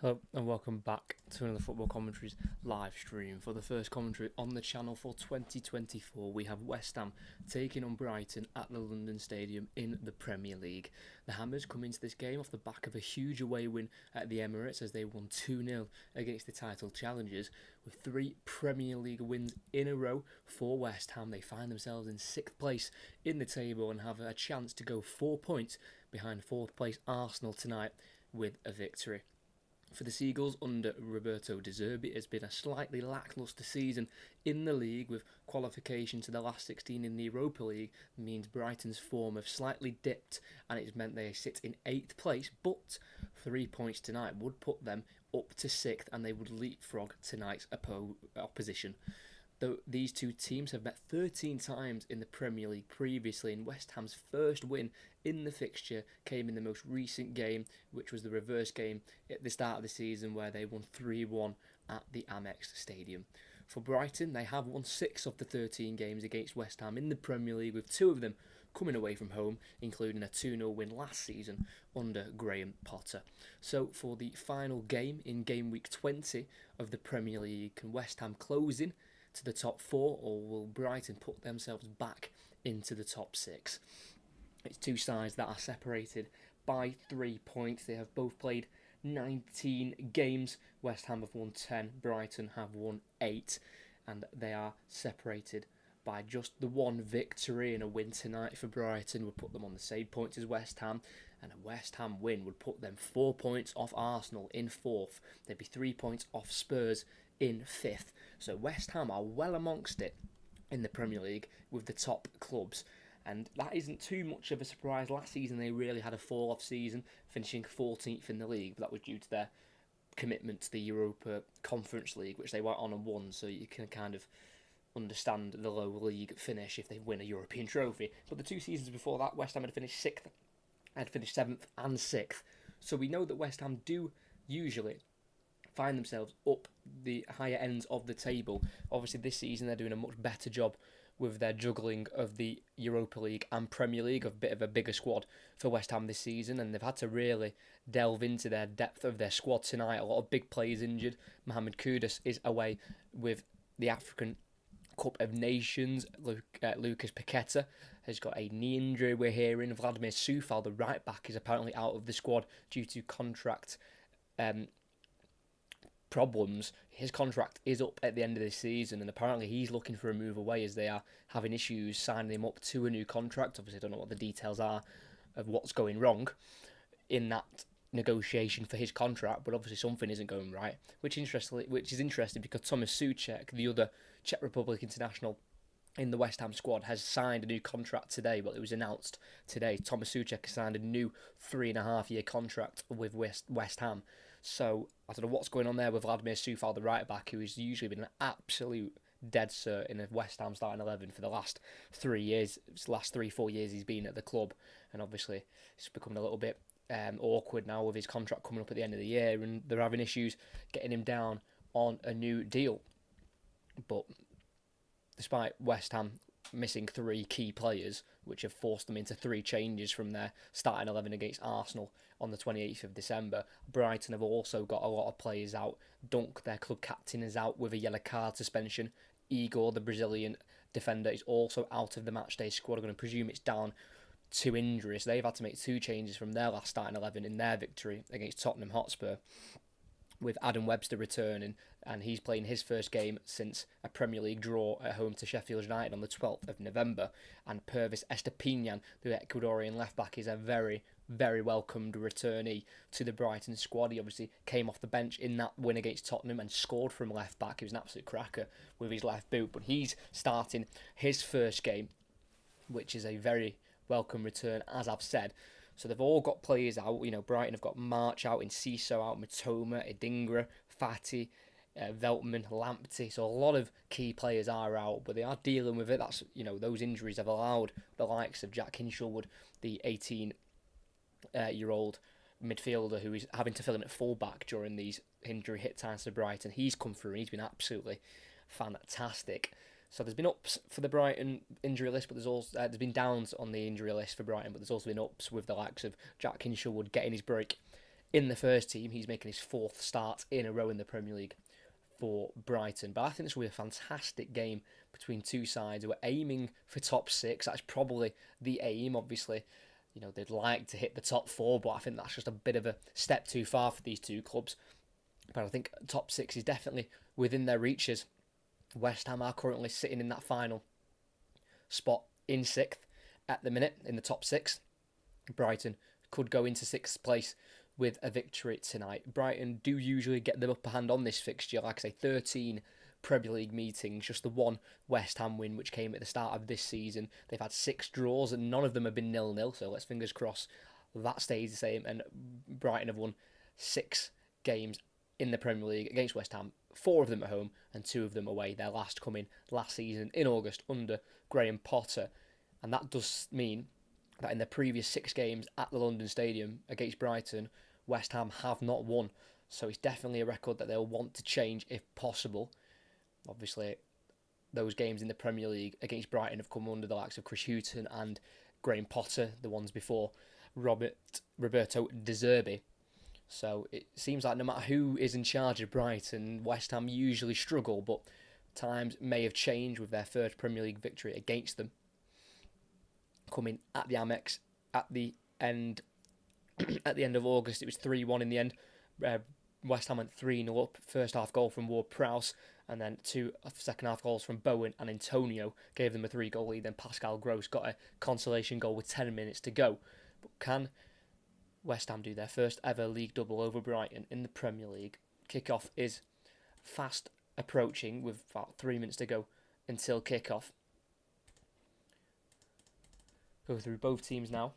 Hello and welcome back to another Football Commentaries live stream. For the first commentary on the channel for 2024, we have West Ham taking on Brighton at the London Stadium in the Premier League. The Hammers come into this game off the back of a huge away win at the Emirates as they won 2-0 against the title challengers. With 3 Premier League wins in a row for West Ham, they find themselves in 6th place in the table and have a chance to go 4 points behind 4th place Arsenal tonight with a victory. For the Seagulls under Roberto De Zerbi, it has been a slightly lacklustre season in the league, with qualification to the last 16 in the Europa League means Brighton's form have slightly dipped and it's meant they sit in 8th place, but 3 points tonight would put them up to 6th and they would leapfrog tonight's opposition. Though these two teams have met 13 times in the Premier League previously, and West Ham's first win in the fixture came in the most recent game, which was the reverse game at the start of the season where they won 3-1 at the Amex Stadium. For Brighton, they have won 6 of the 13 games against West Ham in the Premier League, with 2 of them coming away from home, including a 2-0 win last season under Graham Potter. So for the final game in game week 20 of the Premier League, can West Ham close in to the top 4, or will Brighton put themselves back into the top 6? It's two sides that are separated by 3 points. They have both played 19 games. West Ham have won 10, Brighton have won 8, and they are separated by just the one victory, and a win tonight for Brighton would put them on the same points as West Ham, and a West Ham win would put them 4 points off Arsenal in 4th. They'd be 3 points off Spurs in 5th. So West Ham are well amongst it in the Premier League with the top clubs. And that isn't too much of a surprise. Last season they really had a fall-off season, finishing 14th in the league, but that was due to their commitment to the Europa Conference League, which they went on and won, so you can kind of understand the low league finish if they win a European trophy. But the 2 seasons before that, West Ham had finished 6th, had finished 7th and 6th. So we know that West Ham do usually find themselves up the higher ends of the table. Obviously this season they're doing a much better job with their juggling of the Europa League and Premier League, a bit of a bigger squad for West Ham this season, and they've had to really delve into their depth of their squad tonight. A lot of big players injured. Mohamed Kudus is away with the African Cup of Nations. Lucas Paqueta has got a knee injury, we're hearing. Vladimir Sufal, the right back, is apparently out of the squad due to contract problems. His contract is up at the end of this season, and apparently he's looking for a move away as they are having issues signing him up to a new contract. Obviously, I don't know what the details are of what's going wrong in that negotiation for his contract, but obviously something isn't going right, which is interesting because Thomas Souček, the other Czech Republic international in the West Ham squad, has signed a new contract today. Well, it was announced today. Thomas Souček has signed a new 3.5-year contract with West Ham. So I don't know what's going on there with Vladimir Sufal, the right back, who has usually been an absolute dead cert in a West Ham starting 11 for the last 3 years. It's the last 3-4 years he's been at the club, and obviously it's becoming a little bit awkward now with his contract coming up at the end of the year, and they're having issues getting him down on a new deal. But despite West Ham missing 3 key players, which have forced them into 3 changes from their starting 11 against Arsenal on the 28th of December, Brighton have also got a lot of players out. Dunk, their club captain, is out with a yellow card suspension. Igor, the Brazilian defender, is also out of the matchday squad. I'm going to presume it's down to injuries. They've had to make 2 changes from their last starting 11 in their victory against Tottenham Hotspur, with Adam Webster returning, and he's playing his first game since a Premier League draw at home to Sheffield United on the 12th of November. And Pervis Estupiñán, the Ecuadorian left-back, is a very, very welcomed returnee to the Brighton squad. He obviously came off the bench in that win against Tottenham and scored from left-back. He was an absolute cracker with his left boot, but he's starting his first game, which is a very welcome return, as I've said. So they've all got players out. You know, Brighton have got March out, Enciso out, Matoma, Idingra, Fati, Veltman, Lamptey. So a lot of key players are out, but they are dealing with it. That's, you know, those injuries have allowed the likes of Jack Hinshelwood, the 18-year-old midfielder who is having to fill in at fullback during these injury hit times for Brighton. He's come through and he's been absolutely fantastic. So there's been ups for the Brighton injury list, but there's been downs on the injury list for Brighton, but there's also been ups with the likes of Jack Hinshelwood getting his break in the first team. He's making his fourth start in a row in the Premier League for Brighton. But I think this will be a fantastic game between two sides who are aiming for top six. That's probably the aim, obviously. You know, they'd like to hit the top four, but I think that's just a bit of a step too far for these two clubs. But I think top six is definitely within their reaches. West Ham are currently sitting in that final spot in sixth at the minute in the top six. Brighton could go into sixth place with a victory tonight. Brighton do usually get the upper hand on this fixture. Like I say, 13 Premier League meetings, just the one West Ham win which came at the start of this season. They've had 6 draws and none of them have been 0-0, so let's fingers crossed that stays the same. And Brighton have won 6 games in the Premier League against West Ham, 4 of them at home and 2 of them away. Their last coming last season in August under Graham Potter. And that does mean that in the previous 6 games at the London Stadium against Brighton, West Ham have not won. So it's definitely a record that they'll want to change if possible. Obviously, those games in the Premier League against Brighton have come under the likes of Chris Hughton and Graham Potter, the ones before Roberto De Zerbi. So it seems like no matter who is in charge of Brighton, West Ham usually struggle, but times may have changed with their first Premier League victory against them. Coming at the Amex at the end of August, it was 3-1 in the end. West Ham went 3-0 up. First half goal from Ward-Prowse, and then 2 second half goals from Bowen and Antonio gave them a 3-goal lead. Then Pascal Gross got a consolation goal with 10 minutes to go. But can West Ham do their first ever league double over Brighton in the Premier League? Kickoff is fast approaching with about 3 minutes to go until kickoff. Go through both teams now,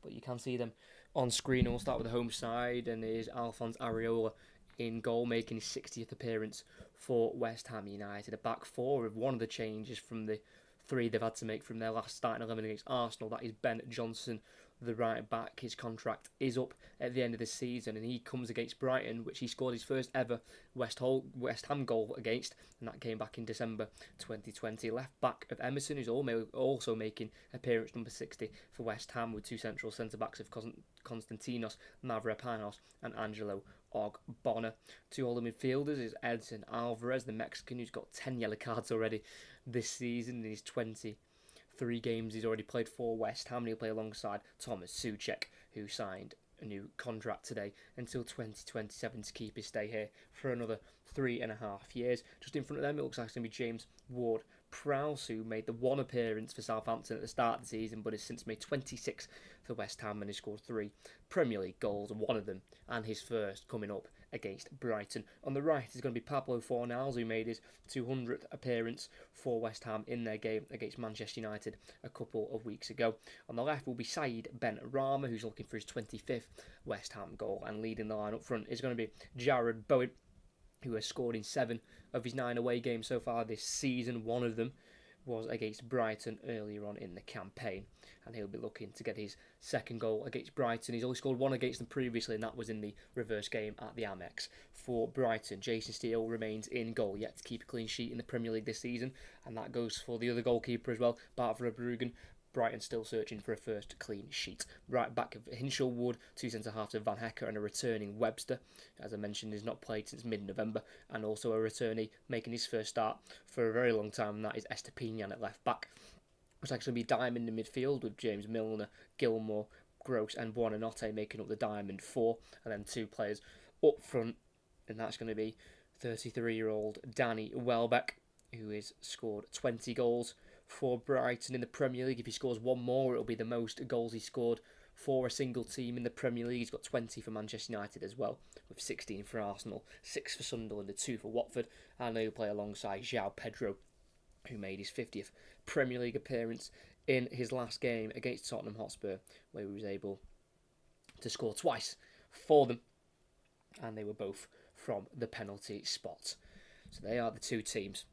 but you can see them on screen. And we'll start with the home side, and here's Alphonse Areola in goal, making his 60th appearance for West Ham United. A back four with one of the changes from the 3 they've had to make from their last starting 11 against Arsenal. That is Ben Johnson, the right back. His contract is up at the end of the season, and he comes against Brighton, which he scored his first ever West Ham goal against, and that came back in December 2020. Left back of Emerson, who's also making appearance number 60 for West Ham, with 2 central centre backs of Konstantinos Mavropanos and Angelo Ogbonna. 2 older midfielders is Edson Alvarez, the Mexican, who's got 10 yellow cards already this season in his 23 games he's already played for West Ham. He'll play alongside Thomas Souček, who signed a new contract today until 2027 to keep his stay here for another 3.5 years. Just in front of them, it looks like it's going to be James Ward-Prowse, who made the 1 appearance for Southampton at the start of the season, but has since made 26 for West Ham and has scored 3 Premier League goals, one of them, and his first coming up against Brighton. On the right is going to be Pablo Fornals, who made his 200th appearance for West Ham in their game against Manchester United a couple of weeks ago. On the left will be Said Ben-Rama, who's looking for his 25th West Ham goal, and leading the line up front is going to be Jared Bowen, who has scored in 7 of his 9 away games so far this season. One of them was against Brighton earlier on in the campaign, and he'll be looking to get his second goal against Brighton. He's only scored 1 against them previously, and that was in the reverse game at the Amex for Brighton. Jason Steele remains in goal, yet to keep a clean sheet in the Premier League this season, and that goes for the other goalkeeper as well, Bart Verbruggen. Brighton still searching for a first clean sheet. Right back of Hinshelwood, 2 centre-halves of Van Hecker, and a returning Webster. As I mentioned, he's not played since mid-November, and also a returnee making his first start for a very long time, and that is Estepinian at left back. It's actually going to be Diamond in midfield with James Milner, Gilmore, Gross and Buonanotte making up the Diamond 4, and then 2 players up front, and that's going to be 33-year-old Danny Welbeck, who has scored 20 goals for Brighton in the Premier League. If he scores 1 more, it'll be the most goals he scored for a single team in the Premier League. He's got 20 for Manchester United as well, with 16 for Arsenal, 6 for Sunderland and 2 for Watford, and he'll play alongside João Pedro, who made his 50th Premier League appearance in his last game against Tottenham Hotspur, where he was able to score twice for them, and they were both from the penalty spot. So they are the 2 teams.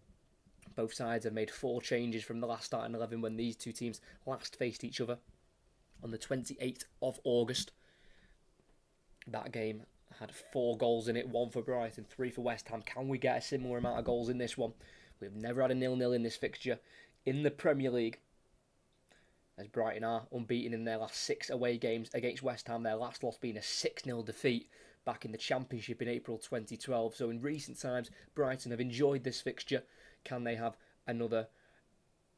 Both sides have made 4 changes from the last starting 11 when these 2 teams last faced each other on the 28th of August. That game had 4 goals in it, 1 for Brighton, 3 for West Ham. Can we get a similar amount of goals in this one? We've never had a 0-0 in this fixture in the Premier League. as Brighton are unbeaten in their last 6 away games against West Ham, their last loss being a 6-0 defeat back in the Championship in April 2012. So in recent times, Brighton have enjoyed this fixture. Can they have another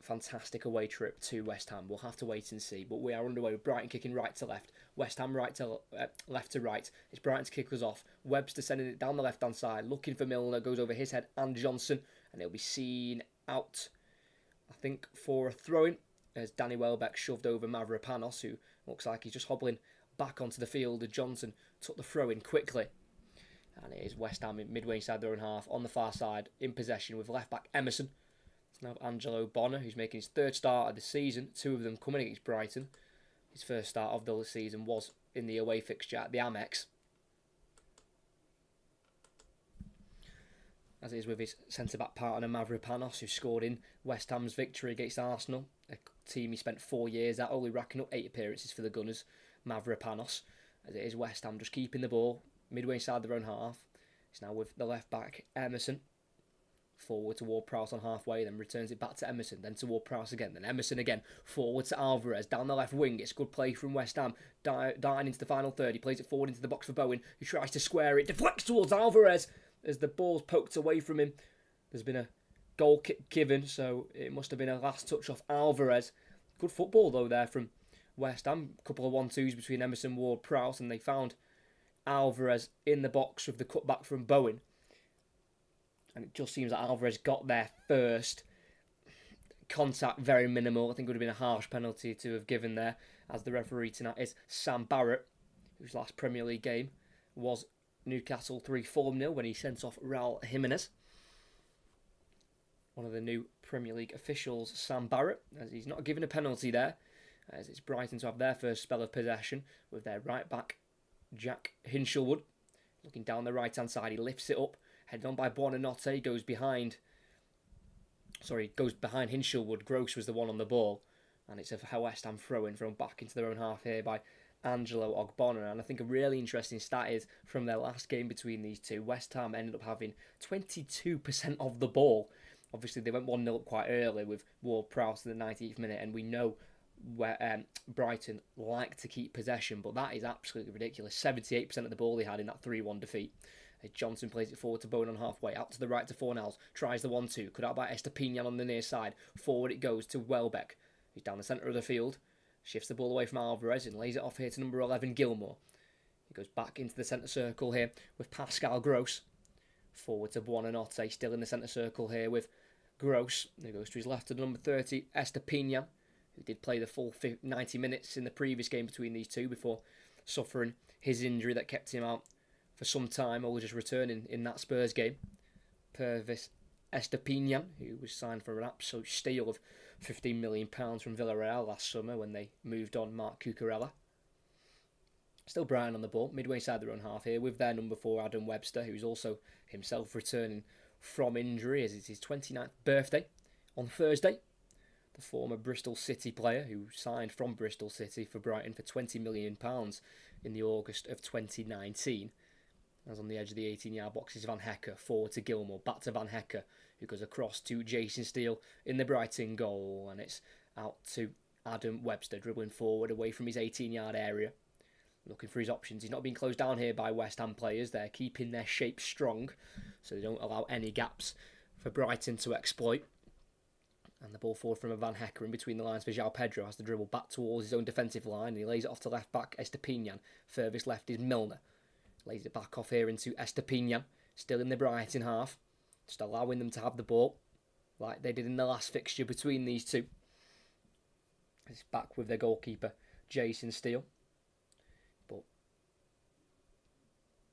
fantastic away trip to West Ham? We'll have to wait and see. But we are underway with Brighton kicking right to left, West Ham left to right. It's Brighton to kick us off. Webster sending it down the left-hand side, looking for Milner, goes over his head and Johnson, and it'll be seen out, I think, for a throw-in, as Danny Welbeck shoved over Mavropanos, who looks like he's just hobbling back onto the field. And Johnson took the throw-in quickly. And it is West Ham midway inside their own half, on the far side, in possession with left-back Emerson. It's now Angelo Bonner, who's making his 3rd start of the season, 2 of them coming against Brighton. His first start of the season was in the away fixture at the Amex. As it is with his centre-back partner Mavropanos, who scored in West Ham's victory against Arsenal, a team he spent 4 years at, only racking up 8 appearances for the Gunners. Mavropanos, as it is West Ham just keeping the ball midway inside their own half. It's now with the left-back Emerson, forward to Ward-Prowse on halfway, then returns it back to Emerson, then to Ward-Prowse again, then Emerson again, forward to Alvarez, down the left wing. It's good play from West Ham, darting into the final third. He plays it forward into the box for Bowen, who tries to square it, deflects towards Alvarez as the ball's poked away from him. There's been a goal kick given, so it must have been a last touch off Alvarez. Good football though there from West Ham. A couple of 1-2s between Emerson and Ward-Prowse, and they found Alvarez in the box with the cutback from Bowen. And it just seems that Alvarez got there first. Contact very minimal. I think it would have been a harsh penalty to have given there, as the referee tonight is Sam Barrett, whose last Premier League game was Newcastle 3-4-0 when he sent off Raul Jimenez. One of the new Premier League officials, Sam Barrett, as he's not given a penalty there, as it's Brighton to have their first spell of possession with their right back, Jack Hinshelwood. Looking down the right-hand side, he lifts it up, headed on by Buonanotte, goes behind Hinshelwood. Gross was the one on the ball, and it's a West Ham throw-in from back into their own half here by Angelo Ogbonna. And I think a really interesting stat is from their last game between these two, West Ham ended up having 22% of the ball. Obviously, they went 1-0 up quite early with Ward-Prowse in the 90th minute, and we know where Brighton like to keep possession, but that is absolutely ridiculous. 78% of the ball they had in that 3-1 defeat. Johnson plays it forward to Bowen on halfway, out to the right to Fornals, tries the 1-2, cut out by Estepinian on the near side. Forward it goes to Welbeck, who's down the centre of the field, shifts the ball away from Alvarez and lays it off here to number 11, Gilmour. He goes back into the centre circle here with Pascal Gross. Forward to Buonanotte, still in the centre circle here with Gross. He goes to his left to number 30, Estepinian, who did play the full 90 minutes in the previous game between these two before suffering his injury that kept him out for some time, always just returning in that Spurs game. Pervis Estepinian, who was signed for an absolute steal of £15 million from Villarreal last summer when they moved on Mark Cucurella. Still Brighton on the ball, midway inside their own half here, with their number 4, Adam Webster, who's also himself returning from injury, as it's his 29th birthday on Thursday. The former Bristol City player, who signed from Bristol City for Brighton for £20 million in the August of 2019. As on the edge of the 18-yard box is Van Hecke, forward to Gilmour, back to Van Hecke, who goes across to Jason Steele in the Brighton goal, and it's out to Adam Webster, dribbling forward away from his 18-yard area, looking for his options. He's not being closed down here by West Ham players. They're keeping their shape strong, so they don't allow any gaps for Brighton to exploit. And the ball forward from a Van Hecke in between the lines for João Pedro, has to dribble back towards his own defensive line, and he lays it off to left back Estepinian. Furthest left is Milner. Lays it back off here into Estepinian, still in the Brighton half, just allowing them to have the ball like they did in the last fixture between these two. It's back with their goalkeeper, Jason Steele. But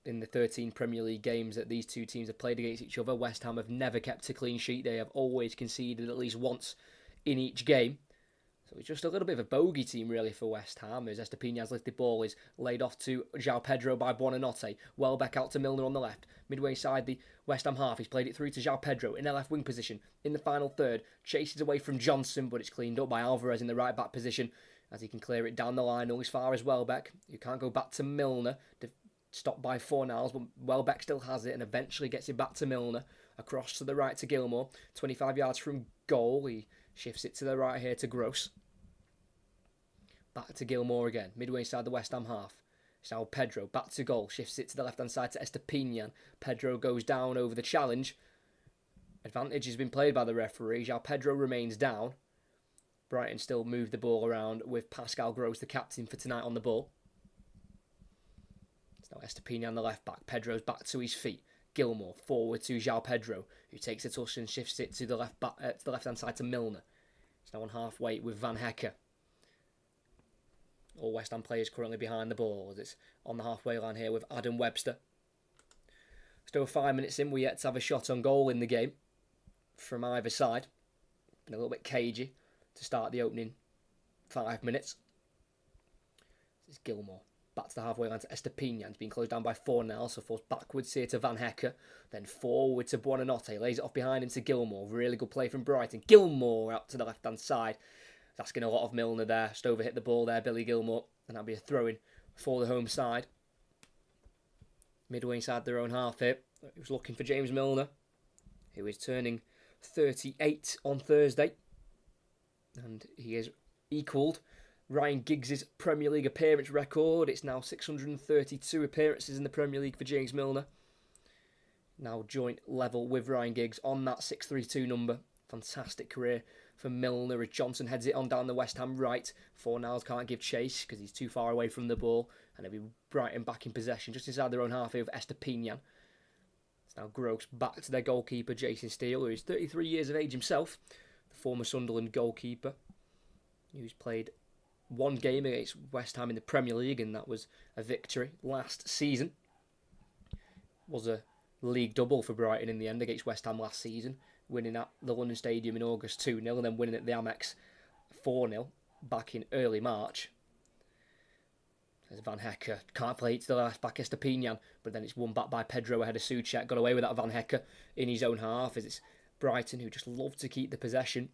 in the 13 Premier League games that these two teams have played against each other, West Ham have never kept a clean sheet. They have always conceded at least once in each game. So it's just a little bit of a bogey team, really, for West Ham, as Estepinian's lifted ball is laid off to João Pedro by Buonanotte. Welbeck out to Milner on the left. Midway inside the West Ham half, he's played it through to João Pedro in their left wing position. In the final third, chases away from Johnson, but it's cleaned up by Alvarez in the right back position, as he can clear it down the line all as far as Welbeck. You can't go back to Milner, stopped by Fornals, but Welbeck still has it and eventually gets it back to Milner. Across to the right to Gilmour, 25 yards from goal. He shifts it to the right here to Gross. Back to Gilmour again. Midway inside the West Ham half. It's now Pedro. Back to goal. Shifts it to the left-hand side to Estepinian. Pedro goes down over the challenge. Advantage has been played by the referee. João Pedro remains down. Brighton still move the ball around with Pascal Gross, the captain for tonight, on the ball. It's now Estepinian on the left back. Pedro's back to his feet. Gilmour forward to João Pedro, who takes a touch and shifts it to the left-hand side to Milner. It's now on halfway with Van Hecker. All West Ham players currently behind the ball as it's on the halfway line here with Adam Webster. Still 5 minutes in, we're yet to have a shot on goal in the game from either side. Been a little bit cagey to start the opening 5 minutes. This is Gilmour. Back to the halfway line to Estepinian. It's been closed down by Fornell, so forced backwards here to Van Hecker. Then forward to Buonanotte. Lays it off behind him to Gilmour. Really good play from Brighton. Gilmour out to the left-hand side. It's asking a lot of Milner there. Just overhit the ball there, Billy Gilmour. And that'll be a throw-in for the home side. Midway inside their own half here. He was looking for James Milner, who is turning 38 on Thursday. And he has equalled Ryan Giggs' Premier League appearance record. It's now 632 appearances in the Premier League for James Milner. Now joint level with Ryan Giggs on that 632 number. Fantastic career for Milner as Johnson heads it on down the West Ham right. Fornals can't give chase because he's too far away from the ball. And it'll be Brighton back in possession just inside their own half here with Estepinian. It's now Gross back to their goalkeeper Jason Steele, who is 33 years of age himself. The former Sunderland goalkeeper, who's played one game against West Ham in the Premier League, and that was a victory last season. Was a league double for Brighton in the end against West Ham last season, winning at the London Stadium in August 2-0 and then winning at the Amex 4-0 back in early March. There's Van Hecker, can't play it to the left back Estepinian, but then it's won back by Pedro ahead of Souček. Got away with that Van Hecker in his own half as it's Brighton, who just love to keep the possession.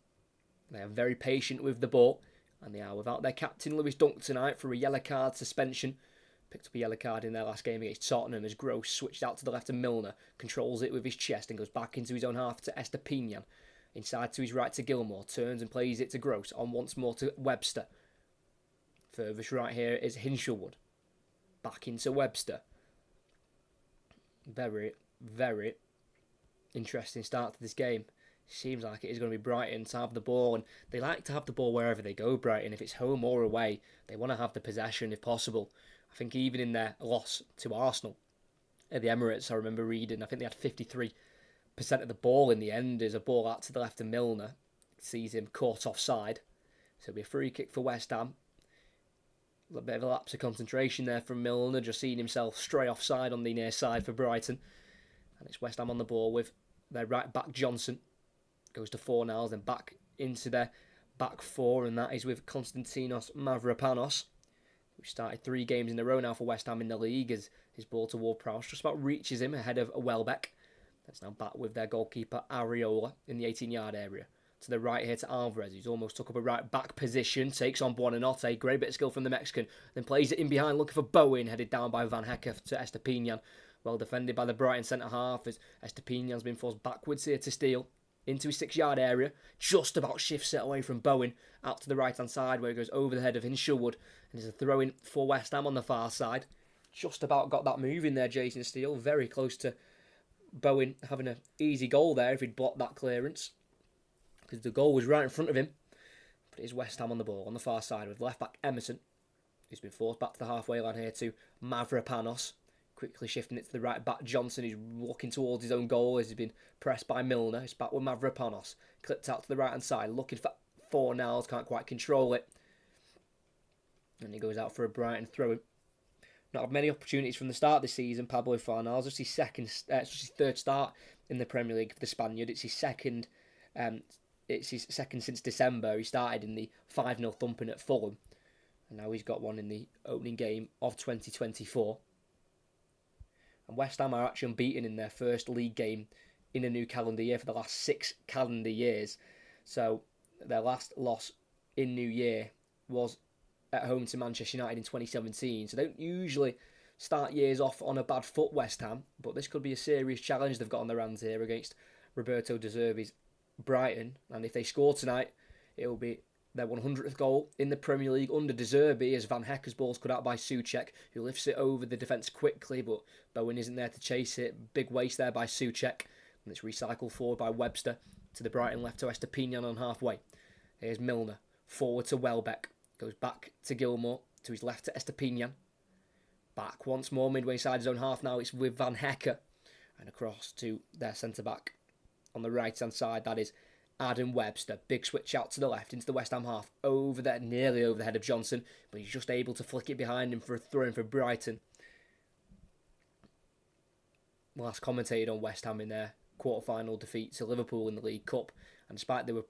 They are very patient with the ball, and they are without their captain Lewis Dunk tonight for a yellow card suspension. Picked up a yellow card in their last game against Tottenham as Gross switched out to the left to Milner, controls it with his chest and goes back into his own half to Estepinian. Inside to his right to Gilmour, turns and plays it to Gross, on once more to Webster. Furthest right here is Hinshelwood. Back into Webster. Very, very interesting start to this game. Seems like it is going to be Brighton to have the ball, and they like to have the ball wherever they go, Brighton. If it's home or away, they want to have the possession if possible. I think even in their loss to Arsenal at the Emirates, I remember reading, I think they had 53% of the ball in the end as a ball out to the left of Milner. Sees him caught offside. So it'll be a free kick for West Ham. A little bit of a lapse of concentration there from Milner, just seeing himself stray offside on the near side for Brighton. And it's West Ham on the ball with their right back Johnson. Goes to Fornals, then back into their back four, and that is with Konstantinos Mavropanos, who started 3 games in a row now for West Ham in the league as his ball to Ward-Prowse just about reaches him ahead of Welbeck. That's now back with their goalkeeper Areola in the 18-yard area. To the right here to Alvarez, who's almost took up a right back position, takes on Buonanotte, great bit of skill from the Mexican, then plays it in behind looking for Bowen, headed down by Van Hecker to Estepinian. Well defended by the Brighton centre-half as Estepinian's been forced backwards here to Steele. Into his 6-yard area, just about shifts it away from Bowen, out to the right-hand side where he goes over the head of Hinshelwood, and there's a throw-in for West Ham on the far side. Just about got that move in there, Jason Steele, very close to Bowen having an easy goal there if he'd blocked that clearance, because the goal was right in front of him. But it is West Ham on the ball, on the far side with left-back Emerson, who's been forced back to the halfway line here to Mavropanos. Quickly shifting it to the right back Johnson, who's walking towards his own goal as he's been pressed by Milner. It's back with Mavropanos. Clipped out to the right hand side, looking for Fornals, can't quite control it. And he goes out for a Brighton throw-in. Not had many opportunities from the start this season, Pablo Fornals. It's his third start in the Premier League for the Spaniard. It's his second since December. He started in the 5-0 thumping at Fulham. And now he's got one in the opening game of 2024. And West Ham are actually unbeaten in their first league game in a new calendar year for the last 6 calendar years. So their last loss in New Year was at home to Manchester United in 2017. So they don't usually start years off on a bad foot, West Ham. But this could be a serious challenge they've got on their hands here against Roberto De Zerbi's Brighton. And if they score tonight, it will be their 100th goal in the Premier League under De Zerbi as Van Hecke's ball's cut out by Souček, who lifts it over the defence quickly, but Bowen isn't there to chase it. Big waste there by Souček, and it's recycled forward by Webster to the Brighton left to Estepinian on halfway. Here's Milner, forward to Welbeck, goes back to Gilmour, to his left to Estepinian. Back once more midway inside his own half now, it's with Van Hecke, and across to their centre-back on the right-hand side, that is Adam Webster. Big switch out to the left into the West Ham half, over there, nearly over the head of Johnson, but he's just able to flick it behind him for a throw-in for Brighton. Last commentated on West Ham in their quarter-final defeat to Liverpool in the League Cup, and despite they were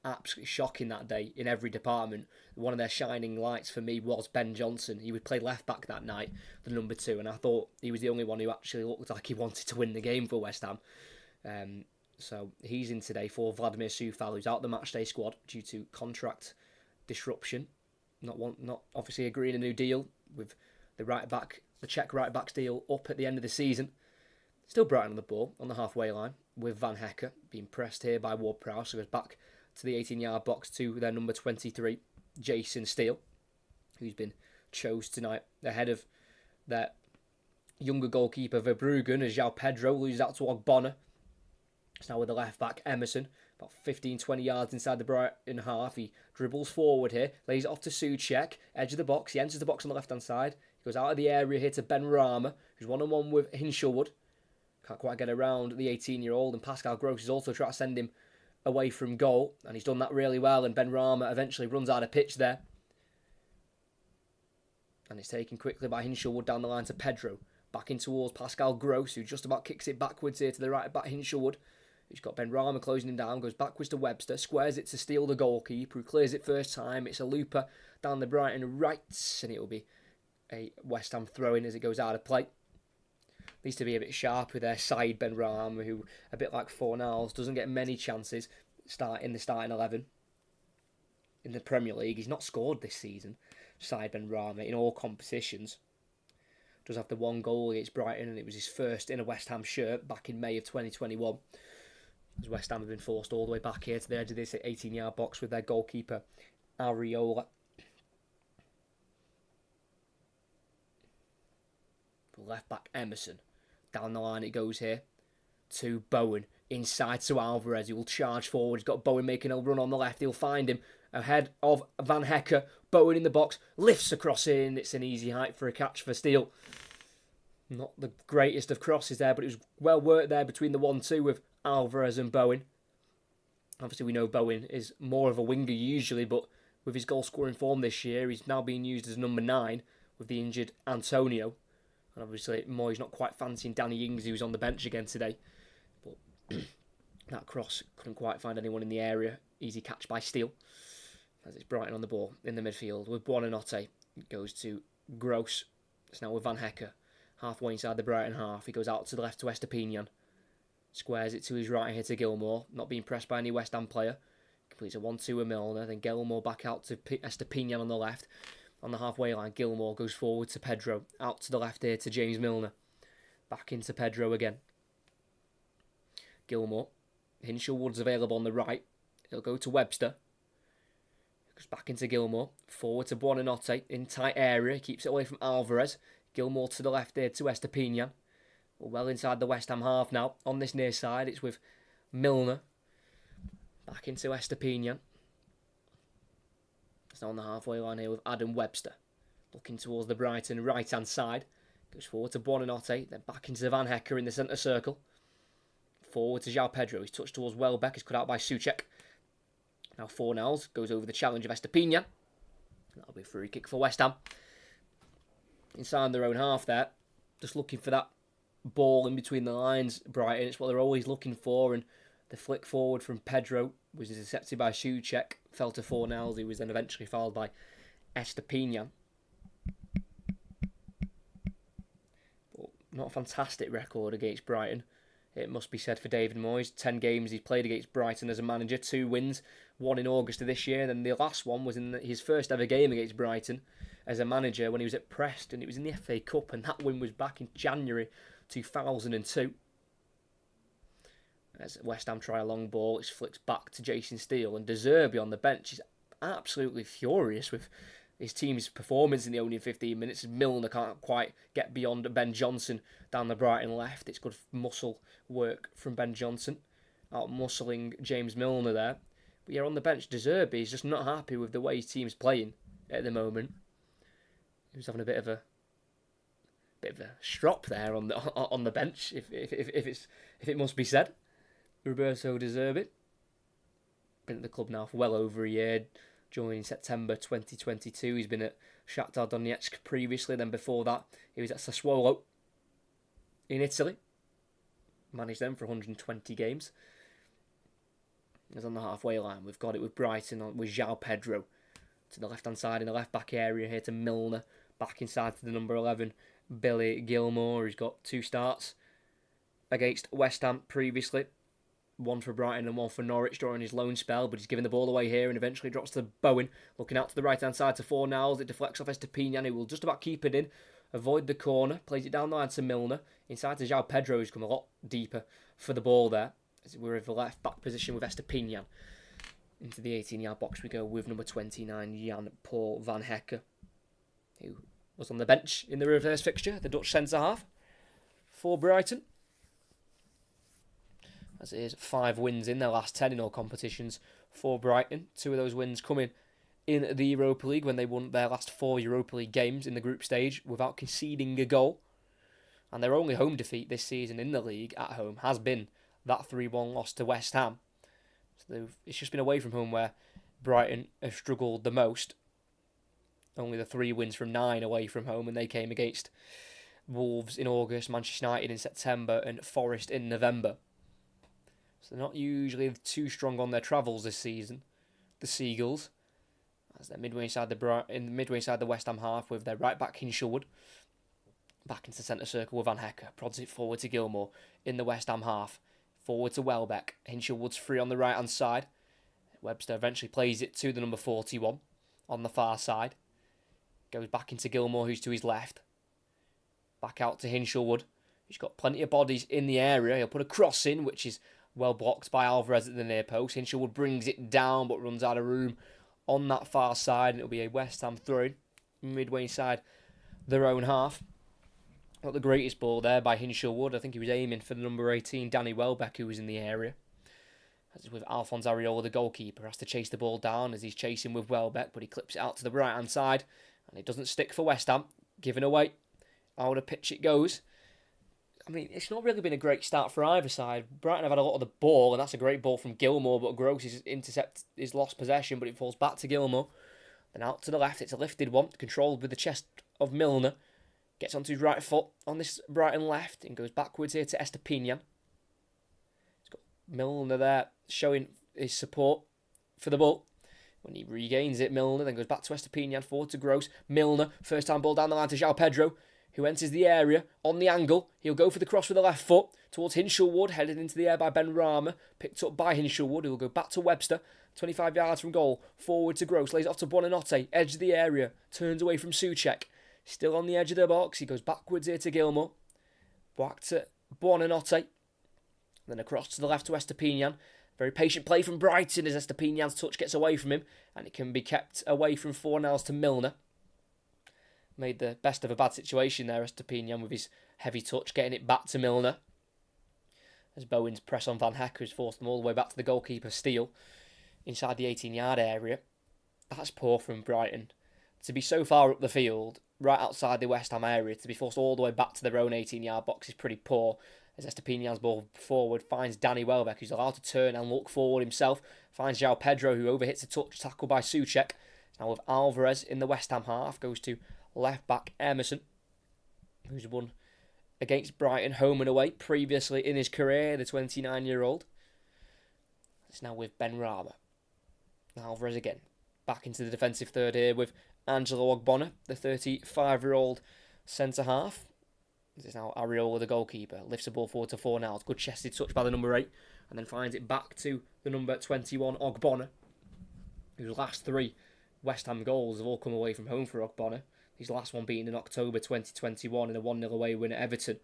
absolutely shocking that day in every department, one of their shining lights for me was Ben Johnson. He would play left-back that night, the number 2, and I thought he was the only one who actually looked like he wanted to win the game for West Ham. So he's in today for Vladimir Coufal, who's out the matchday squad due to contract disruption. Not obviously agreeing a new deal with the Czech right back's deal up at the end of the season. Still Brighton on the ball on the halfway line with Van Hecke being pressed here by Ward-Prowse, who goes back to the 18-yard box to their number 23, Jason Steele, who's been chose tonight ahead of their younger goalkeeper Verbruggen as João Pedro loses out to Ogbonna. It's now with the left-back, Emerson, about 15-20 yards inside the Brighton half. He dribbles forward here, lays it off to Souček, edge of the box. He enters the box on the left-hand side. He goes out of the area here to Ben Rama, who's one-on-one with Hinshelwood. Can't quite get around the 18-year-old, and Pascal Gross is also trying to send him away from goal, and he's done that really well, and Ben Rama eventually runs out of pitch there. And it's taken quickly by Hinshelwood down the line to Pedro. Back in towards Pascal Gross, who just about kicks it backwards here to the right back Hinshelwood. He's got Ben Rama closing him down, goes backwards to Webster, squares it to Steele, the goalkeeper, who clears it first time. It's a looper down the Brighton right, and it will be a West Ham throw-in as it goes out of play. Needs to be a bit sharp with their side, Ben Rama, who, a bit like Fornals, doesn't get many chances in the starting 11. In the Premier League, he's not scored this season, side Ben Rama, in all competitions. Does have the one goal against Brighton, and it was his first in a West Ham shirt back in May of 2021. As West Ham have been forced all the way back here to the edge of this 18-yard box with their goalkeeper, Areola. Left back Emerson. Down the line it goes here to Bowen. Inside to Alvarez. He will charge forward. He's got Bowen making a run on the left. He'll find him ahead of Van Hecke. Bowen in the box. Lifts a cross in. It's an easy height for a catch for Steele. Not the greatest of crosses there, but it was well worked there between the 1-2 with Alvarez and Bowen. Obviously we know Bowen is more of a winger usually, but with his goal scoring form this year, he's now being used as number 9 with the injured Antonio. And obviously Moyes not quite fancying Danny Ings, who was on the bench again today. But that cross couldn't quite find anyone in the area. Easy catch by Steele. As it's Brighton on the ball in the midfield with Buonanotte. It goes to Gross. It's now with Van Hecke. Halfway inside the Brighton half. He goes out to the left to Estepinian. Squares it to his right here to Gilmour. Not being pressed by any West Ham player. Completes a 1-2 with Milner. Then Gilmour back out to Estepinian on the left. On the halfway line, Gilmour goes forward to Pedro. Out to the left here to James Milner. Back into Pedro again. Gilmour. Hinshelwood's available on the right. He'll go to Webster. Goes back into Gilmour. Forward to Buonanotte. In tight area. Keeps it away from Alvarez. Gilmour to the left here to Estepinian. We're well inside the West Ham half now. On this near side, it's with Milner. Back into Estepinian. It's now on the halfway line here with Adam Webster. Looking towards the Brighton right-hand side. Goes forward to Buonanotte. Then back into Van Hecke in the centre circle. Forward to João Pedro. He's touched towards Welbeck. He's cut out by Souček. Now Fornals goes over the challenge of Estepinian. That'll be a free kick for West Ham. Inside their own half there. Just looking for that ball in between the lines, Brighton. It's what they're always looking for. And the flick forward from Pedro was intercepted by Souček. Fell to Fornals, who was then eventually fouled by Estepinian. But not a fantastic record against Brighton. It must be said for David Moyes. 10 games he's played against Brighton as a manager. 2 wins. 1 in August of this year. And then the last one was in his first ever game against Brighton as a manager when he was at Preston. It was in the FA Cup, and that win was back in January 2002. As West Ham try a long ball, it's flicked back to Jason Steele, and De Zerbi on the bench is absolutely furious with his team's performance in the opening 15 minutes. Milner can't quite get beyond Ben Johnson down the Brighton left. It's good muscle work from Ben Johnson, out muscling James Milner there. But yeah, on the bench, De Zerbi is just not happy with the way his team's playing at the moment. He was having a bit of a strop there on the bench, if it must be said. Roberto De Zerbi, been at the club now for well over a year. Joined in September 2022. He's been at Shakhtar Donetsk previously. Then before that, he was at Sassuolo in Italy. Managed them for 120 games. He's on the halfway line. We've got it with Brighton, with João Pedro to the left-hand side in the left-back area here to Milner. Back inside to the number 11, Billy Gilmour. He's got 2 starts against West Ham previously. 1 for Brighton and 1 for Norwich during his loan spell, but he's giving the ball away here and eventually drops to Bowen. Looking out to the right-hand side to Fornals. It deflects off Estepinian, who will just about keep it in. Avoid the corner. Plays it down the line to Milner. Inside to João Pedro, who's come a lot deeper for the ball there. As we're in the left-back position with Estepinian. Into the 18-yard box we go with number 29, Jan-Paul van Hekke, who was on the bench in the reverse fixture, the Dutch centre-half for Brighton. As it is 5 wins in their last 10 in all competitions for Brighton. 2 of those wins coming in the Europa League when they won their last 4 Europa League games in the group stage without conceding a goal. And their only home defeat this season in the league at home has been that 3-1 loss to West Ham. So it's just been away from home where Brighton have struggled the most. Only the 3 wins from 9 away from home, and they came against Wolves in August, Manchester United in September, and Forest in November. So they're not usually too strong on their travels this season, the Seagulls, as they're midway inside the West Ham half with their right back Hinshelwood. Back into the centre circle with Van Hekke, prods it forward to Gilmour in the West Ham half. Forward to Welbeck. Hinshelwood's free on the right hand side. Webster eventually plays it to the number 41 on the far side. Goes back into Gilmour, who's to his left. Back out to Hinshelwood. He's got plenty of bodies in the area. He'll put a cross in, which is well blocked by Alvarez at the near post. Hinshelwood brings it down, but runs out of room on that far side. And it'll be a West Ham throw-in midway inside their own half. Not the greatest ball there by Hinshelwood. I think he was aiming for the number 18, Danny Welbeck, who was in the area. As with Alphonse Areola, the goalkeeper, has to chase the ball down as he's chasing with Welbeck, but he clips it out to the right-hand side. And it doesn't stick for West Ham. Given away. Out of pitch it goes. I mean, it's not really been a great start for either side. Brighton have had a lot of the ball, and that's a great ball from Gilmour, but Gross is lost possession, but it falls back to Gilmour. Then out to the left, it's a lifted one, controlled with the chest of Milner. Gets onto his right foot on this Brighton left, and goes backwards here to Estepinian. He's got Milner there, showing his support for the ball. When he regains it, Milner then goes back to Estepinian, forward to Gross. Milner, first time ball down the line to João Pedro, who enters the area on the angle. He'll go for the cross with the left foot towards Hinshelwood, headed into the air by Ben Rama, picked up by Hinshelwood, who will go back to Webster, 25 yards from goal, forward to Gross, lays it off to Buonanotte, edge of the area, turns away from Souček, still on the edge of the box. He goes backwards here to Gilmour, back to Buonanotte, then across to the left to Estepinian. Very patient play from Brighton as Estepinian's touch gets away from him, and it can be kept away from Fornals to Milner. Made the best of a bad situation there, Estepinian, with his heavy touch, getting it back to Milner. As Bowen's press on Van Hekke has forced them all the way back to the goalkeeper, Steele, inside the 18-yard area. That's poor from Brighton. To be so far up the field, right outside the West Ham area, to be forced all the way back to their own 18-yard box is pretty poor. As Estepinian's ball forward finds Danny Welbeck, who's allowed to turn and look forward himself. Finds João Pedro, who overhits a touch tackle by Souček. Now with Alvarez in the West Ham half, goes to left-back Emerson, who's won against Brighton home and away previously in his career, the 29-year-old. It's now with Ben Rama. Alvarez again, back into the defensive third here with Angelo Ogbonna, the 35-year-old centre-half. This is now Areola, the goalkeeper, lifts the ball forward to Fornals. Good chested touch by the number 8, and then finds it back to the number 21, Ogbonna, whose last 3 West Ham goals have all come away from home for Ogbonna. His last one being in October 2021 in a 1-0 away win at Everton.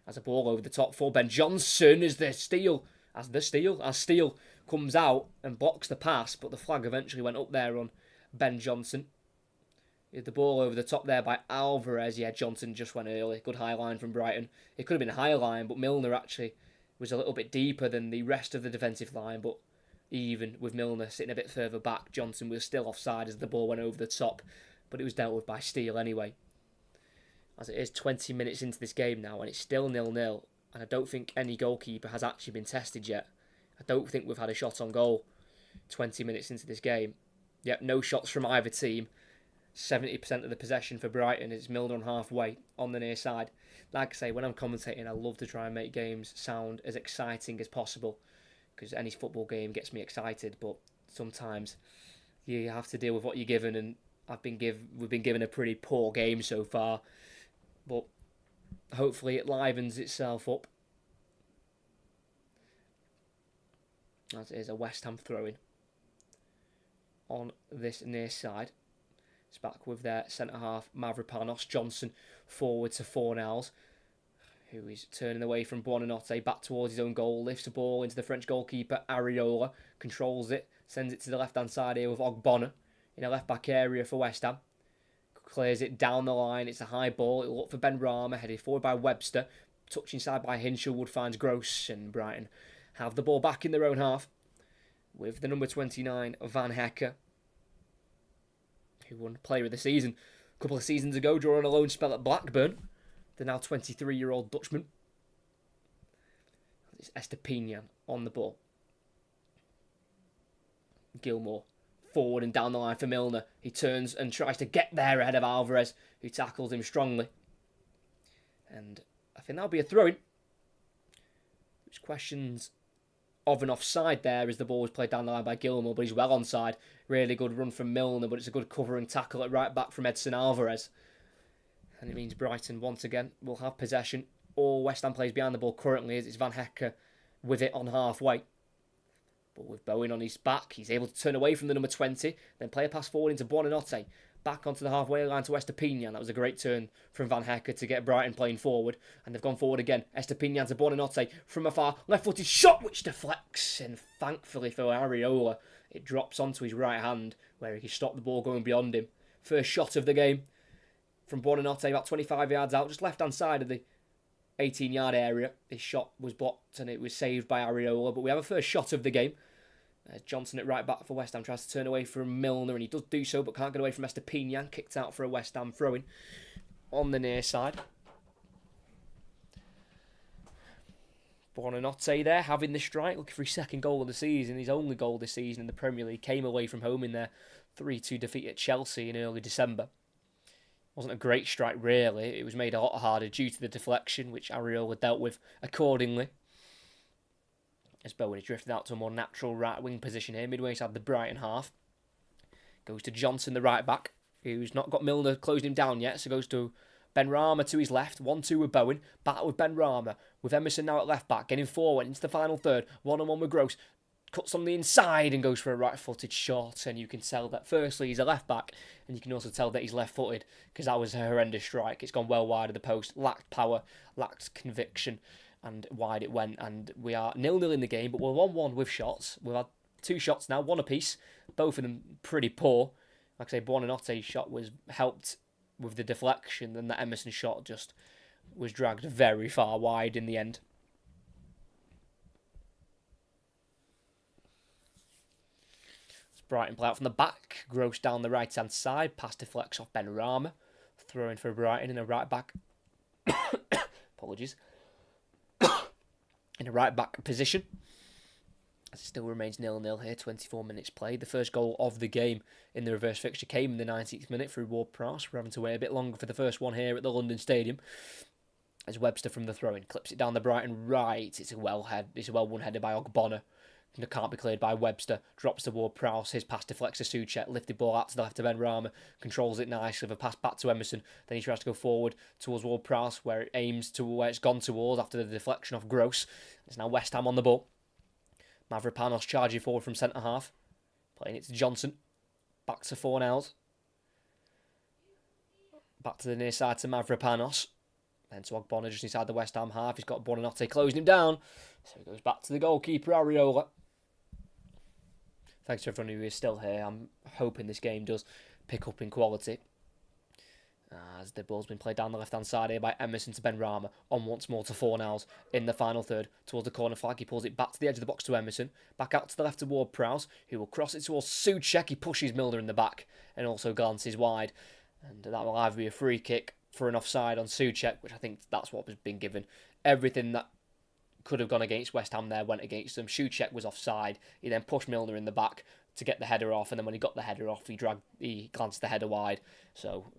As a ball over the top for Ben Johnson as Steele comes out and blocks the pass, but the flag eventually went up there on Ben Johnson. The ball over the top there by Alvarez. Yeah, Johnson just went early. Good high line from Brighton. It could have been a higher line, but Milner actually was a little bit deeper than the rest of the defensive line. But even with Milner sitting a bit further back, Johnson was still offside as the ball went over the top. But it was dealt with by Steele anyway. As it is 20 minutes into this game now, and it's still 0-0. And I don't think any goalkeeper has actually been tested yet. I don't think we've had a shot on goal 20 minutes into this game. Yep, no shots from either team. 70% of the possession for Brighton is Milner on halfway on the near side. Like I say, when I'm commentating, I love to try and make games sound as exciting as possible, because any football game gets me excited, but sometimes you have to deal with what you're given, and we've been given a pretty poor game so far, but hopefully it livens itself up. As it is a West Ham throw-in on this near side. It's back with their centre-half, Mavropanos. Johnson forward to Fornals, who is turning away from Buonanotte, back towards his own goal, lifts the ball into the French goalkeeper, Areola, controls it, sends it to the left-hand side here with Ogbonna in a left-back area for West Ham. Clears it down the line, it's a high ball, it'll look for Ben Rama, headed forward by Webster, touching side by Hinshelwood, finds Gross, and Brighton have the ball back in their own half with the number 29, Van Hekke, who won Player of the Season a couple of seasons ago during a loan spell at Blackburn. The now 23-year-old Dutchman. It's Estepinian on the ball. Gilmour forward and down the line for Milner. He turns and tries to get there ahead of Alvarez, who tackles him strongly. And I think that'll be a throw-in. Which questions of an offside there as the ball was played down the line by Gilmour, but he's well onside. Really good run from Milner, but it's a good covering tackle at right back from Edson Alvarez. And it means Brighton, once again, will have possession. All West Ham players behind the ball currently is it's Van Hekke with it on halfway. But with Bowen on his back, he's able to turn away from the number 20, then play a pass forward into Buonanotte. Back onto the halfway line to Estepinian. That was a great turn from Van Hekke to get Brighton playing forward. And they've gone forward again. Estepinian to Buonanotte from afar. Left-footed shot which deflects. And thankfully for Areola, it drops onto his right hand where he can stop the ball going beyond him. First shot of the game from Buonanotte, about 25 yards out, just left-hand side of the 18-yard area. His shot was blocked and it was saved by Areola. But we have a first shot of the game. Johnson at right back for West Ham tries to turn away from Milner, and he does do so, but can't get away from Estepinian. Kicked out for a West Ham throw-in on the near side. Buonanotte there, having the strike, looking for his second goal of the season. His only goal this season in the Premier League came away from home in their 3-2 defeat at Chelsea in early December. Wasn't a great strike, really. It was made a lot harder due to the deflection, which Areola dealt with accordingly. As Bowen is drifted out to a more natural right wing position here, midway inside the Brighton half. Goes to Johnson, the right back, who's not got Milner closing him down yet, so goes to Ben Rama to his left, 1-2 with Bowen, back with Ben Rama, with Emerson now at left back, getting forward into the final third, 1-on-1 with Gross, cuts on the inside and goes for a right-footed shot, and you can tell that firstly he's a left back, and you can also tell that he's left-footed, because that was a horrendous strike. It's gone well wide of the post, lacked power, lacked conviction, and wide it went, and we are 0-0 in the game, but we're 1-1 with shots. We've had 2 shots now, one apiece, both of them pretty poor. Like I say, Buonanotte's shot was helped with the deflection, and the Emerson shot just was dragged very far wide in the end. Brighton play out from the back, Gross down the right-hand side, pass deflects off Ben Rama, throwing for Brighton in a right-back, apologies, in a right-back position. As it still remains 0-0 here, 24 minutes played. The first goal of the game in the reverse fixture came in the 19th minute through Ward-Prowse. We're having to wait a bit longer for the first one here at the London Stadium. As Webster from the throw-in clips it down the Brighton right. It's a well-won header by Ogbonna. It can't be cleared by Webster. Drops to Ward-Prowse. His pass deflects to Soucek. Lifted ball out to the left of Ben Rama. Controls it nicely with a pass back to Emerson. Then he tries to go forward towards Ward-Prowse where it aims to where it's gone towards after the deflection off Gross. It's now West Ham on the ball. Mavropanos charging forward from centre-half. Playing it to Johnson. Back to Fornals. Back to the near side to Mavropanos. Then to Ogbonna just inside the West Ham half. He's got Buonanotte closing him down. So he goes back to the goalkeeper, Areola. Thanks to everyone who is still here. I'm hoping this game does pick up in quality. As the ball's been played down the left-hand side here by Emerson to Ben Rama. On once more to Fornals in the final third. Towards the corner flag, he pulls it back to the edge of the box to Emerson. Back out to the left toward Prowse, who will cross it towards Souček. He pushes Milner in the back and also glances wide. And that will either be a free kick for an offside on Souček, which I think that's what was been given. Everything that could have gone against West Ham there went against them. Souček was offside. He then pushed Milner in the back to get the header off, and then when he got the header off, he glanced the header wide. So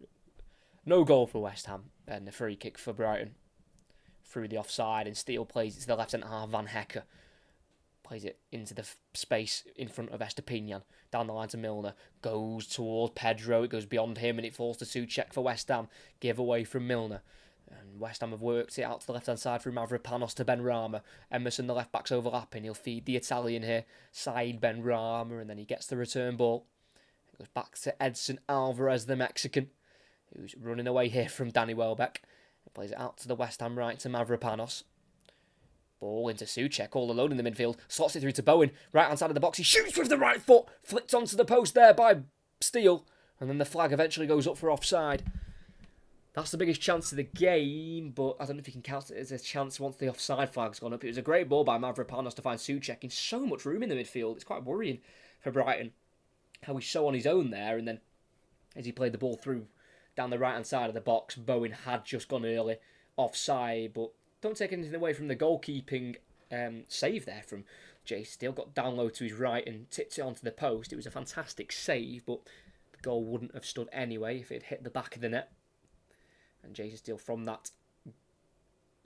no goal for West Ham, and a free kick for Brighton through the offside, and Steele plays it to the left centre half. Van Hecke plays it into the space in front of Estepinian, down the line to Milner, goes towards Pedro, it goes beyond him, and it falls to Souček for West Ham. Give away from Milner. And West Ham have worked it out to the left-hand side through Mavropanos to Ben Rama. Emerson, the left-back's overlapping. He'll feed the Italian here. Side Ben Rama, and then he gets the return ball. It goes back to Edson Alvarez, the Mexican, who's running away here from Danny Welbeck. He plays it out to the West Ham right to Mavropanos. Ball into Souček, all alone in the midfield. Slots it through to Bowen, right-hand side of the box. He shoots with the right foot. Flicked onto the post there by Steele. And then the flag eventually goes up for offside. That's the biggest chance of the game, but I don't know if you can count it as a chance once the offside flag's gone up. It was a great ball by Mavropanos to find Souček in so much room in the midfield. It's quite worrying for Brighton how he's so on his own there. And then as he played the ball through down the right-hand side of the box, Bowen had just gone early offside, but don't take anything away from the goalkeeping save there from Jay Steele. Got down low to his right and tipped it onto the post. It was a fantastic save, but the goal wouldn't have stood anyway if it had hit the back of the net. And Jason Steele from that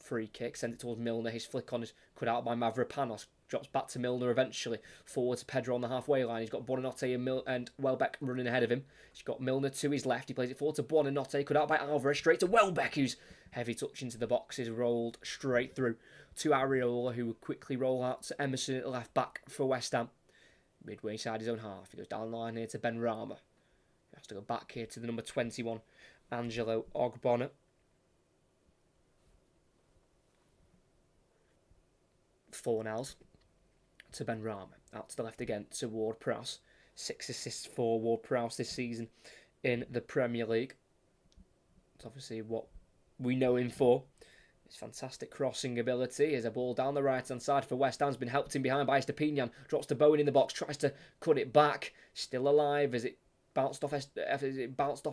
free kick sends it towards Milner. His flick on is cut out by Mavropanos. Drops back to Milner eventually. Forward to Pedro on the halfway line. He's got Buonanotte and Welbeck running ahead of him. He's got Milner to his left. He plays it forward to Buonanotte. Cut out by Alvarez. Straight to Welbeck, who's heavy touch into the boxes. Rolled straight through to Areola, who would quickly roll out to Emerson at the left back for West Ham. Midway side his own half. He goes down the line here to Ben Rama. He has to go back here to the number 21. Angelo Ogbonna. Fornals to Ben Rama. Out to the left again to Ward-Prowse. 6 assists for Ward-Prowse this season in the Premier League. It's obviously what we know him for. His fantastic crossing ability. As a ball down the right-hand side for West Ham. Has been helped in behind by Estepinian. Drops to Bowen in the box. Tries to cut it back. Still alive as it bounced off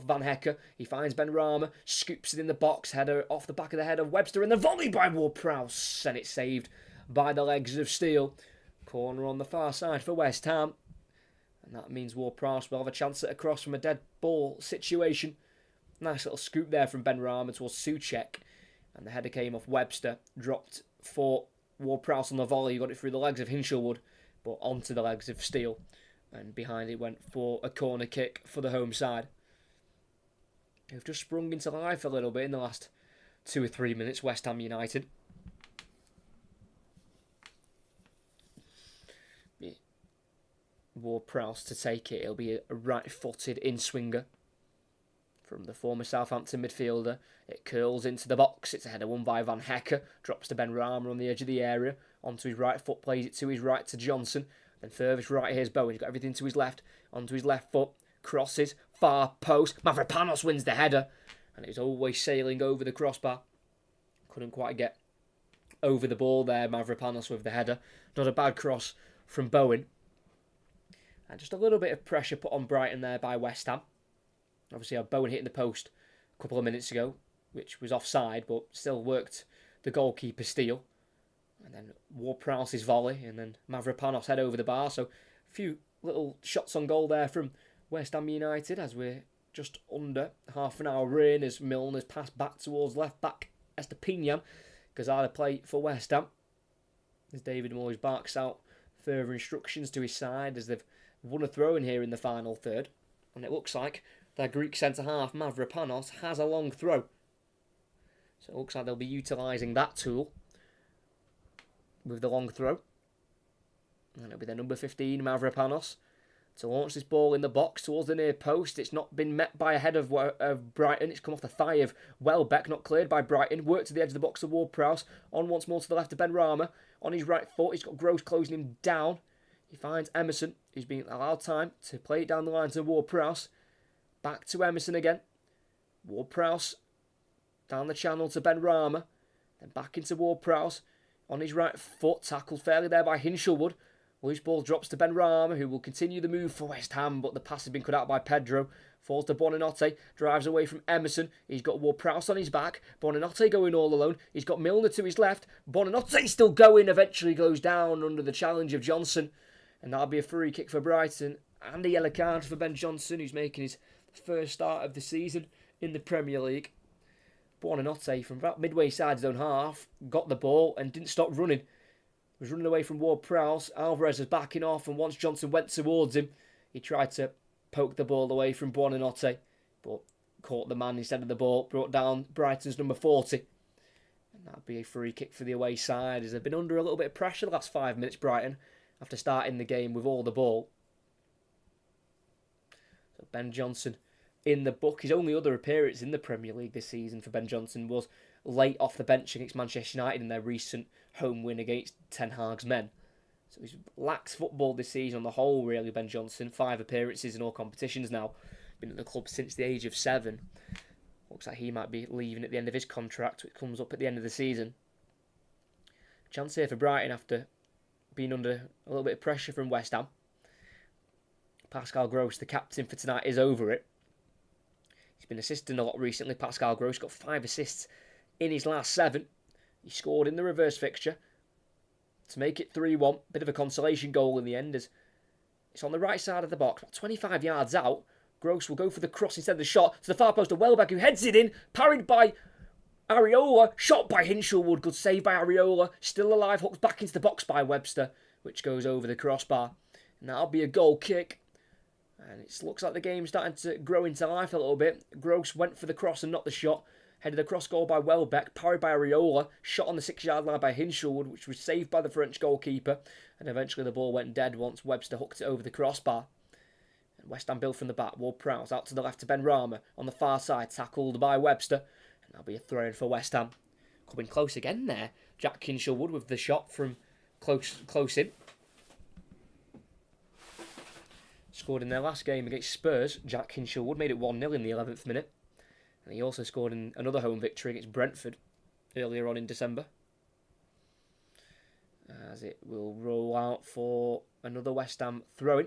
Van Hecke. He finds Ben Rama, scoops it in the box, header off the back of the head of Webster, and the volley by Ward-Prowse, and it's saved by the legs of Steele. Corner on the far side for West Ham, and that means Ward-Prowse will have a chance at a cross from a dead ball situation. Nice little scoop there from Ben Rama towards Souček, and the header came off Webster, dropped for Ward-Prowse on the volley. He got it through the legs of Hinshelwood, but onto the legs of Steele. And behind it went for a corner kick for the home side. They've just sprung into life a little bit in the last 2 or 3 minutes, West Ham United. Ward-Prowse to take it. It'll be a right-footed in-swinger from the former Southampton midfielder. It curls into the box. It's a header won by Van Hecke. Drops to Ben Rama on the edge of the area. Onto his right foot, plays it to his right to Johnson. Then furthest right, here's Bowen. He's got everything to his left. Onto his left foot. Crosses. Far post. Mavropanos wins the header. And it was always sailing over the crossbar. Couldn't quite get over the ball there, Mavropanos with the header. Not a bad cross from Bowen. And just a little bit of pressure put on Brighton there by West Ham. Obviously, had Bowen hitting the post a couple of minutes ago, which was offside, but still worked the goalkeeper Steele. And then Ward-Prowse's volley, and then Mavropanos head over the bar. So a few little shots on goal there from West Ham United as we're just under half an hour in as Milner's passed back towards left back Estepinian. Gazada play for West Ham as David Moyes barks out further instructions to his side as they've won a throw in here in the final third. And it looks like their Greek centre-half Mavropanos has a long throw. So it looks like they'll be utilising that tool with the long throw. And it'll be their number 15, Mavropanos, to launch this ball in the box towards the near post. It's not been met by a head of Brighton. It's come off the thigh of Welbeck, not cleared by Brighton. Worked to the edge of the box to Ward-Prowse. On once more to the left of Ben Rama. On his right foot, he's got Gross closing him down. He finds Emerson, who's been allowed time to play it down the line to Ward-Prowse. Back to Emerson again. Ward-Prowse down the channel to Ben Rama. Then back into Ward-Prowse. On his right foot, tackled fairly there by Hinshelwood. Loose ball drops to Ben Rama, who will continue the move for West Ham, but the pass has been cut out by Pedro. Falls to Buonanotte, drives away from Emerson. He's got Ward-Prowse on his back. Buonanotte going all alone. He's got Milner to his left. Buonanotte still going, eventually goes down under the challenge of Johnson. And that'll be a free kick for Brighton. And a yellow card for Ben Johnson, who's making his first start of the season in the Premier League. Buonanotte, from about midway side his own half, got the ball and didn't stop running. Was running away from Ward-Prowse. Alvarez was backing off, and once Johnson went towards him, he tried to poke the ball away from Buonanotte, but caught the man instead of the ball, brought down Brighton's number 40. And that'd be a free kick for the away side, as they've been under a little bit of pressure the last 5 minutes, Brighton, after starting the game with all the ball. So Ben Johnson in the book. His only other appearance in the Premier League this season for Ben Johnson was late off the bench against Manchester United in their recent home win against Ten Hag's men. So he's lacks football this season on the whole, really, Ben Johnson. 5 appearances in all competitions now. Been at the club since the age of 7. Looks like he might be leaving at the end of his contract, which comes up at the end of the season. Chance here for Brighton after being under a little bit of pressure from West Ham. Pascal Gross, the captain for tonight, is over it. He's been assisting a lot recently. Pascal Gross got 5 assists in his last 7. He scored in the reverse fixture to make it 3-1. Bit of a consolation goal in the end, as it's on the right side of the box, about 25 yards out. Gross will go for the cross instead of the shot to the far post of Welbeck, who heads it in, parried by Areola, shot by Hinshelwood, good save by Areola, still alive, hooked back into the box by Webster, which goes over the crossbar. And that'll be a goal kick. And it looks like the game's starting to grow into life a little bit. Gross went for the cross and not the shot. Headed across goal by Welbeck, parried by Areola, shot on the 6-yard line by Hinshelwood, which was saved by the French goalkeeper. And eventually the ball went dead once Webster hooked it over the crossbar. And West Ham build from the back. Ward-Prowse out to the left to Ben Rama. On the far side, tackled by Webster. And that'll be a throw-in for West Ham. Coming close again there. Jack Hinshelwood with the shot from close in. Scored in their last game against Spurs. Jack Hinshelwood made it 1-0 in the 11th minute. And he also scored in another home victory against Brentford earlier on in December. As it will roll out for another West Ham throw-in.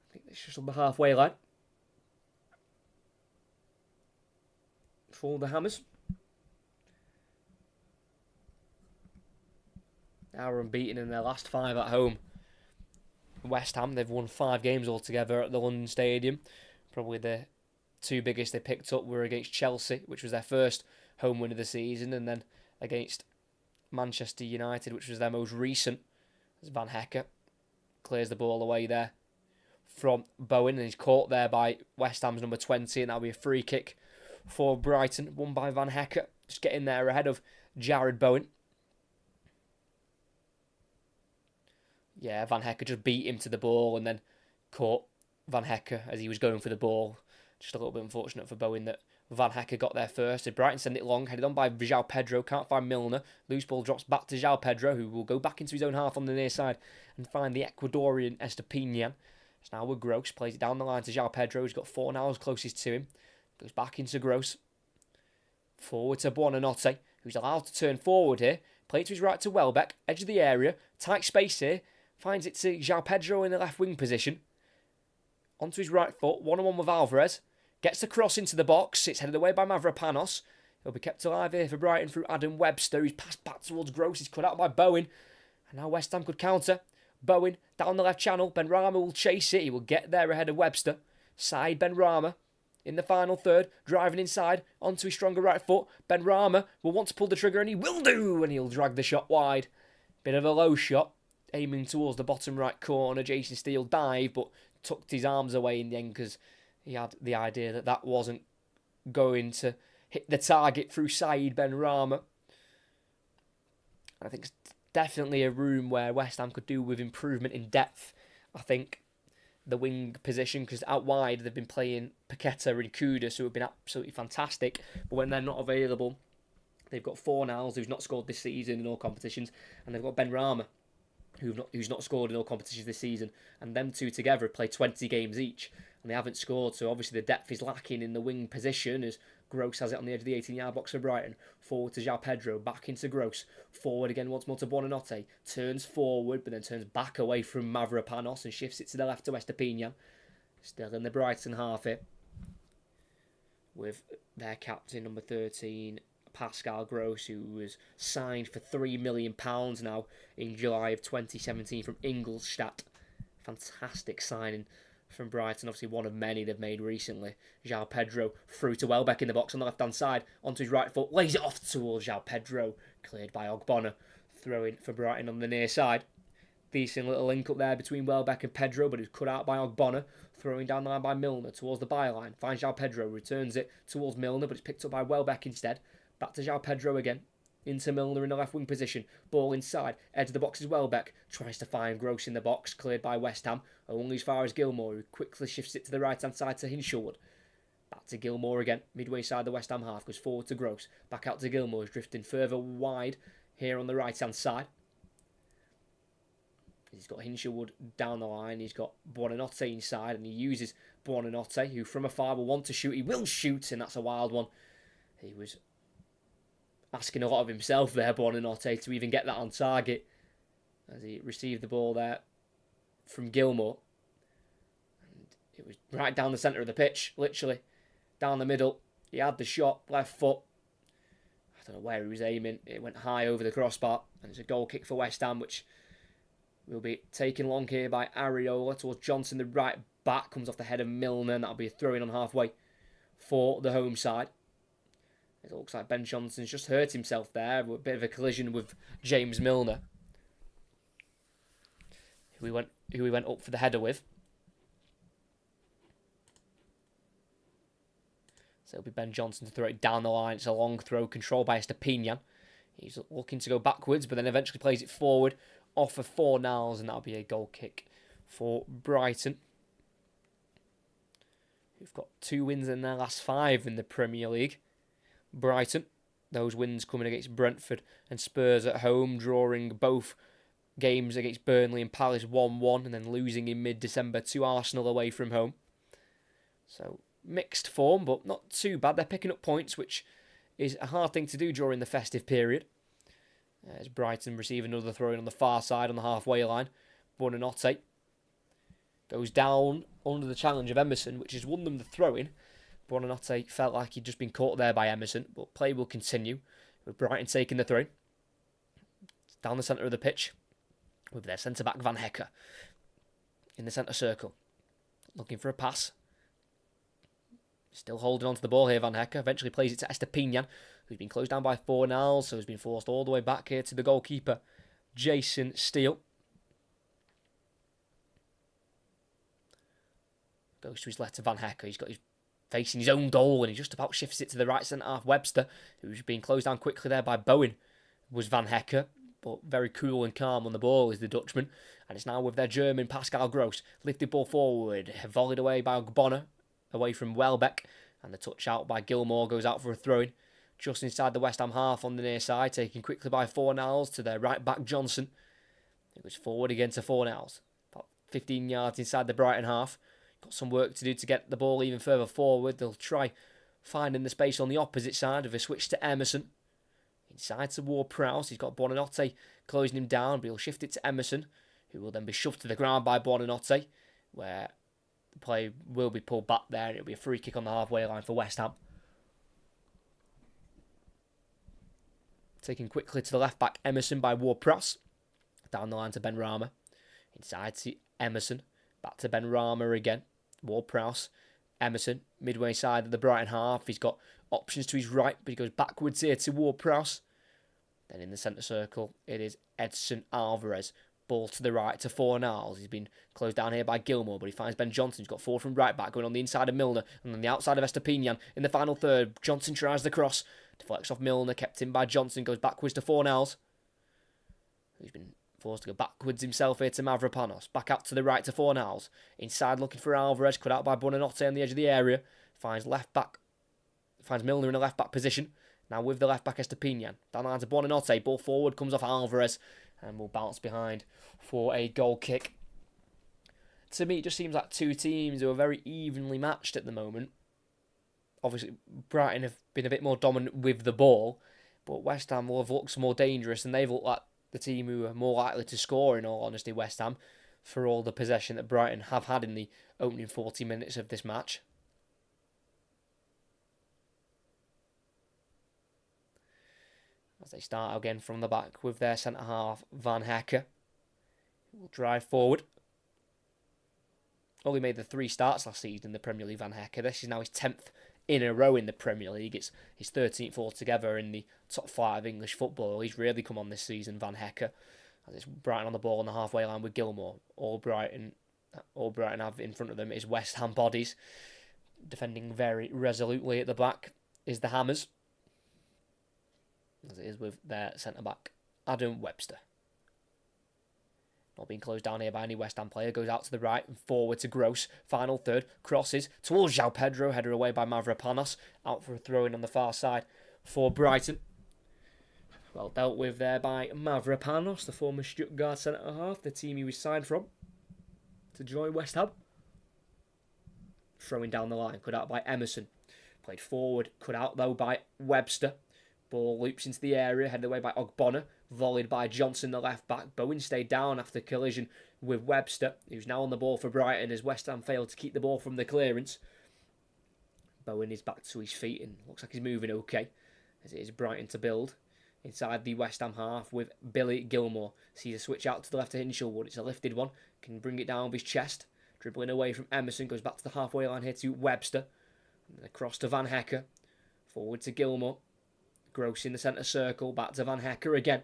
I think it's just on the halfway line. For the Hammers. Now we're unbeaten in their last 5 at home. West Ham, they've won 5 games altogether at the London Stadium. Probably the 2 biggest they picked up were against Chelsea, which was their first home win of the season, and then against Manchester United, which was their most recent, as Van Hecker clears the ball away there from Bowen, and he's caught there by West Ham's number 20, and that'll be a free kick for Brighton, won by Van Hecker, just getting there ahead of Jared Bowen. Yeah, Van Hecker just beat him to the ball and then caught Van Hecker as he was going for the ball. Just a little bit unfortunate for Bowen that Van Hecker got there first. So Brighton send it long, headed on by João Pedro, can't find Milner. Loose ball drops back to João Pedro, who will go back into his own half on the near side and find the Ecuadorian Estepinian. It's now with Gross, plays it down the line to João Pedro, who's got Fornals closest to him. Goes back into Gross. Forward to Buonanotte, who's allowed to turn forward here. Play to his right to Welbeck, edge of the area, tight space here. Finds it to João Pedro in the left wing position. Onto his right foot, 1-on-1 with Alvarez. Gets the cross into the box. It's headed away by Mavropanos. He'll be kept alive here for Brighton through Adam Webster. He's passed back towards Gross. He's cut out by Bowen. And now West Ham could counter. Bowen down the left channel. Ben Rama will chase it. He will get there ahead of Webster. Side Ben Rama in the final third. Driving inside onto his stronger right foot. Ben Rama will want to pull the trigger, and he will do. And he'll drag the shot wide. Bit of a low shot. Aiming towards the bottom right corner. Jason Steele dive, but tucked his arms away in the end because he had the idea that that wasn't going to hit the target through Saeed Ben Rama. I think it's definitely a room where West Ham could do with improvement in depth. I think the wing position, because out wide they've been playing Paqueta and Kudus, who have been absolutely fantastic, but when they're not available, they've got Fornals, who's not scored this season in all competitions, and they've got Ben Rama, who's not scored in all competitions this season, and them two together have played 20 games each, and they haven't scored, so obviously the depth is lacking in the wing position as Gross has it on the edge of the 18-yard box for Brighton. Forward to João Pedro, back into Gross. Forward again once more to Buonanotte. Turns forward, but then turns back away from Mavropanos and shifts it to the left to Estepinian. Still in the Brighton half here, with their captain, number 13, Pascal Gross, who was signed for £3 million now in July of 2017 from Ingolstadt. Fantastic signing from Brighton, obviously one of many they've made recently. João Pedro through to Welbeck in the box on the left-hand side, onto his right foot, lays it off towards João Pedro, cleared by Ogbonna, throwing for Brighton on the near side. Decent little link up there between Welbeck and Pedro, but it's cut out by Ogbonna, throwing down the line by Milner towards the byline. Finds João Pedro, returns it towards Milner, but it's picked up by Welbeck instead. Back to João Pedro again. Into Milner in the left wing position. Ball inside. Edge of the box is Welbeck. Tries to find Gross in the box. Cleared by West Ham. Only as far as Gilmour, who quickly shifts it to the right hand side to Hinshelwood. Back to Gilmour again. Midway side the West Ham half. Goes forward to Gross. Back out to Gilmour. Who's drifting further wide here on the right hand side. He's got Hinshelwood down the line. He's got Buonanotte inside. And he uses Buonanotte, who from afar will want to shoot. He will shoot, and that's a wild one. He was asking a lot of himself there, Buonanotte, to even get that on target, as he received the ball there from Gilmour. And it was right down the centre of the pitch, literally. Down the middle. He had the shot, left foot. I don't know where he was aiming. It went high over the crossbar. And it's a goal kick for West Ham, which will be taken long here by Areola towards Johnson, the right back. Comes off the head of Milner, and that'll be a throw-in on halfway for the home side. It looks like Ben Johnson's just hurt himself there. A bit of a collision with James Milner, who he went up for the header with. So it'll be Ben Johnson to throw it down the line. It's a long throw, controlled by Estepinian. He's looking to go backwards, but then eventually plays it forward off of Fornals, and that'll be a goal kick for Brighton, who've got 2 wins in their last 5 in the Premier League. Brighton, those wins coming against Brentford and Spurs at home, drawing both games against Burnley and Palace 1-1, and then losing in mid-December to Arsenal away from home. So mixed form, but not too bad. They're picking up points, which is a hard thing to do during the festive period. As Brighton receive another throw-in on the far side on the halfway line. Buonanotte goes down under the challenge of Emerson, which has won them the throw-in. Buonanotte felt like he'd just been caught there by Emerson, but play will continue with Brighton taking the throw. Down the centre of the pitch with their centre-back Van Hecke in the centre circle. Looking for a pass. Still holding on to the ball here, Van Hecke. Eventually plays it to Estepinian, who's been closed down by Fornals, so has been forced all the way back here to the goalkeeper, Jason Steele. Goes to his left to Van Hecke. He's got his facing his own goal, and he just about shifts it to the right centre-half. Webster, who's been closed down quickly there by Bowen, was Van Hecke, but very cool and calm on the ball is the Dutchman. And it's now with their German, Pascal Gross. Lifted ball forward, volleyed away by Ogbonna, away from Welbeck, and the touch out by Gilmour goes out for a throw-in. Just inside the West Ham half on the near side, taken quickly by Fornals to their right-back Johnson. It was forward again to Fornals, about 15 yards inside the Brighton half. Got some work to do to get the ball even further forward. They'll try finding the space on the opposite side with a switch to Emerson. Inside to Ward-Prowse. He's got Buonanotte closing him down, but he'll shift it to Emerson, who will then be shoved to the ground by Buonanotte, where the play will be pulled back there, and it'll be a free kick on the halfway line for West Ham. Taken quickly to the left-back Emerson by Ward-Prowse. Down the line to Ben Rama. Inside to Emerson. Back to Ben Rama again. Ward-Prowse. Emerson, midway side of the Brighton half. He's got options to his right, but he goes backwards here to Ward-Prowse. Then in the centre circle, it is Edson Alvarez. Ball to the right to Fornals. He's been closed down here by Gilmour, but he finds Ben Johnson. He's got 4 from right back, going on the inside of Milner, and on the outside of Estepinian. In the final third, Johnson tries the cross. Deflects off Milner, kept in by Johnson, goes backwards to Fornals, who's been forced to go backwards himself here to Mavropanos. Back out to the right to Fornals. Inside looking for Alvarez, cut out by Buonanotte on the edge of the area. Finds Milner in a left back position. Now with the left back Estepinian. Down the line to Buonanotte. Ball forward comes off Alvarez. and will bounce behind for a goal kick. To me, it just seems like two teams who are very evenly matched at the moment. Obviously, Brighton have been a bit more dominant with the ball, but West Ham will have looked more dangerous, and they've looked like the team who are more likely to score, in all honesty, West Ham, for all the possession that Brighton have had in the opening 40 minutes of this match. As they start again from the back with their centre-half, Van Hekke. Will drive forward. Only made the 3 starts last season in the Premier League, Van Hekke. This is now his 10th in a row in the Premier League. It's his 13th altogether in the top 5 of English football. He's really come on this season, Van Hekke. As it's Brighton on the ball on the halfway line with Gilmour. All Brighton have in front of them is West Ham bodies. Defending very resolutely at the back is the Hammers, as it is with their centre-back, Adam Webster. Not being closed down here by any West Ham player. Goes out to the right and forward to Gross. Final third. Crosses towards João Pedro. Header away by Mavropanos. Out for a throw-in on the far side for Brighton. Well dealt with there by Mavropanos, the former Stuttgart centre-half, the team he was signed from to join West Ham. Throwing down the line. Cut out by Emerson. Played forward. Cut out though by Webster. Ball loops into the area, headed away by Ogbonna, volleyed by Johnson, the left-back. Bowen stayed down after collision with Webster, who's now on the ball for Brighton as West Ham failed to keep the ball from the clearance. Bowen is back to his feet and looks like he's moving okay, as it is Brighton to build. Inside the West Ham half with Billy Gilmour. Sees a switch out to the left of Hinshelwood. It's a lifted one, can bring it down with his chest. Dribbling away from Emerson, goes back to the halfway line here to Webster. And then across to Van Hekke, forward to Gilmour. Gross in the centre circle, back to Van Hekke again.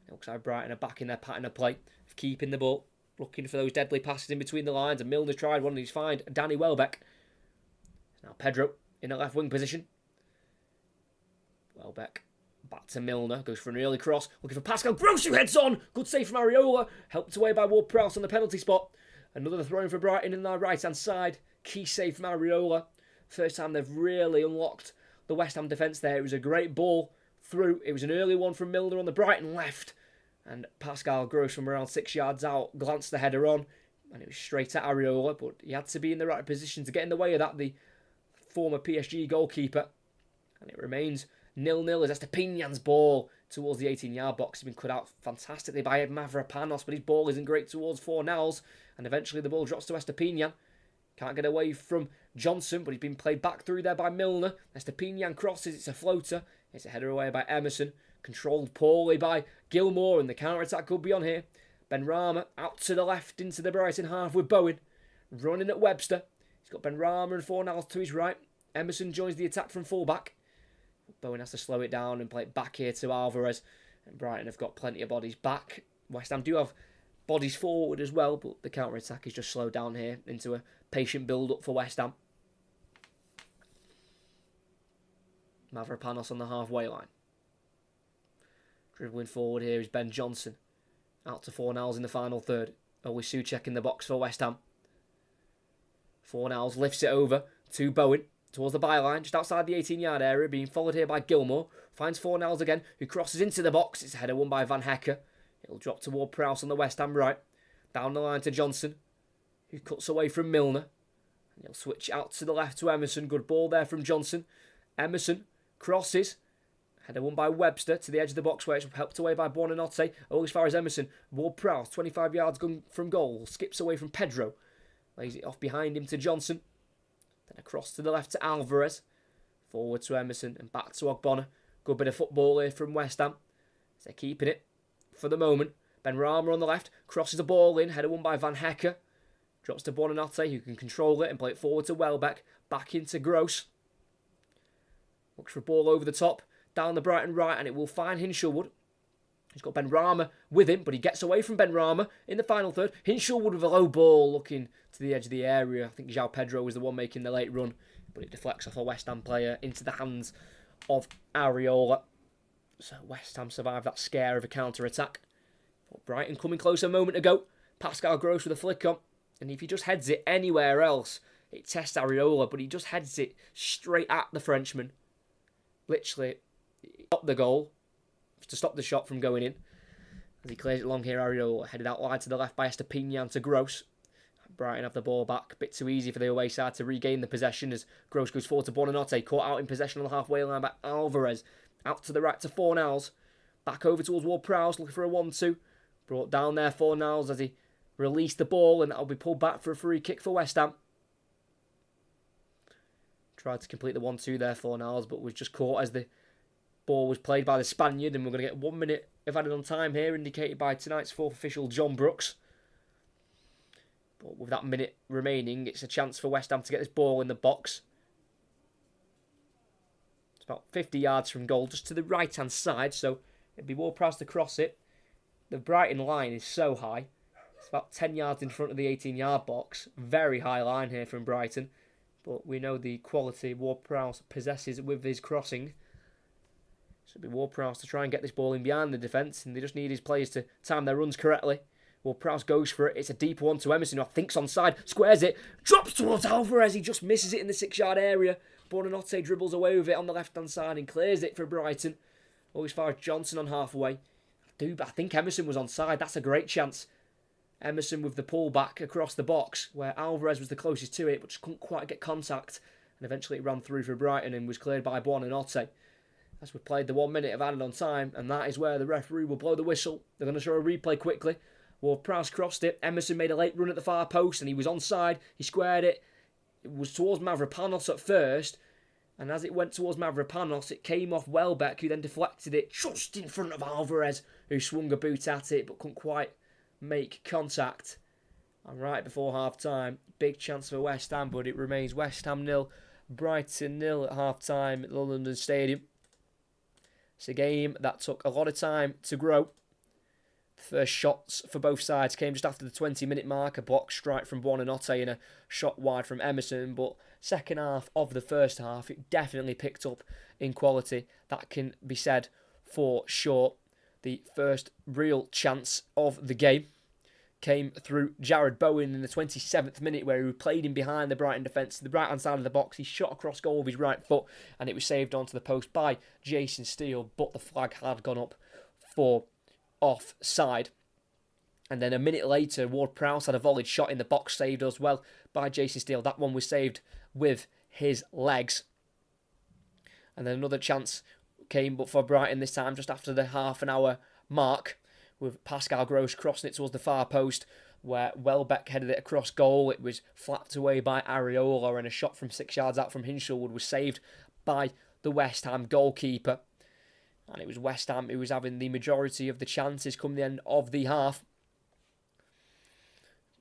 It looks like Brighton are back in their pattern of play, of keeping the ball, looking for those deadly passes in between the lines, and Milner tried one and he's fined Danny Welbeck. Now Pedro in a left wing position. Welbeck back to Milner, goes for an early cross, looking for Pascal Gross, who heads on. Good save from Areola, helped away by Ward-Prowse on the penalty spot. Another throw in for Brighton in their right hand side. Key save from Areola. First time they've really unlocked the West Ham defence there. It was a great ball through. It was an early one from Milner on the Brighton left. And Pascal Gross from around 6 yards out glanced the header on. And it was straight at Areola. But he had to be in the right position to get in the way of that, the former PSG goalkeeper. And it remains 0-0 as Estepinan's ball towards the 18-yard box has been cut out fantastically by Mavropanos. But his ball isn't great towards Fornals. And eventually the ball drops to Estupiñán. Can't get away from Johnson, but he's been played back through there by Milner. Estupiñán crosses, it's a floater. It's a header away by Emerson. Controlled poorly by Gilmour, and the counter-attack could be on here. Benrahma out to the left into the Brighton half with Bowen. Running at Webster. He's got Benrahma and Fornals to his right. Emerson joins the attack from fullback. Bowen has to slow it down and play it back here to Alvarez. And Brighton have got plenty of bodies back. West Ham do have bodies forward as well, but the counter-attack is just slowed down here into a patient build-up for West Ham. Mavropanos on the halfway line. Dribbling forward here is Ben Johnson. Out to Fornals in the final third. Oli Souček in the box for West Ham. Fornals lifts it over to Bowen towards the byline, just outside the 18-yard area, being followed here by Gilmour. Finds Fornals again, who crosses into the box. It's a header won by Van Hekke. It'll drop toward Prowse on the West Ham right. Down the line to Johnson, who cuts away from Milner. And he'll switch out to the left to Emerson. Good ball there from Johnson. Emerson crosses. Header won by Webster to the edge of the box where it's helped away by Buonanotte. All as far as Emerson. Ward-Prowse, 25 yards from goal. Skips away from Pedro. Lays it off behind him to Johnson. Then across to the left to Alvarez. Forward to Emerson and back to Ogbonna. Good bit of football here from West Ham. They're keeping it for the moment. Benrahma on the left. Crosses the ball in. Header won by Van Hekke. Drops to Buonanotte, who can control it and play it forward to Welbeck. Back into Gross. Looks for a ball over the top. Down the Brighton right, and it will find Hinshelwood. He's got Benrahma with him, but he gets away from Benrahma in the final third. Hinshelwood with a low ball looking to the edge of the area. I think João Pedro was the one making the late run, but it deflects off a West Ham player into the hands of Areola. So West Ham survived that scare of a counter-attack. But Brighton coming close a moment ago. Pascal Gross with a flick on. And if he just heads it anywhere else, it tests Areola, but he just heads it straight at the Frenchman. Literally, stop the goal, to stop the shot from going in. As he clears it long here, Ariel headed out wide to the left by Estepinian to Gross. Brighton have the ball back. A bit too easy for the away side to regain the possession as Gross goes forward to Buonanotte. Caught out in possession on the halfway line by Alvarez. Out to the right to Fornals. Back over towards Ward-Prowse, looking for a 1-2. Brought down there Fornals as he released the ball, and that'll be pulled back for a free kick for West Ham. Tried to complete the 1-2 there, Fornals, but was just caught as the ball was played by the Spaniard, and we're going to get 1 minute of added on time here, indicated by tonight's fourth official, John Brooks. But with that minute remaining, it's a chance for West Ham to get this ball in the box. It's about 50 yards from goal, just to the right-hand side, so it'd be Ward-Prowse to cross it. The Brighton line is so high. It's about 10 yards in front of the 18-yard box. Very high line here from Brighton. But we know the quality Ward-Prowse possesses with his crossing. So it'll be Ward-Prowse to try and get this ball in behind the defence, and they just need his players to time their runs correctly. Ward-Prowse goes for it. It's a deep one to Emerson, who I think's onside. Squares it. Drops towards Alvarez. He just misses it in the 6-yard area. Buonanotte dribbles away with it on the left-hand side and clears it for Brighton. Oh, as far as Johnson on halfway. I think Emerson was onside. That's a great chance. Emerson with the pull back across the box, where Alvarez was the closest to it, but just couldn't quite get contact. And eventually it ran through for Brighton and was cleared by Buonanotte. As we played the 1 minute of added on time, and that is where the referee will blow the whistle. They're going to show a replay quickly. Ward-Prowse crossed it. Emerson made a late run at the far post, and he was onside. He squared it. It was towards Mavropanos at first, and as it went towards Mavropanos, it came off Welbeck, who then deflected it just in front of Alvarez, who swung a boot at it, but couldn't quite make contact. And right before half-time, big chance for West Ham, but it remains West Ham 0, Brighton 0 at half-time at the London Stadium. It's a game that took a lot of time to grow. The first shots for both sides came just after the 20-minute mark, a block strike from Buonanotte and a shot wide from Emerson, but second half of the first half, it definitely picked up in quality. That can be said for sure. The first real chance of the game came through Jared Bowen in the 27th minute, where he played in behind the Brighton defence to the right-hand side of the box. He shot across goal with his right foot, and it was saved onto the post by Jason Steele, but the flag had gone up for offside. And then a minute later, Ward-Prowse had a volleyed shot in the box, saved as well by Jason Steele. That one was saved with his legs. And then another chance came, but for Brighton this time, just after the half an hour mark, with Pascal Gross crossing it towards the far post, where Welbeck headed it across goal. It was flapped away by Areola, and a shot from 6 yards out from Hinshelwood was saved by the West Ham goalkeeper. And it was West Ham who was having the majority of the chances come the end of the half.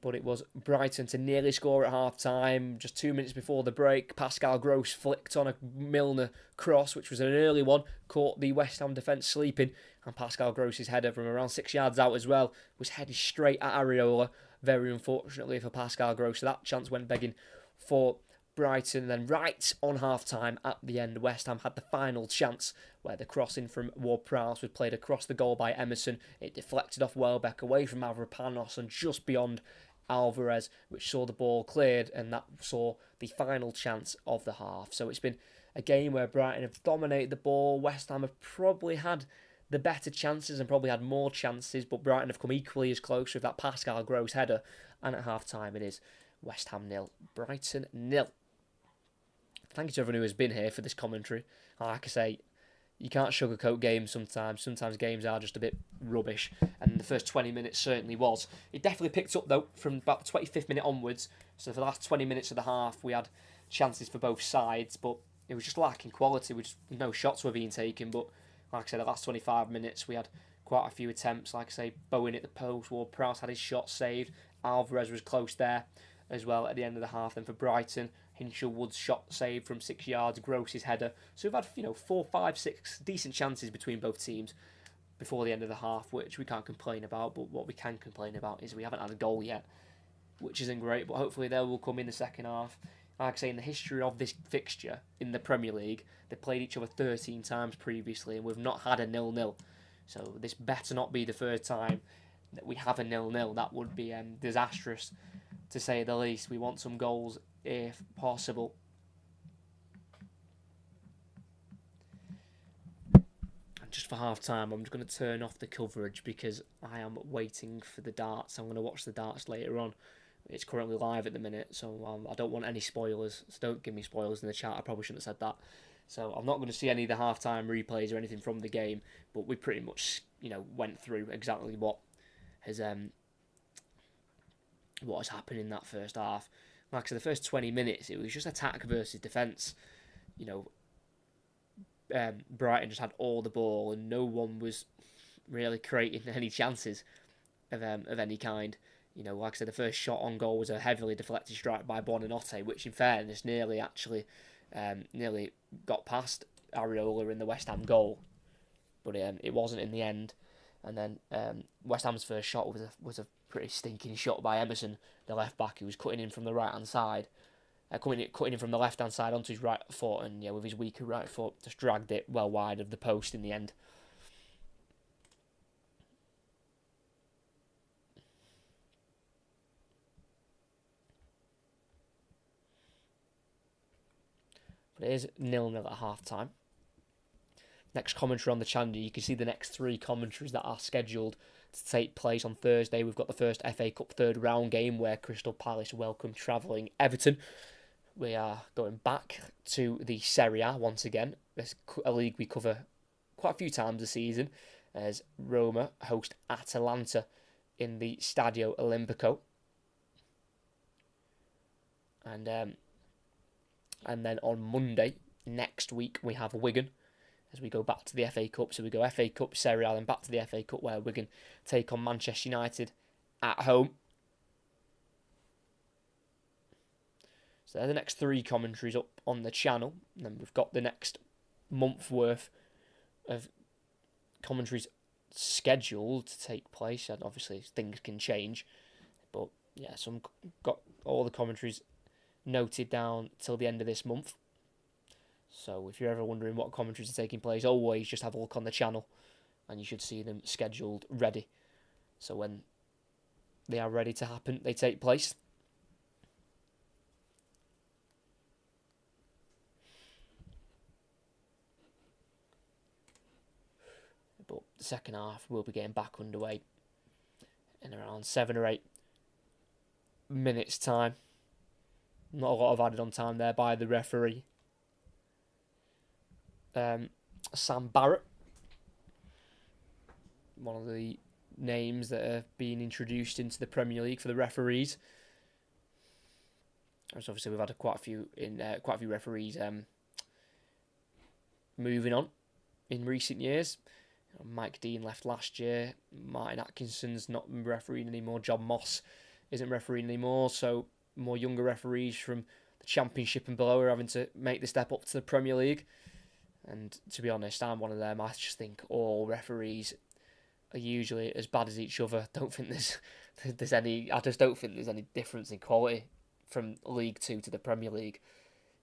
But it was Brighton to nearly score at half-time. Just 2 minutes before the break, Pascal Gross flicked on a Milner cross, which was an early one, caught the West Ham defence sleeping, and Pascal Gross's header from around 6 yards out as well was headed straight at Areola, very unfortunately for Pascal Gross. So that chance went begging for Brighton. Then right on half-time at the end, West Ham had the final chance, where the crossing from Ward-Prowse was played across the goal by Emerson. It deflected off Welbeck away from Mavropanos and just beyond Alvarez, which saw the ball cleared, and that saw the final chance of the half. So it's been a game where Brighton have dominated the ball. West Ham have probably had the better chances and probably had more chances, but Brighton have come equally as close with that Pascal Gross header. And at half-time it is West Ham 0, Brighton 0. Thank you to everyone who has been here for this commentary. Like I say, you can't sugarcoat games sometimes. Sometimes games are just a bit rubbish, and the first 20 minutes certainly was. It definitely picked up, though, from about the 25th minute onwards. So for the last 20 minutes of the half, we had chances for both sides, but it was just lacking quality. No shots were being taken, but like I said, the last 25 minutes, we had quite a few attempts. Like I say, Bowen at the post, Ward-Prowse had his shot saved. Alvarez was close there as well at the end of the half. Then for Brighton, Hinshelwood's shot saved from 6 yards, Gross's header. So we've had 4, 5, 6 decent chances between both teams before the end of the half, which we can't complain about. But what we can complain about is we haven't had a goal yet, which isn't great. But hopefully they will come in the second half. Like I say, in the history of this fixture in the Premier League, they played each other 13 times previously, and we've not had a 0-0. So this better not be the third time that we have a 0-0. That would be disastrous, to say the least. We want some goals if possible. And just for half time, I'm just going to turn off the coverage because I am waiting for the darts. I'm going to watch the darts later on. It's currently live at the minute, so I don't want any spoilers. So don't give me spoilers in the chat. I probably shouldn't have said that. So I'm not going to see any of the half-time replays or anything from the game, but we pretty much, went through exactly what has happened in that first half. Like I said, the first 20 minutes, it was just attack versus defence. Brighton just had all the ball and no one was really creating any chances of any kind. Like I said, the first shot on goal was a heavily deflected strike by Buonanotte, which in fairness nearly got past Areola in the West Ham goal, but it wasn't in the end. And then West Ham's first shot was a pretty stinking shot by Emerson, the left back, who was cutting in from the right hand side. Cutting in from the left-hand side onto his right foot, and with his weaker right foot, just dragged it well wide of the post in the end. But it is 0-0 at half-time. Next commentary on the channel, you can see the next 3 commentaries that are scheduled to take place on Thursday. We've got the first FA Cup third round game where Crystal Palace welcome travelling Everton. We are going back to the Serie A once again. It's a league we cover quite a few times this season, as Roma host Atalanta in the Stadio Olimpico. And then on Monday next week we have Wigan as we go back to the FA Cup. So we go FA Cup, Serie A, then back to the FA Cup where Wigan take on Manchester United at home. So they're the next 3 commentaries up on the channel. And then we've got the next month worth of commentaries scheduled to take place. And obviously things can change. But yeah, so I've got all the commentaries noted down till the end of this month. So if you're ever wondering what commentaries are taking place, always just have a look on the channel and you should see them scheduled ready. So when they are ready to happen, they take place. But the second half will be getting back underway in around 7 or 8 minutes' time. Not a lot of added on time there by the referee. Sam Barrett, one of the names that are being introduced into the Premier League for the referees. So obviously we've had quite a few referees moving on in recent years. Mike Dean left last year. Martin Atkinson's not refereeing anymore. John Moss isn't refereeing anymore. So more younger referees from the Championship and below are having to make the step up to the Premier League. And to be honest, I'm one of them. I just think all referees are usually as bad as each other. I just don't think there's any difference in quality from League 2 to the Premier League.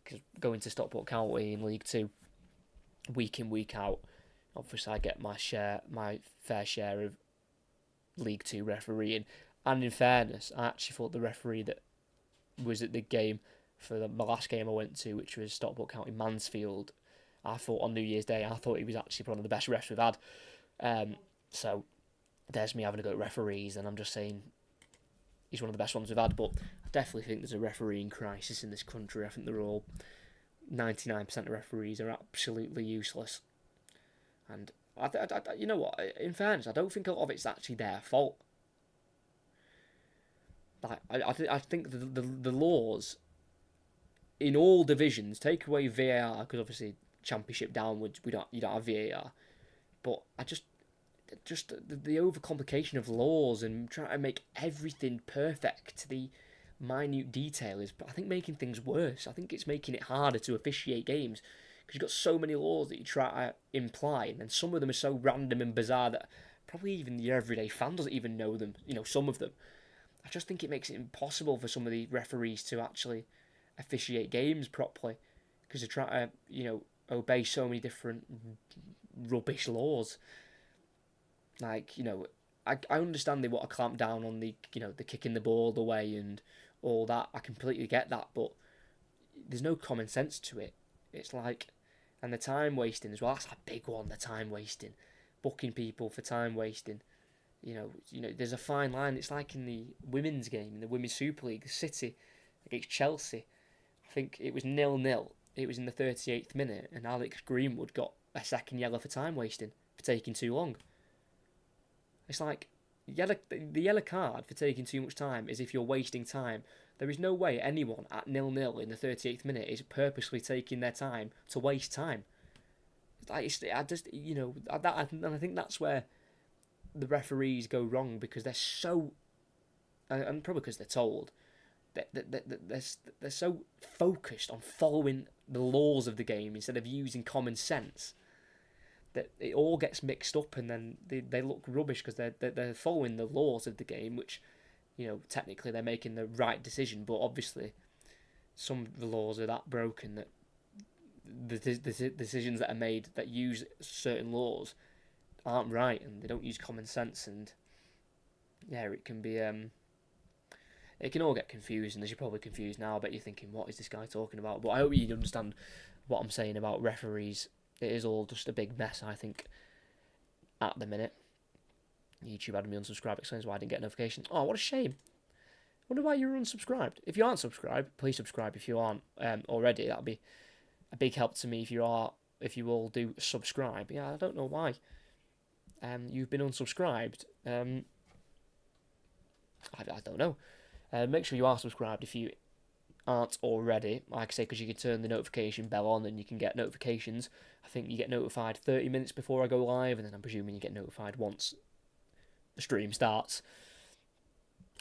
Because going to Stockport County in League 2, week in, week out, obviously I get my fair share of League 2 refereeing. And in fairness, I actually thought the referee that was at the game for my last game I went to, which was Stockport County Mansfield, I thought on New Year's Day, I thought he was actually one of the best refs we've had. So there's me having a go at referees, and I'm just saying he's one of the best ones we've had. But I definitely think there's a refereeing crisis in this country. I think 99% of referees are absolutely useless. And you know what? In fairness, I don't think a lot of it's actually their fault. Like I think the laws in all divisions, take away VAR, because obviously Championship downwards you don't have VAR, but I just the overcomplication of laws and trying to make everything perfect to the minute detail is, I think, making things worse. I think it's making it harder to officiate games because you've got so many laws that you try to imply, and then some of them are so random and bizarre that probably even your everyday fan doesn't even know them. Some of them. I just think it makes it impossible for some of the referees to actually officiate games properly because they try to, obey so many different rubbish laws. Like, I understand they want to clamp down on the kicking the ball away and all that. I completely get that, but there's no common sense to it. It's like, And the time wasting as well, that's a big one, the time wasting. Booking people for time wasting. There's a fine line. It's like in the women's game, in the Women's Super League, City against Chelsea. I think it was 0-0. It was in the 38th minute, and Alex Greenwood got a second yellow for time wasting, for taking too long. It's like, the yellow card for taking too much time is if you're wasting time. There is no way anyone at 0-0 in the 38th minute is purposely taking their time to waste time. I think that's where the referees go wrong, because they're so, and probably because they're told, they're so focused on following the laws of the game instead of using common sense, that it all gets mixed up, and then they look rubbish because they're following the laws of the game, which, technically they're making the right decision, but obviously some of the laws are that broken that the decisions that are made that use certain laws aren't right, and they don't use common sense, and it can be it can all get confusing, as you're probably confused now. I bet you're thinking, what is this guy talking about? But I hope you understand what I'm saying about referees. It is all just a big mess, I think, at the minute. YouTube had me unsubscribed, explains why I didn't get a notification. Oh, what a shame. Wonder why you were unsubscribed. If you aren't subscribed, please subscribe if you aren't already. That'd be a big help to me if you all do subscribe. Yeah, I don't know why. You've been unsubscribed. I don't know. Make sure you are subscribed if you aren't already. Like I say, because you can turn the notification bell on and you can get notifications. I think you get notified 30 minutes before I go live, and then I'm presuming you get notified once the stream starts.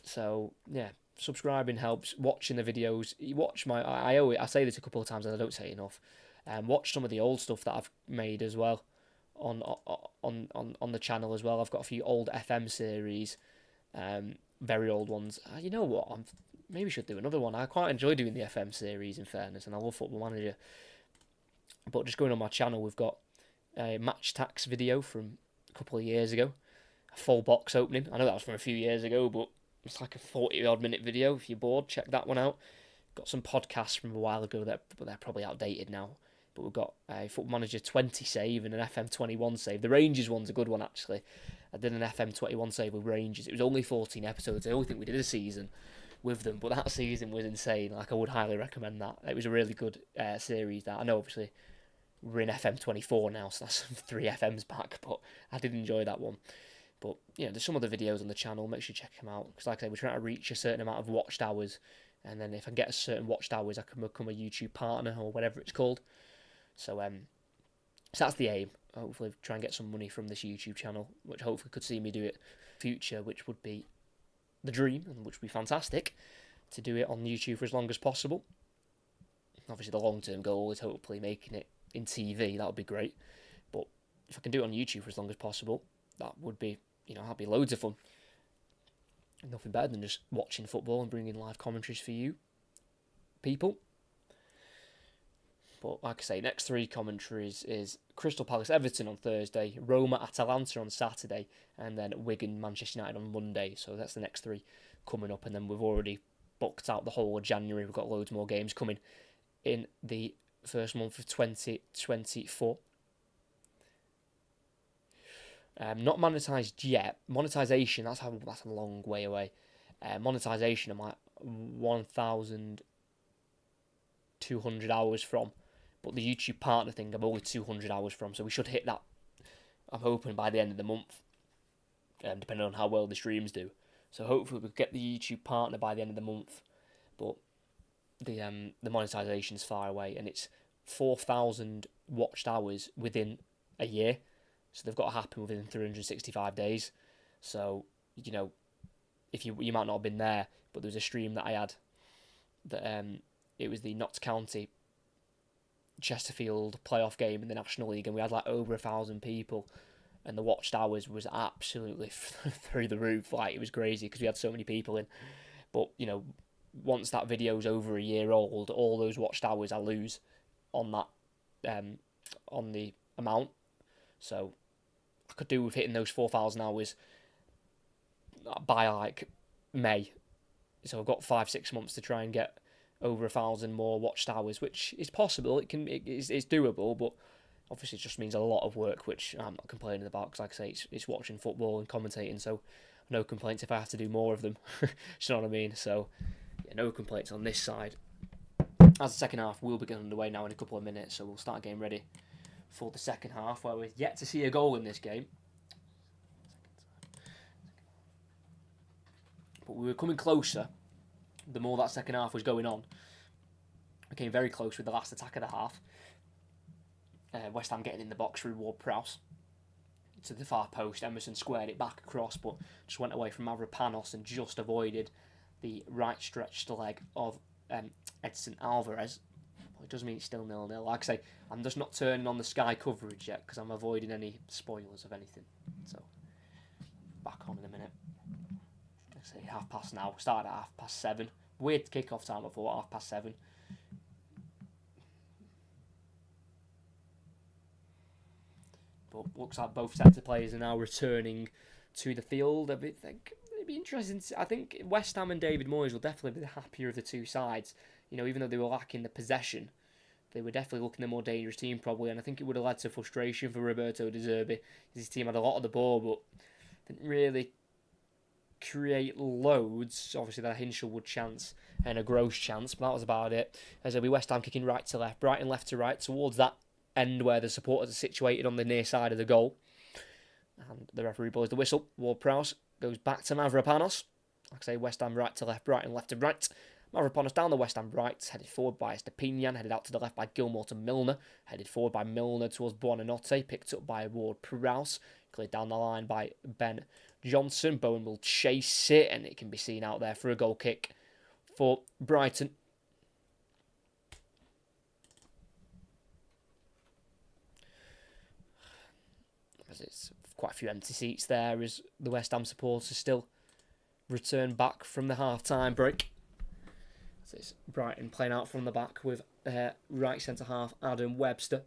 So yeah, subscribing helps. Watching the videos, you watch my. I say this a couple of times and I don't say it enough. Watch some of the old stuff that I've made as well on the channel as well. I've got a few old FM series, very old ones. You know what? Maybe should do another one. I quite enjoy doing the FM series, in fairness, and I love Football Manager. But just going on my channel, we've got a match tax video from a couple of years ago, a full box opening. I know that was from a few years ago, but it's like a 40-odd minute video. If you're bored, check that one out. Got some podcasts from a while ago but they're probably outdated now. But we've got a Football Manager 20 save and an FM 21 save. The Rangers one's a good one, actually. I did an FM 21 save with Rangers. It was only 14 episodes. I only think we did a season with them, but that season was insane. Like, I would highly recommend that. It was a really good series. That I know, obviously, we're in FM 24 now, so that's 3 FMs back, but I did enjoy that one. But, there's some other videos on the channel. Make sure you check them out. Because, like I say, we're trying to reach a certain amount of watched hours. And then if I get a certain watched hours, I can become a YouTube partner or whatever it's called. So that's the aim. Hopefully try and get some money from this YouTube channel, which hopefully could see me do it future, which would be the dream, and which would be fantastic, to do it on YouTube for as long as possible. Obviously the long-term goal is hopefully making it in TV. That would be great. But if I can do it on YouTube for as long as possible, that would be, that'd be loads of fun. Nothing better than just watching football and bringing live commentaries for you people. But like I say, next 3 commentaries is Crystal Palace Everton on Thursday, Roma Atalanta on Saturday, and then Wigan Manchester United on Monday. So that's the next 3 coming up, and then we've already booked out the whole of January. We've got loads more games coming in the first month of 2024. Not monetised yet. Monetisation, that's a long way away. Monetisation, I'm like 1,200 hours from. But the YouTube partner thing, I'm only 200 hours from. So we should hit that, I'm hoping, by the end of the month. Depending on how well the streams do. So hopefully we'll get the YouTube partner by the end of the month. But the monetisation's far away. And it's 4,000 watched hours within a year. So they've got to happen within 365 days. So, if you might not have been there, but there was a stream that I had that it was the Notts County Chesterfield playoff game in the National League, and we had like over 1,000 people, and the watched hours was absolutely through the roof. Like, it was crazy because we had so many people in. But once that video's over a year old, all those watched hours I lose on that on the amount. So I could do with hitting those 4,000 hours by like May. So I've got 5-6 months to try and get over 1,000 more watched hours, which is possible. It's doable, but obviously it just means a lot of work, which I'm not complaining about because, like I say, it's watching football and commentating, so no complaints if I have to do more of them. Do you know what I mean? So yeah, no complaints on this side. As the second half will be getting underway now in a couple of minutes, so we'll start getting ready for the second half, where we're yet to see a goal in this game. But we were coming closer the more that second half was going on. We came very close with the last attack of the half. West Ham getting in the box through Ward-Prowse to the far post. Emerson squared it back across, but just went away from Mavropanos and just avoided the right stretched leg of Edson Alvarez. Well, it does mean it's still 0-0. Like I say, I'm just not turning on the Sky coverage yet because I'm avoiding any spoilers of anything. So, back on in a minute. Let's say 7:30 now. Started at 7:30. Weird kick-off time, I thought, 7:30. But looks like both sets of players are now returning to the field. I think it'd be interesting. I think West Ham and David Moyes will definitely be the happier of the two sides. You know, even though they were lacking the possession, they were definitely looking the more dangerous team probably. And I think it would have led to frustration for Roberto De Zerbi. His team had a lot of the ball, but didn't really create loads. Obviously, that Hinshelwood chance and a Gross chance, but that was about it. As it'll be West Ham kicking right to left, Brighton left to right towards that end where the supporters are situated on the near side of the goal. And the referee blows the whistle. Ward-Prowse goes back to Mavropanos. Like I say, West Ham right to left, Brighton left to right. Mavropanos down the West Ham right, headed forward by Estepinian, headed out to the left by Gilmore to Milner, headed forward by Milner towards Buonanotte, picked up by Ward-Prowse, cleared down the line by Ben Johnson. Bowen will chase it, and it can be seen out there for a goal kick for Brighton. It's quite a few empty seats there as the West Ham supporters still return back from the half-time break. So it's Brighton playing out from the back with right centre-half Adam Webster.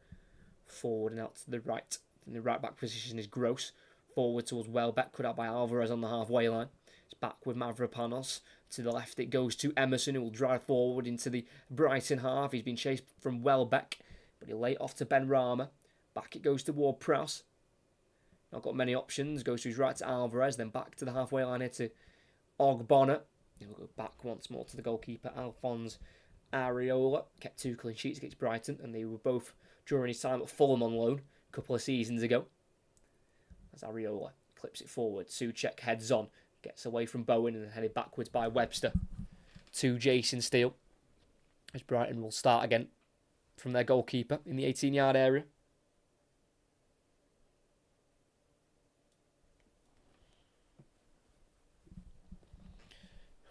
Forward and out to the right. In the right-back position is Gross. Forward towards Welbeck, cut out by Alvarez on the halfway line. It's back with Mavropanos. To the left it goes to Emerson, who will drive forward into the Brighton half. He's been chased from Welbeck, but he'll lay it off to Ben Rama. Back it goes to Ward-Prowse. Not got many options. Goes to his right to Alvarez, then back to the halfway line here to Ogbonna. He'll go back once more to the goalkeeper, Alphonse Areola. Kept 2 clean sheets against Brighton, and they were both during his time at Fulham on loan a couple of seasons ago. As Areola clips it forward, Souček heads on, gets away from Bowen and then headed backwards by Webster to Jason Steele. As Brighton will start again from their goalkeeper in the 18-yard area.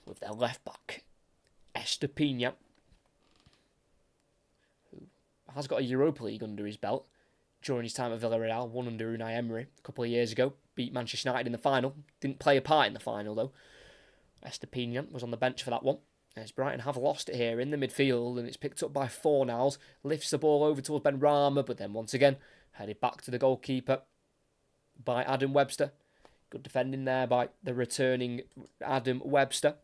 With their left back, Estepinian, who has got a Europa League under his belt during his time at Villarreal, won under Unai Emery a couple of years ago, beat Manchester United in the final, didn't play a part in the final though. Estepinian was on the bench for that one. As Brighton have lost it here in the midfield, and it's picked up by Fornals, lifts the ball over towards Ben Rama, but then once again headed back to the goalkeeper by Adam Webster. Good defending there by the returning Adam Webster.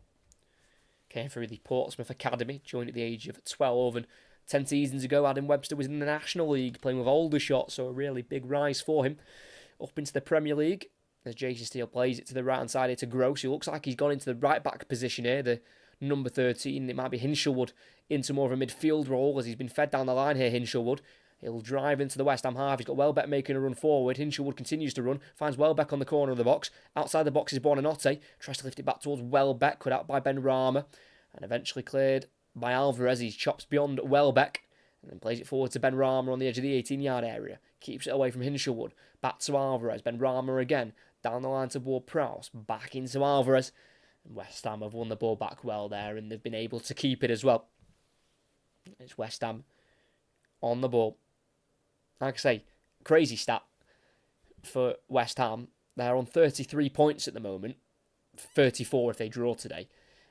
Came through the Portsmouth Academy, joined at the age of 12, and 10 seasons ago Adam Webster was in the National League playing with Aldershot, so a really big rise for him. Up into the Premier League, as Jason Steele plays it to the right-hand side here to Gross. He looks like he's gone into the right-back position here, the number 13. It might be Hinshelwood into more of a midfield role as he's been fed down the line here, Hinshelwood. He'll drive into the West Ham half. He's got Welbeck making a run forward. Hinshelwood continues to run. Finds Welbeck on the corner of the box. Outside the box is Buonanotte. Tries to lift it back towards Welbeck. Cut out by Ben Rama. And eventually cleared by Alvarez. He chops beyond Welbeck. And then plays it forward to Ben Rama on the edge of the 18-yard area. Keeps it away from Hinshelwood. Back to Alvarez. Ben Rama again. Down the line to Ward-Prowse. Back into Alvarez. And West Ham have won the ball back well there. And they've been able to keep it as well. It's West Ham on the ball. Like I say, crazy stat for West Ham. They're on 33 points at the moment. 34 if they draw today.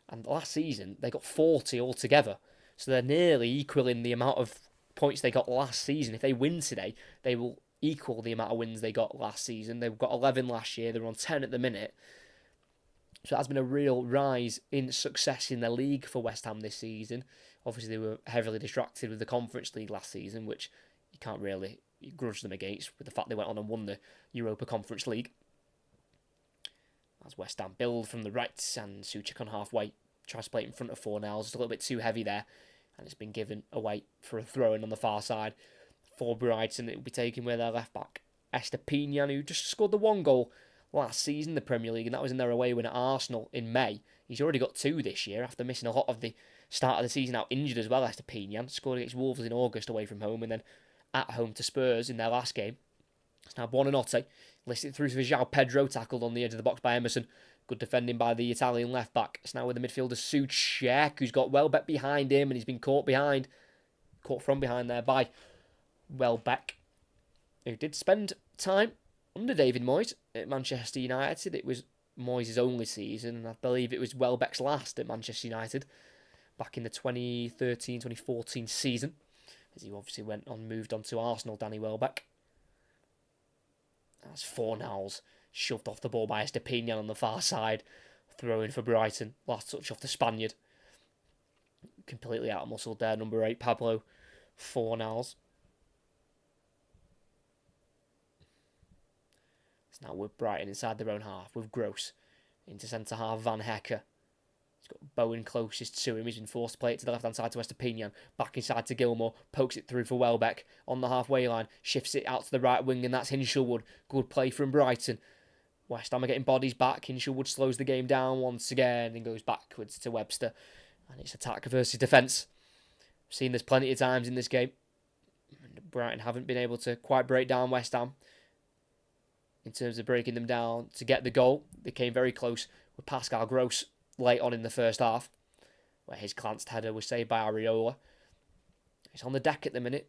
And last season, they got 40 altogether. So they're nearly equaling the amount of points they got last season. If they win today, they will equal the amount of wins they got last season. They've got 11 last year. They're on 10 at the minute. So that's been a real rise in success in the league for West Ham this season. Obviously, they were heavily distracted with the Conference League last season, which you can't really grudge them against, with the fact they went on and won the Europa Conference League. As West Ham build from the right, and Souček on halfway tries to play it in front of Fornals. It's a little bit too heavy there, and it's been given away for a throw-in on the far side. For Brighton, it will be taken with their left-back, Estepinian, who just scored the one goal last season in the Premier League, and that was in their away win at Arsenal in May. He's already got 2 this year, after missing a lot of the start of the season out injured as well. Estepinian scored against Wolves in August away from home, and then at home to Spurs in their last game. It's now Buonanotte, lifts it through for João Pedro, tackled on the edge of the box by Emerson. Good defending by the Italian left-back. It's now with the midfielder Souček, who's got Welbeck behind him, and he's been caught from behind there by Welbeck, who did spend time under David Moyes at Manchester United. It was Moyes' only season, and I believe it was Welbeck's last at Manchester United back in the 2013-2014 season, as he obviously moved on to Arsenal, Danny Welbeck. That's Fornals shoved off the ball by Estepinian on the far side, throwing for Brighton. Last touch off the Spaniard. Completely out of muscle there, number 8, Pablo Fornals. It's now with Brighton inside their own half, with Gross into centre half, Van Hecker. He's got Bowen closest to him. He's been forced to play it to the left-hand side to Estepinian. Back inside to Gilmour. Pokes it through for Welbeck on the halfway line. Shifts it out to the right wing, and that's Hinshelwood. Good play from Brighton. West Ham are getting bodies back. Hinshelwood slows the game down once again and goes backwards to Webster. And it's attack versus defence. We've seen this plenty of times in this game. Brighton haven't been able to quite break down West Ham in terms of breaking them down to get the goal. They came very close with Pascal Gross late on in the first half, where his glanced header was saved by Areola. He's on the deck at the minute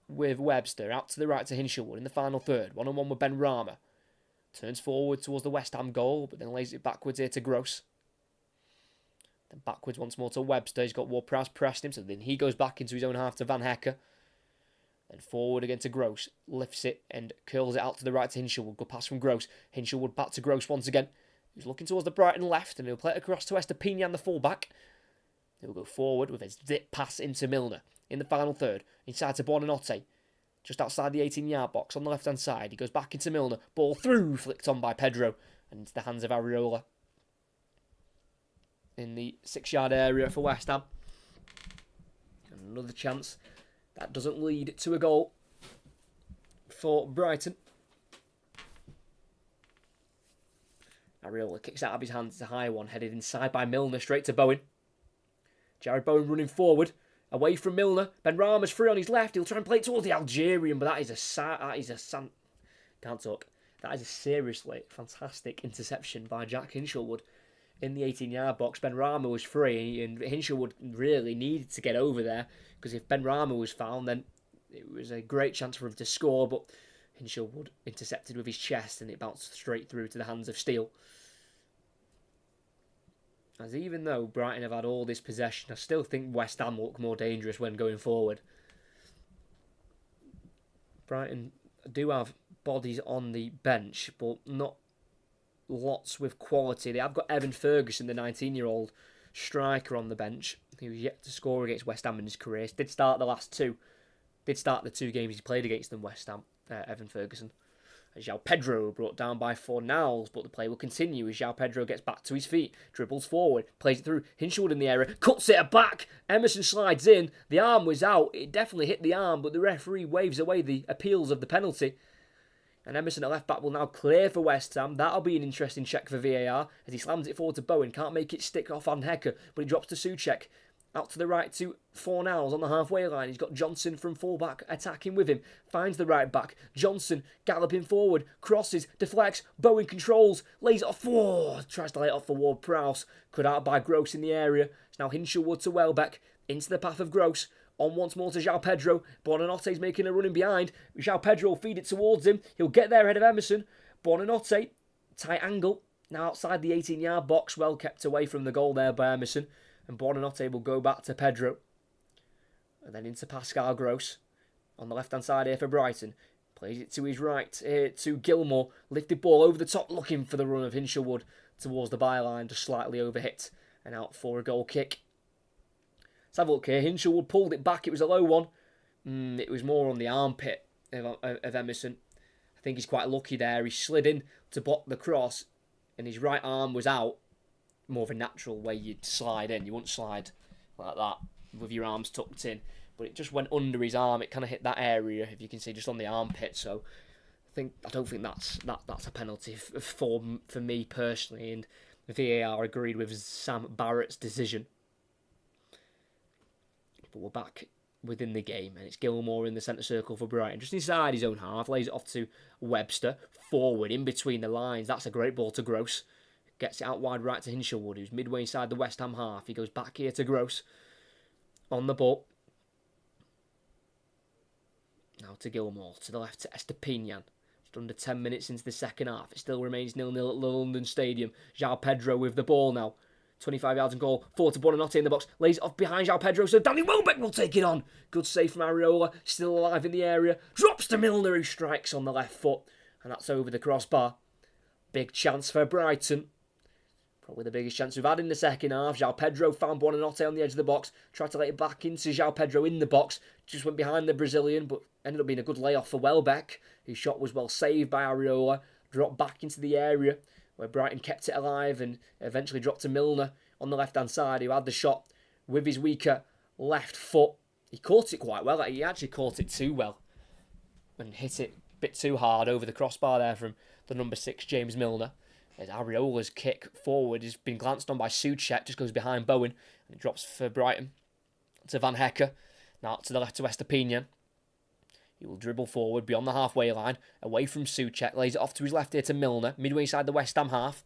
with Webster, out to the right to Hinshelwood in the final third, one-on-one with Ben Rama. Turns forward towards the West Ham goal, but then lays it backwards here to Gross. Then backwards once more to Webster. He's got Ward-Prowse pressed him, so then he goes back into his own half to Van Hecker. Then forward again to Gross, lifts it and curls it out to the right to Hinshelwood. Good pass from Gross. Hinshelwood back to Gross once again. He's looking towards the Brighton left, and he'll play it across to Estepinian, the fullback. He'll go forward with his zip pass into Milner in the final third. Inside to Buonanotte, just outside the 18-yard box on the left-hand side. He goes back into Milner. Ball through, flicked on by Pedro, and into the hands of Areola in the 6-yard area for West Ham. Another chance that doesn't lead to a goal for Brighton. Areola kicks out of his hands. It's a high one, headed inside by Milner, straight to Bowen. Jared Bowen running forward, away from Milner. Ben Rama's free on his left. He'll try and play it towards the Algerian, but that is a seriously fantastic interception by Jack Hinshelwood in the 18-yard box. Ben Rama was free, and Hinshelwood really needed to get over there, because if Ben Rama was found, then it was a great chance for him to score, but Hinshelwood intercepted with his chest, and it bounced straight through to the hands of Steele. As even though Brighton have had all this possession, I still think West Ham look more dangerous when going forward. Brighton do have bodies on the bench, but not lots with quality. They have got Evan Ferguson, the 19-year-old striker, on the bench, who's yet to score against West Ham in his career. Did start the 2 games he played against them, West Ham, Evan Ferguson. João Pedro brought down by Fornals, but the play will continue as João Pedro gets back to his feet, dribbles forward, plays it through, Hinshelwood in the area, cuts it back, Emerson slides in, the arm was out, it definitely hit the arm, but the referee waves away the appeals of the penalty. And Emerson at left back will now clear for West Ham. That'll be an interesting check for VAR as he slams it forward to Bowen, can't make it stick off Van Hecker, but he drops to Souček. Out to the right to Fornals on the halfway line. He's got Johnson from fullback attacking with him. Finds the right back. Johnson galloping forward. Crosses. Deflects. Bowen controls. Lays it off. Tries to lay it off for Ward-Prowse. Cut out by Gross in the area. It's now Hinshelwood to Welbeck. Into the path of Gross. On once more to João Pedro. Buonanotte's making a running behind. João Pedro will feed it towards him. He'll get there ahead of Emerson. Buonanotte. Tight angle. Now outside the 18-yard box. Well kept away from the goal there by Emerson. And Buonanotte will go back to Pedro. And then into Pascal Gross. On the left-hand side here for Brighton. Plays it to his right here to Gilmour. Lifted ball over the top, looking for the run of Hinshelwood towards the byline. Just slightly overhit. And out for a goal kick. Let's have a look here. Hinshelwood pulled it back. It was a low one. It was more on the armpit of Emerson. I think he's quite lucky there. He slid in to block the cross, and his right arm was out. More of a natural way you'd slide in. You wouldn't slide like that with your arms tucked in. But it just went under his arm. It kind of hit that area, if you can see, just on the armpit. So I don't think that's a penalty for me personally. And the VAR agreed with Sam Barrett's decision. But we're back within the game, and it's Gilmore in the centre circle for Brighton, just inside his own half, lays it off to Webster, forward, in between the lines. That's a great ball to Gross. Gets it out wide right to Hinshelwood, who's midway inside the West Ham half. He goes back here to Gross. On the ball. Now to Gilmore, to the left to Estepinian. Just under 10 minutes into the second half. It still remains 0-0 at the London Stadium. João Pedro with the ball now. 25 yards and goal. Forward to Buonanotte in the box. Lays it off behind João Pedro, so Danny Welbeck will take it on. Good save from Areola. Still alive in the area. Drops to Milner, who strikes on the left foot. And that's over the crossbar. Big chance for Brighton. Probably the biggest chance we've had in the second half. João Pedro found Buonanotte on the edge of the box. Tried to lay it back into João Pedro in the box. Just went behind the Brazilian, but ended up being a good layoff for Welbeck. His shot was well saved by Areola. Dropped back into the area where Brighton kept it alive and eventually dropped to Milner on the left-hand side, who had the shot with his weaker left foot. He caught it quite well. He actually caught it too well and hit it a bit too hard over the crossbar there from the number 6, James Milner. As Areola's kick forward has been glanced on by Souček, just goes behind Bowen, and it drops for Brighton to Van Hecke. Now to the left to Estepinian. He will dribble forward beyond the halfway line, away from Souček, lays it off to his left here to Milner, midway inside the West Ham half.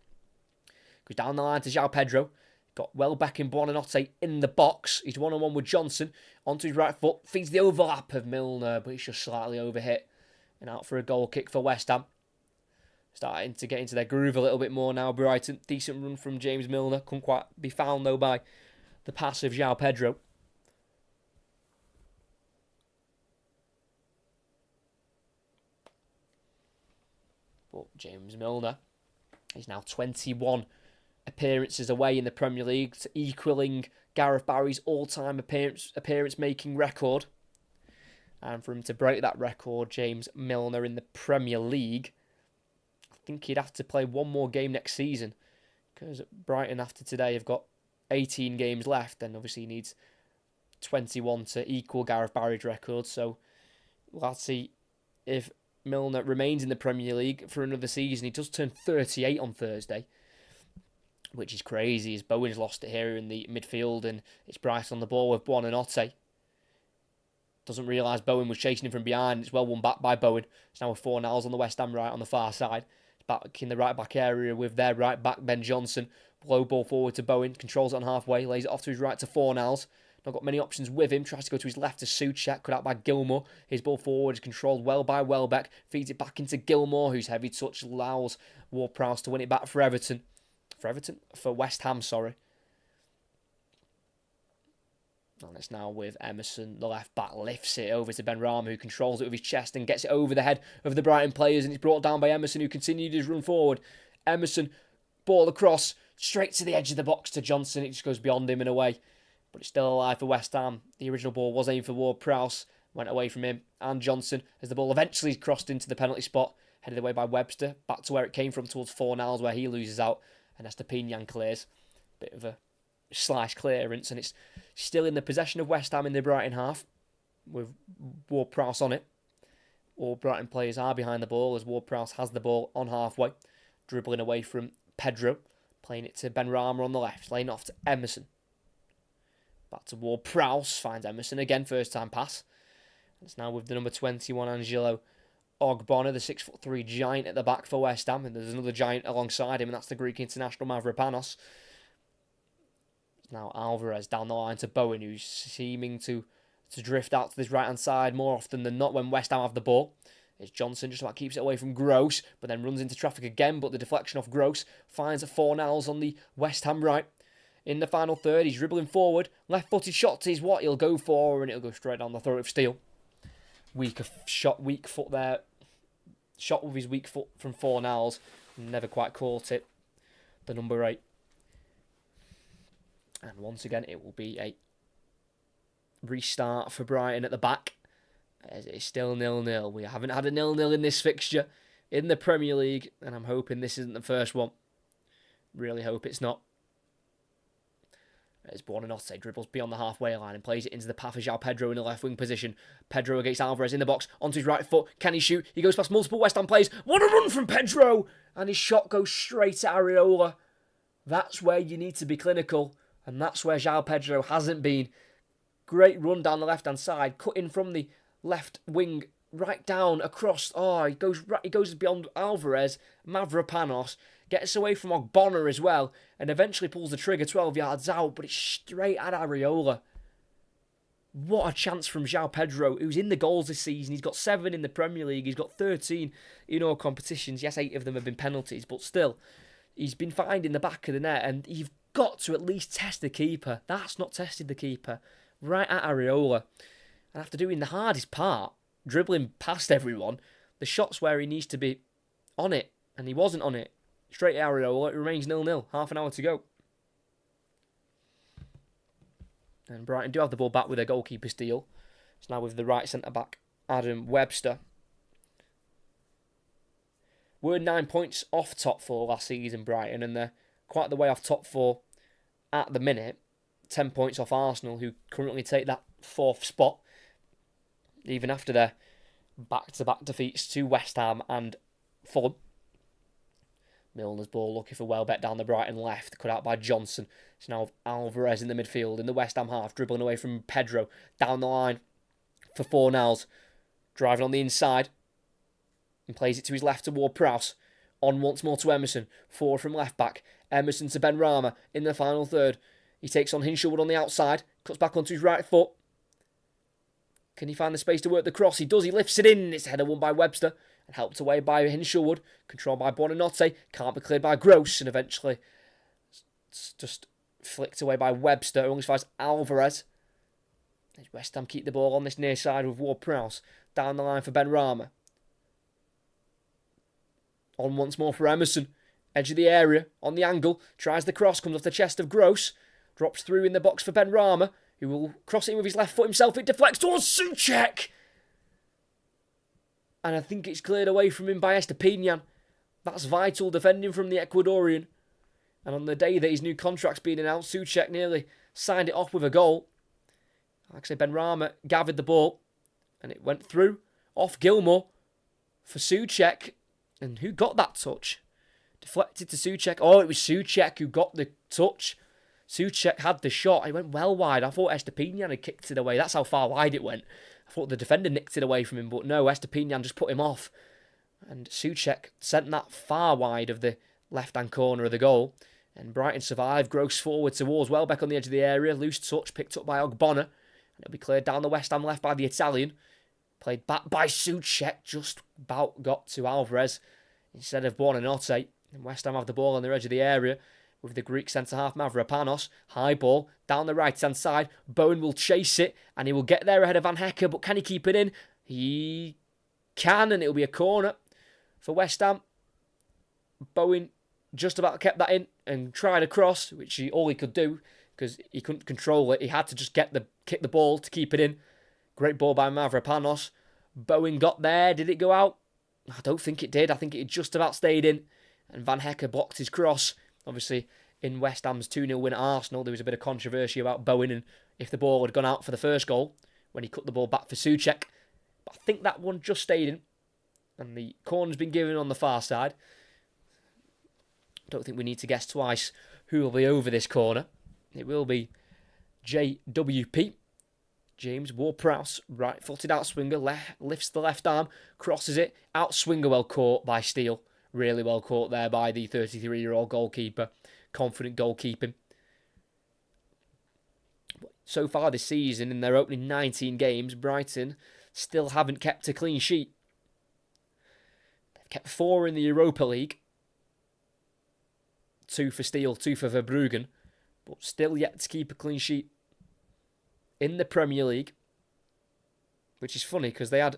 Goes down the line to João Pedro. Got Welbeck and Buonanotte in the box. He's one-on-one with Johnson. Onto his right foot. Feeds the overlap of Milner, but he's just slightly overhit. And out for a goal kick for West Ham. Starting to get into their groove a little bit more now, Brighton. Decent run from James Milner. Couldn't quite be found, though, by the pass of João Pedro. But James Milner is now 21 appearances away in the Premier League, equaling Gareth Barry's all-time appearance-making record. And for him to break that record, James Milner in the Premier League, I think he'd have to play one more game next season, because Brighton after today have got 18 games left, and obviously he needs 21 to equal Gareth Barry's record. So we'll have to see if Milner remains in the Premier League for another season. He does turn 38 on Thursday, which is crazy, as Bowen's lost it here in the midfield, and it's Brighton on the ball with Buonanotte. Doesn't realise Bowen was chasing him from behind. It's well won back by Bowen. It's now with Fornals on the West Ham right on the far side. It's back in the right back area with their right back, Ben Johnson. Low ball forward to Bowen. Controls it on halfway. Lays it off to his right to Fornals. Not got many options with him. Tries to go to his left to Souček. Cut out by Gilmore. His ball forward is controlled well by Welbeck. Feeds it back into Gilmore, whose heavy touch allows Ward-Prowse to win it back for Everton. For West Ham, sorry. And it's now with Emerson, the left back, lifts it over to Benrahma, who controls it with his chest and gets it over the head of the Brighton players, and it's brought down by Emerson, who continued his run forward. Emerson, ball across, straight to the edge of the box to Johnson. It just goes beyond him and away. But it's still alive for West Ham. The original ball was aimed for Ward-Prowse, went away from him and Johnson, as the ball eventually crossed into the penalty spot, headed away by Webster, back to where it came from, towards Fornals, where he loses out, and Estepinian clears. Bit of a slice clearance, and it's still in the possession of West Ham in the Brighton half, with Ward-Prowse on it. All Brighton players are behind the ball, as Ward-Prowse has the ball on halfway, dribbling away from Pedro, playing it to Benrahma on the left, laying off to Emerson. Back to Ward-Prowse, finds Emerson again, first time pass. It's now with the number 21, Angelo Ogbonna, the 6'3" giant at the back for West Ham, and there's another giant alongside him, and that's the Greek international Mavropanos. Now Alvarez down the line to Bowen, who's seeming to drift out to this right-hand side more often than not when West Ham have the ball. It's Johnson, just about keeps it away from Gross, but then runs into traffic again, but the deflection off Gross finds Fornals on the West Ham right. In the final third, he's dribbling forward, left-footed shot is what he'll go for, and it'll go straight down the throat of steel. Weak foot there. Shot with his weak foot from Fornals, never quite caught it. The number 8. And once again, it will be a restart for Brighton at the back. As it's still 0-0. We haven't had a 0-0 in this fixture in the Premier League, and I'm hoping this isn't the first one. Really hope it's not. As Buonanotte dribbles beyond the halfway line and plays it into the path of João Pedro in the left wing position. Pedro against Alvarez in the box, onto his right foot. Can he shoot? He goes past multiple West Ham players. What a run from Pedro! And his shot goes straight at Areola. That's where you need to be clinical, and that's where João Pedro hasn't been. Great run down the left-hand side, cutting from the left wing right down across. Oh, he goes beyond Alvarez, Mavropanos, gets away from Ogbonna as well, and eventually pulls the trigger 12 yards out, but it's straight at Areola. What a chance from João Pedro, who's in the goals this season. He's got 7 in the Premier League. He's got 13 in all competitions. Yes, 8 of them have been penalties, but still, he's been finding the back of the net, and you've got to at least test the keeper. That's not tested the keeper. Right at Areola. And after doing the hardest part, dribbling past everyone, the shot's where he needs to be on it, and he wasn't on it. Straight at Areola, it remains 0-0, half an hour to go. And Brighton do have the ball back with their goalkeeper steal. It's now with the right centre-back, Adam Webster. We're 9 points off top 4 last season, Brighton, and they're quite the way off top 4 at the minute. 10 points off Arsenal, who currently take that 4th spot, even after their back-to-back defeats to West Ham and Fulham. Milner's ball looking for Welbeck down the Brighton left, cut out by Johnson. It's now Alvarez in the midfield, in the West Ham half, dribbling away from Pedro, down the line for Fornals, driving on the inside, and plays it to his left toward Prowse. On once more to Emerson, forward from left back. Emerson to Benrahma in the final third. He takes on Hinshelwood on the outside, cuts back onto his right foot. Can he find the space to work the cross? He does, he lifts it in. It's a header won by Webster and helped away by Hinshelwood. Controlled by Buonanotte, can't be cleared by Gross, and eventually it's just flicked away by Webster, who only finds Alvarez. West Ham keep the ball on this near side with Ward-Prowse. Down the line for Benrahma. On once more for Emerson. Edge of the area, on the angle, tries the cross, comes off the chest of Gross. Drops through in the box for Benrahma, who will cross it in with his left foot himself. It deflects towards Souček. And I think it's cleared away from him by Estepinian. That's vital defending from the Ecuadorian. And on the day that his new contract's been announced, Souček nearly signed it off with a goal. Like I say, Benrahma gathered the ball, and it went through, off Gilmour, for Souček. And who got that touch? Deflected to Souček. Oh, it was Souček who got the touch. Souček had the shot. It went well wide. I thought Estepinian had kicked it away. That's how far wide it went. I thought the defender nicked it away from him, but no, Estepinian just put him off. And Souček sent that far wide of the left-hand corner of the goal. And Brighton survived. Gross forward towards Welbeck on the edge of the area. Loose touch picked up by Ogbonna. And it'll be cleared down the West Ham left by the Italian. Played back by Souček. Just about got to Alvarez instead of Buonanotte. And West Ham have the ball on the edge of the area with the Greek centre-half Mavropanos. High ball down the right-hand side. Bowen will chase it and he will get there ahead of Van Hecke. But can he keep it in? He can, and it'll be a corner for West Ham. Bowen just about kept that in and tried a cross, which all he could do because he couldn't control it. He had to just kick the ball to keep it in. Great ball by Mavropanos. Bowen got there. Did it go out? I don't think it did. I think it just about stayed in. And Van Hecke blocked his cross. Obviously, in West Ham's 2-0 win at Arsenal, there was a bit of controversy about Bowen and if the ball had gone out for the first goal when he cut the ball back for Souček. But I think that one just stayed in. And the corner's been given on the far side. Don't think we need to guess twice who will be over this corner. It will be JWP. James Ward-Prowse, right-footed out-swinger, lifts the left arm, crosses it, out-swinger well caught by Steele. Really well caught there by the 33-year-old goalkeeper. Confident goalkeeping. So far this season, in their opening 19 games, Brighton still haven't kept a clean sheet. They've kept 4 in the Europa League. 2 for Steele, 2 for Verbruggen. But still yet to keep a clean sheet in the Premier League. Which is funny because they had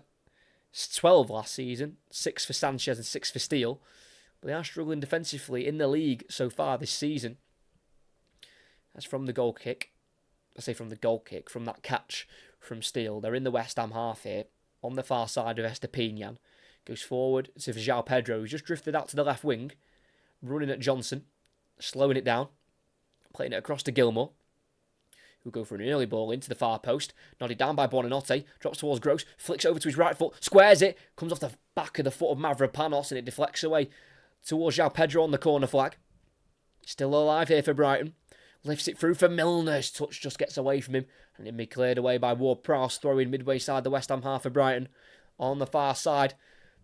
12 last season, 6 for Sanchez and 6 for Steele. But they are struggling defensively in the league so far this season. As from the goal kick, I say from the goal kick, from that catch from Steele. They're in the West Ham half here, on the far side of Estepinian. Goes forward to João Pedro, who's just drifted out to the left wing, running at Johnson, slowing it down, playing it across to Gilmour, who'll go for an early ball into the far post, nodded down by Buonanotte, drops towards Gross, flicks over to his right foot, squares it, comes off the back of the foot of Mavropanos, and it deflects away towards João Pedro on the corner flag. Still alive here for Brighton. Lifts it through for Milner's touch, just gets away from him, and it'll be cleared away by Ward-Prowse, throwing midway side the West Ham half of Brighton. On the far side,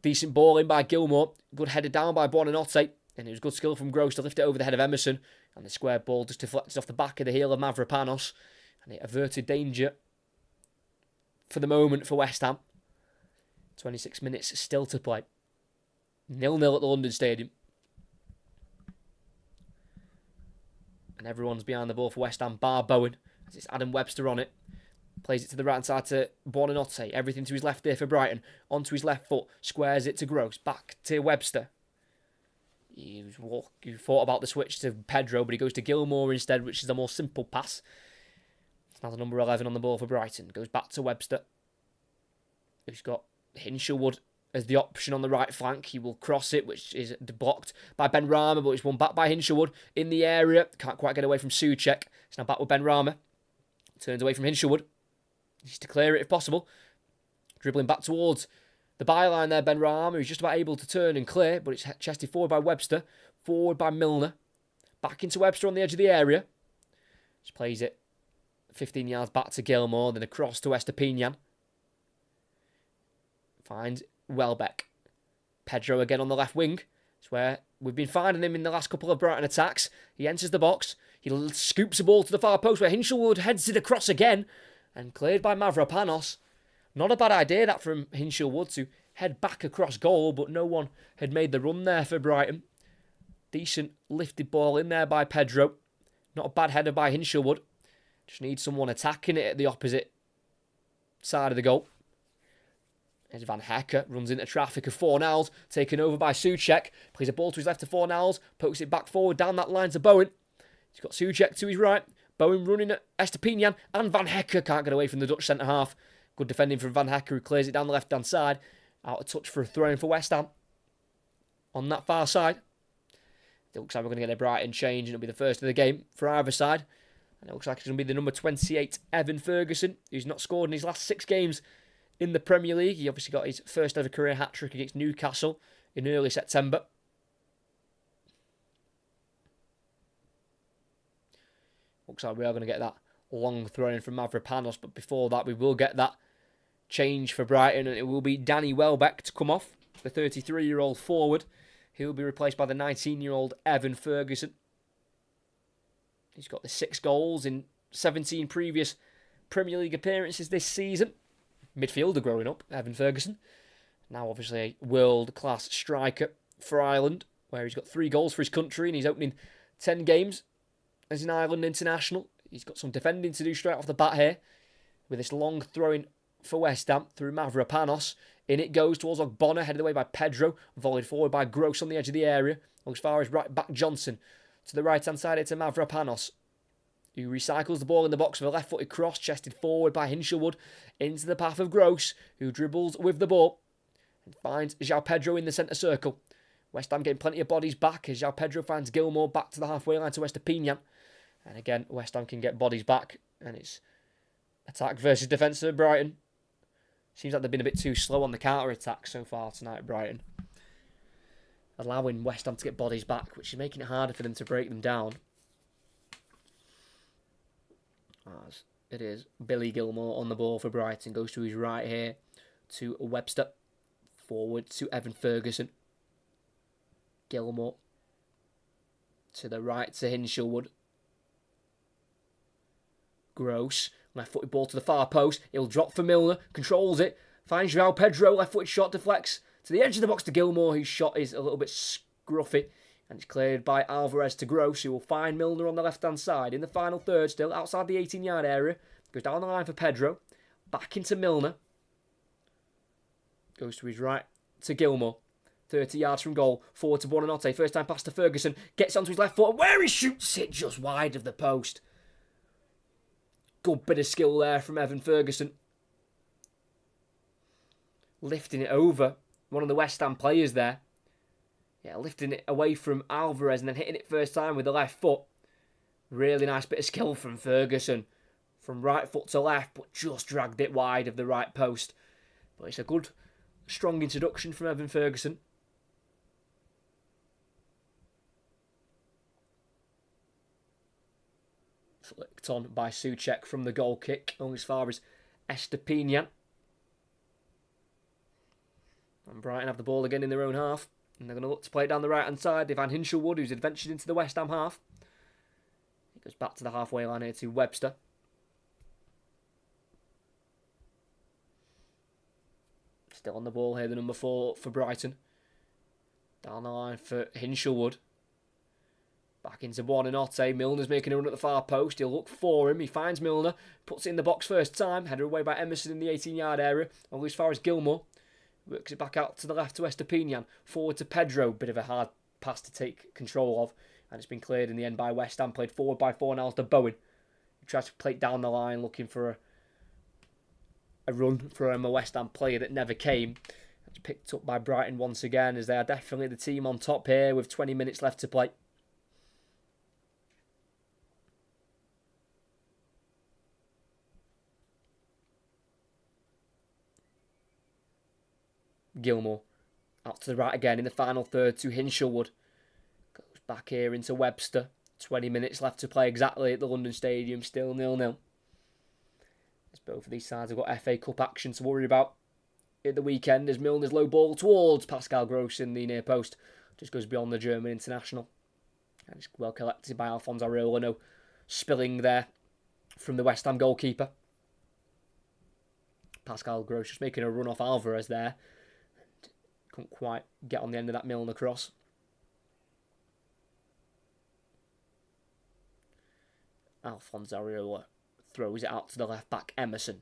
decent ball in by Gilmour, good header down by Buonanotte, and it was good skill from Gross to lift it over the head of Emerson, and the square ball just deflected off the back of the heel of Mavropanos, and it averted danger for the moment for West Ham. 26 minutes still to play. 0-0 at the London Stadium. And everyone's behind the ball for West Ham, bar Bowen, as it's Adam Webster on it. Plays it to the right hand side to Buonanotte. Everything to his left there for Brighton. Onto his left foot. Squares it to Gross. Back to Webster. He thought about the switch to Pedro, but he goes to Gilmour instead, which is a more simple pass. It's now the number 11 on the ball for Brighton. Goes back to Webster. He's got Hinshelwood as the option on the right flank. He will cross it, which is blocked by Ben Rama, but it's won back by Hinshelwood in the area. Can't quite get away from Souček. It's now back with Ben Rama. Turns away from Hinshelwood. Needs to clear it if possible. Dribbling back towards the byline there, Ben Rama. He's just about able to turn and clear, but it's chested forward by Webster. Forward by Milner. Back into Webster on the edge of the area. Just plays it 15 yards back to Gilmour, then across to Estepinian. Finds Welbeck. Pedro again on the left wing. It's where we've been finding him in the last couple of Brighton attacks. He enters the box. He scoops the ball to the far post where Hinshelwood heads it across again. And cleared by Mavropanos. Not a bad idea that from Hinshelwood to head back across goal, but no one had made the run there for Brighton. Decent lifted ball in there by Pedro. Not a bad header by Hinshelwood. Just needs someone attacking it at the opposite side of the goal. As Van Hecke runs into traffic of Fornals, taken over by Souček. Plays a ball to his left to Fornals, pokes it back forward down that line to Bowen. He's got Souček to his right. Bowen running at Estepinian, and Van Hecke can't get away from the Dutch centre-half. Good defending from Van Hecke, who clears it down the left-hand side. Out of touch for a throw-in for West Ham. On that far side. It looks like we're going to get a Brighton change, and it'll be the first of the game for either side. And it looks like it's going to be the number 28, Evan Ferguson, who's not scored in his last 6 games in the Premier League. He obviously got his first ever career hat-trick against Newcastle in early September. Looks like we are going to get that long throw-in from Mavropanos, but before that we will get that change for Brighton, and it will be Danny Welbeck to come off, the 33-year-old forward. He will be replaced by the 19-year-old Evan Ferguson. He's got the 6 goals in 17 previous Premier League appearances this season. Midfielder growing up, Evan Ferguson. Now obviously a world-class striker for Ireland, where he's got 3 goals for his country, and he's opening 10 games as an Ireland international. He's got some defending to do straight off the bat here, with this long throwing for West Ham through Mavropanos. In it goes towards Ogbonna, headed away by Pedro, volleyed forward by Gross on the edge of the area. As far as right back Johnson. To the right-hand side, it's to Mavropanos, who recycles the ball in the box with a left-footed cross, chested forward by Hinshelwood, into the path of Gross, who dribbles with the ball, and finds João Pedro in the centre circle. West Ham getting plenty of bodies back, as João Pedro finds Gilmour back to the halfway line to Estepinian. And again, West Ham can get bodies back, and it's attack versus defence for Brighton. Seems like they've been a bit too slow on the counter-attack so far tonight, Brighton. Allowing West Ham to get bodies back, which is making it harder for them to break them down. As it is Billy Gilmour on the ball for Brighton. Goes to his right here to Webster. Forward to Evan Ferguson. Gilmour to the right to Hinshelwood. Gross. Left-footed ball to the far post. He'll drop for Milner. Controls it. Finds João Pedro. Left-footed shot deflects to the edge of the box to Gilmour, whose shot is a little bit scruffy. And it's cleared by Alvarez to Gross, who will find Milner on the left-hand side. In the final third still, outside the 18-yard area. Goes down the line for Pedro. Back into Milner. Goes to his right to Gilmour. 30 yards from goal. Forward to Buonanotte. First time pass to Ferguson. Gets onto his left foot. And where he shoots it just wide of the post. Good bit of skill there from Evan Ferguson. Lifting it over one of the West Ham players there. Yeah, lifting it away from Alvarez and then hitting it first time with the left foot. Really nice bit of skill from Ferguson. From right foot to left, but just dragged it wide of the right post. But it's a good, strong introduction from Evan Ferguson. Flicked on by Souček from the goal kick, only as far as Estepinian. And Brighton have the ball again in their own half. And they're going to look to play it down the right-hand side. Ivan Hinshelwood, who's adventured into the West Ham half. He goes back to the halfway line here to Webster. Still on the ball here, the number 4 for Brighton. Down the line for Hinshelwood. Back into Buonanotte. Milner's making a run at the far post. He'll look for him. He finds Milner. Puts it in the box first time. Headed away by Emerson in the 18-yard area. Only as far as Gilmour. Works it back out to the left to Estepinian. Forward to Pedro. Bit of a hard pass to take control of. And it's been cleared in the end by West Ham. Played forward by Fornals to Bowen. He tries to play it down the line looking for a run from a West Ham player that never came. It's picked up by Brighton once again as they are definitely the team on top here with 20 minutes left to play. Gilmour out to the right again in the final third to Hinshelwood. Goes back here into Webster. 20 minutes left to play exactly at the London Stadium. Still 0-0. As both of these sides have got FA Cup action to worry about at the weekend as Milner's low ball towards Pascal Gross in the near post. Just goes beyond the German international. And it's well collected by Alphonse Areola. No spilling there from the West Ham goalkeeper. Pascal Gross just making a run off Alvarez there. Couldn't quite get on the end of that Milner cross. Alphonse Areola throws it out to the left back, Emerson.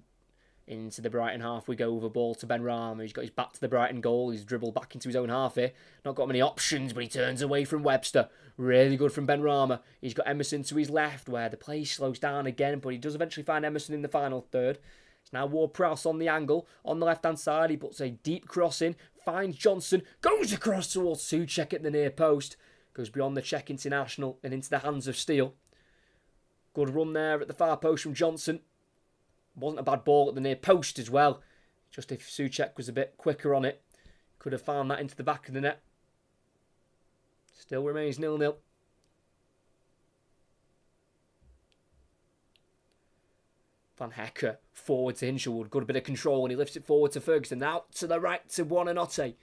Into the Brighton half we go with a ball to Benrahma. He's got his back to the Brighton goal. He's dribbled back into his own half here. Not got many options, but he turns away from Webster. Really good from Benrahma. He's got Emerson to his left where the play slows down again, but he does eventually find Emerson in the final third. It's now Ward-Prowse on the angle. On the left-hand side, he puts a deep cross in. Finds Johnson. Goes across towards Souček at the near post. Goes beyond the Czech international and into the hands of Steele. Good run there at the far post from Johnson. Wasn't a bad ball at the near post as well. Just if Souček was a bit quicker on it, could have found that into the back of the net. Still remains 0-0. Van Hecker forward to Hinshelwood. Good bit of control and he lifts it forward to Ferguson. Out to the right to Buonanotte.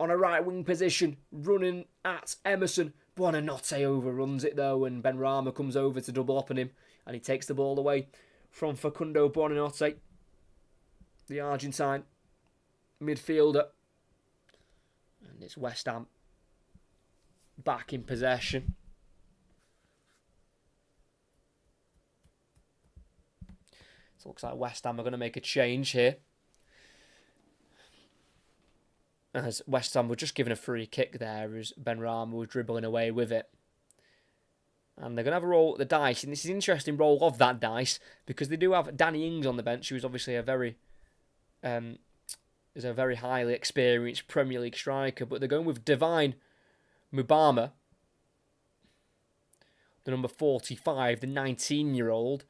On a right wing position. Running at Emerson. Buonanotte overruns it though and Benrahma comes over to double up on him. And he takes the ball away from Facundo Buonanotte. The Argentine midfielder. And it's West Ham back in possession. So it looks like West Ham are going to make a change here. As West Ham were just given a free kick there as Benrahma was dribbling away with it. And they're going to have a roll at the dice. And this is an interesting roll of that dice because they do have Danny Ings on the bench, who's obviously a very highly experienced Premier League striker. But they're going with Divine Mubama, the number 45, the 19-year-old,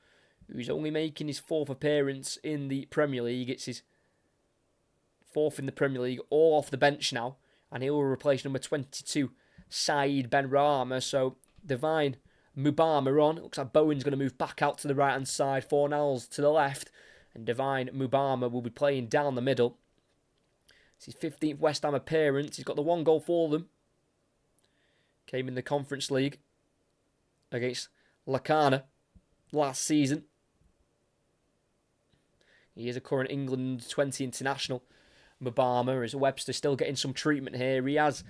who's only making his 4th appearance in the Premier League. It's his 4th in the Premier League, all off the bench now. And he will replace number 22, Saeed Benrahma. So Divine Mubama on. It looks like Bowen's going to move back out to the right-hand side. Fornals to the left. And Divine Mubama will be playing down the middle. It's his 15th West Ham appearance. He's got the 1 goal for them. Came in the Conference League against Lacana last season. He is a current England 20 international. Mubama, as Webster still getting some treatment here. He has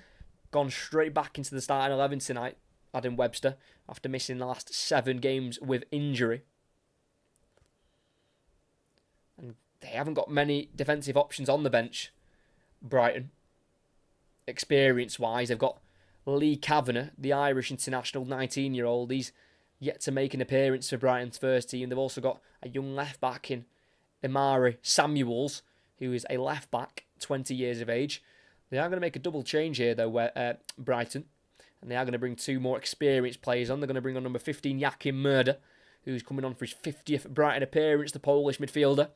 gone straight back into the starting 11 tonight, Adam Webster, after missing the last 7 games with injury. And they haven't got many defensive options on the bench, Brighton. Experience-wise, they've got Lee Kavanagh, the Irish international 19-year-old. He's yet to make an appearance for Brighton's first team. They've also got a young left-back in Imari Samuels, who is a left-back, 20 years of age. They are going to make a double change here, though, Brighton. And they are going to bring 2 more experienced players on. They're going to bring on number 15, Jakim Murder, who's coming on for his 50th Brighton appearance, the Polish midfielder,